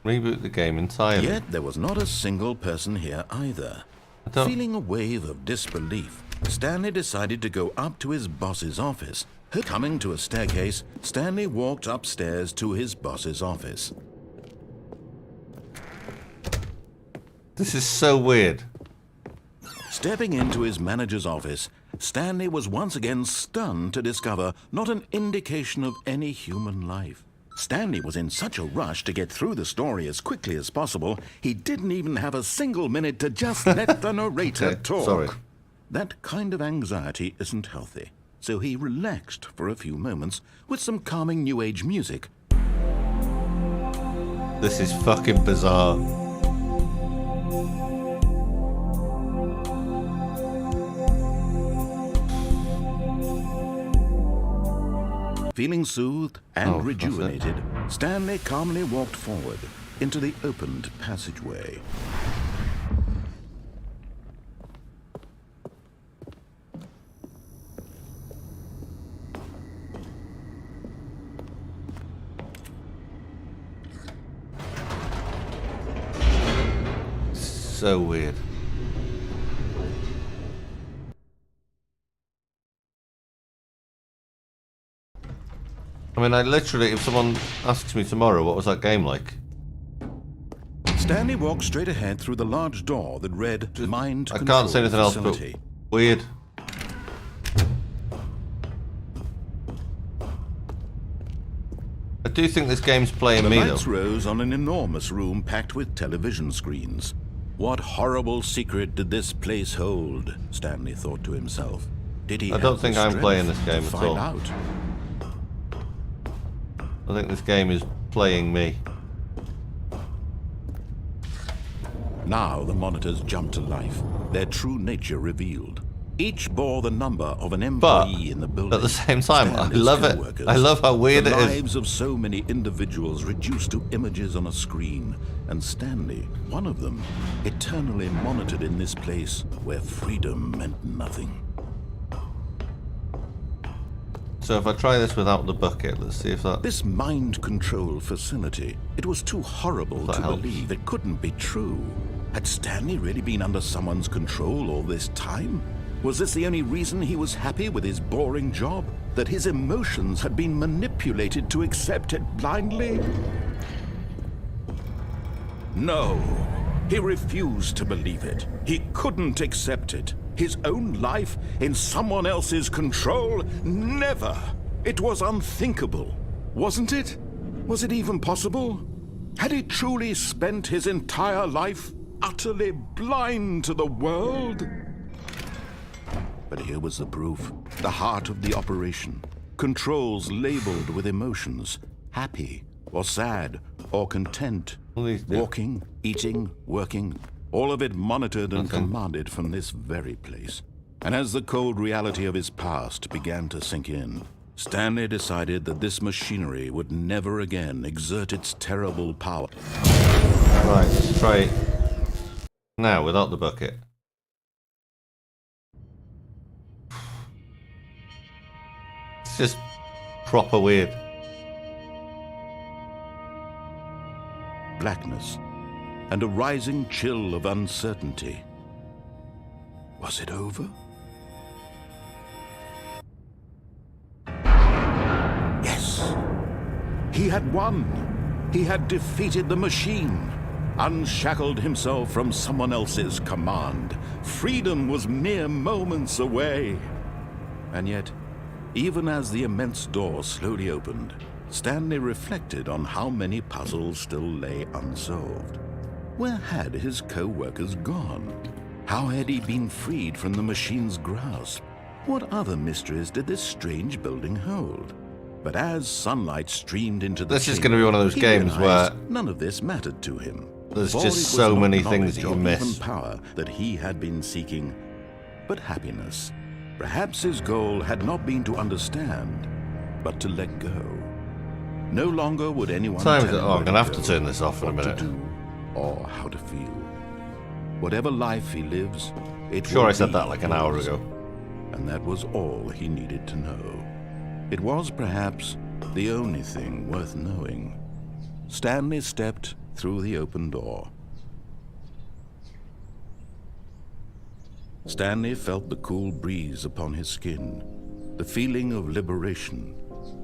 Reboot the game entirely. Yet there was not a single person here either. Feeling a wave of disbelief, Stanley decided to go up to his boss's office. Coming to a staircase, Stanley walked upstairs to his boss's office. This is so weird. Stepping into his manager's office, Stanley was once again stunned to discover not an indication of any human life. Stanley was in such a rush to get through the story as quickly as possible, he didn't even have a single minute to just let the narrator talk. Sorry. That kind of anxiety isn't healthy, so he relaxed for a few moments with some calming New Age music. This is fucking bizarre. Feeling soothed and rejuvenated, Stanley calmly walked forward into the opened passageway. So weird. I mean, I literally, if someone asks me tomorrow what was that game like, Stanley walked straight ahead through the large door that read Mind I Control can't say anything else Facility. but weird. I do think this game's playing The me lights though. rose on an enormous room packed with television screens. What horrible secret did this place hold? Stanley thought to himself. Did he I don't have think the I'm playing strength this game to at find all. out? I think this game is playing me. Now the monitors jumped to life, their true nature revealed. Each bore the number of an employee in the building. At the same time, I Stanley's love it. co-workers, I love how weird the it is. lives of so many individuals reduced to images on a screen, and Stanley, one of them, eternally monitored in this place where freedom meant nothing. So if I try this without the bucket, let's see if that... This mind control facility, it was too horrible to helps. believe it couldn't be true. Had Stanley really been under someone's control all this time? Was this the only reason he was happy with his boring job? That his emotions had been manipulated to accept it blindly? No, he refused to believe it. He couldn't accept it. His own life in someone else's control? Never! It was unthinkable, wasn't it? Was it even possible? Had he truly spent his entire life utterly blind to the world? But here was the proof. The heart of the operation. Controls labeled with emotions. Happy, or sad, or content. Walking, eating, working. All of it monitored and commanded from this very place. And as the cold reality of his past began to sink in, Stanley decided that this machinery would never again exert its terrible power. Right, let's try it now without the bucket. It's just proper weird. Blackness and a rising chill of uncertainty. Was it over? He had won. He had defeated the machine, unshackled himself from someone else's command. Freedom was mere moments away. And yet, even as the immense door slowly opened, Stanley reflected on how many puzzles still lay unsolved. Where had his co-workers gone? How had he been freed from the machine's grasp? What other mysteries did this strange building hold? But as sunlight streamed into the This is going to be one of those games where none of this mattered to him. there's For just it was so not many things that knowledge you or even miss. power that he had been seeking, but happiness. Perhaps his goal had not been to understand, but to let go. No longer would anyone Time tell is it? him Oh, I'm where going to have go, to turn this off in a what minute. to do, or how to feel. Whatever life he lives, it Sure, will I said be that like an hour his. ago. And that was all he needed to know. It was perhaps the only thing worth knowing. Stanley stepped through the open door. Stanley felt the cool breeze upon his skin, the feeling of liberation,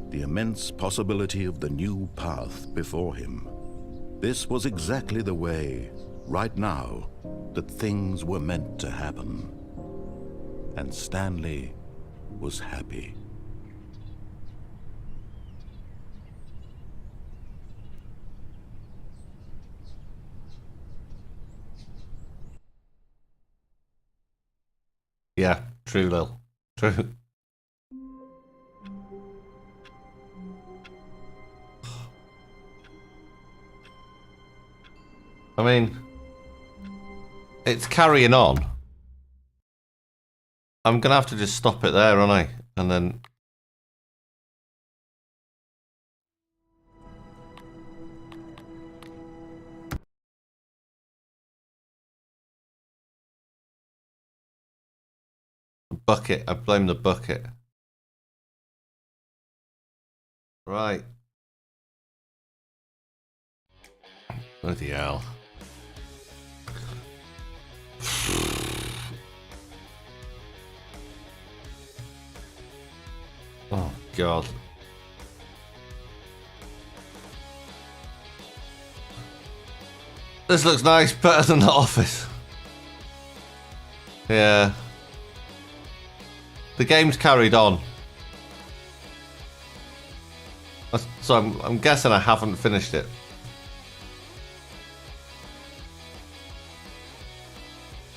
the immense possibility of the new path before him. This was exactly the way, right now, that things were meant to happen. And Stanley was happy. Yeah, true, Lil. True. I mean, it's carrying on. I'm going to have to just stop it there, aren't I? And then... Bucket. I blame the bucket. Right. Bloody hell. Oh, God. This looks nice, better than the office. Yeah. The game's carried on. So I'm guessing I haven't finished it.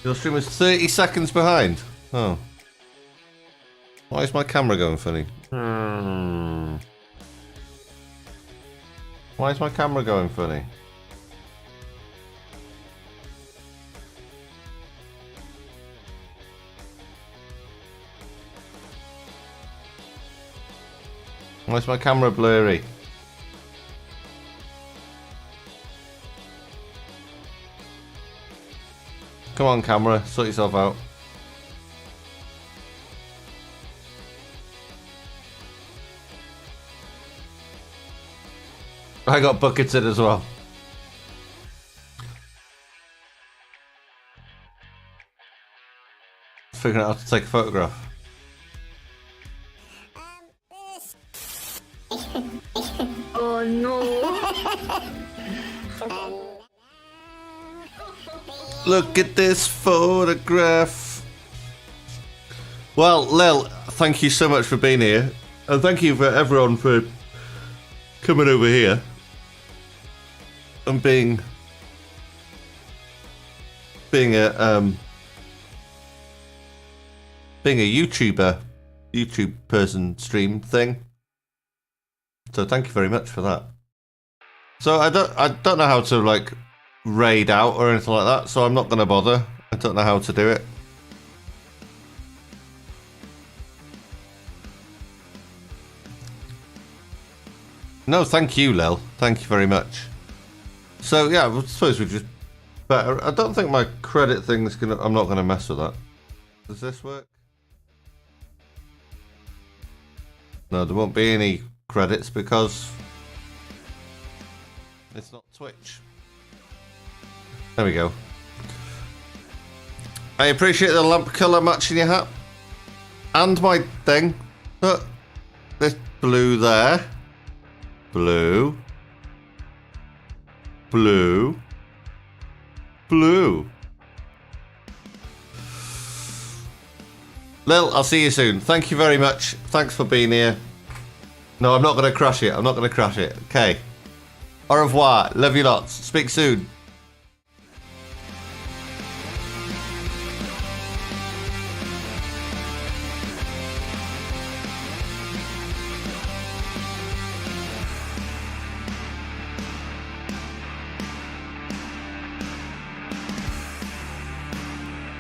Your stream is 30 seconds behind. Oh. Why is my camera going funny? Why is my camera going funny? Why is my camera blurry? Come on, camera, sort yourself out. I got bucketed as well. Figuring out how to take a photograph. Oh no. Look at this photograph. Well, Lil, thank you so much for being here. And thank you for everyone for coming over here. And being a YouTube person stream thing. So thank you very much for that. So I don't know how to like raid out or anything like that, so I'm not going to bother. I don't know how to do it. No, thank you, Lil. Thank you very much. So yeah, I suppose we just better. I don't think my credit thing's gonna. I'm not gonna mess with that. Does this work? No, there won't be any credits because it's not Twitch. There we go. I appreciate the lamp colour matching your hat. And my thing. Look, this blue there. Blue. Blue. Blue. Lil, I'll see you soon. Thank you very much. Thanks for being here. No, I'm not going to crush it. I'm not going to crush it. Okay. Au revoir. Love you lots. Speak soon.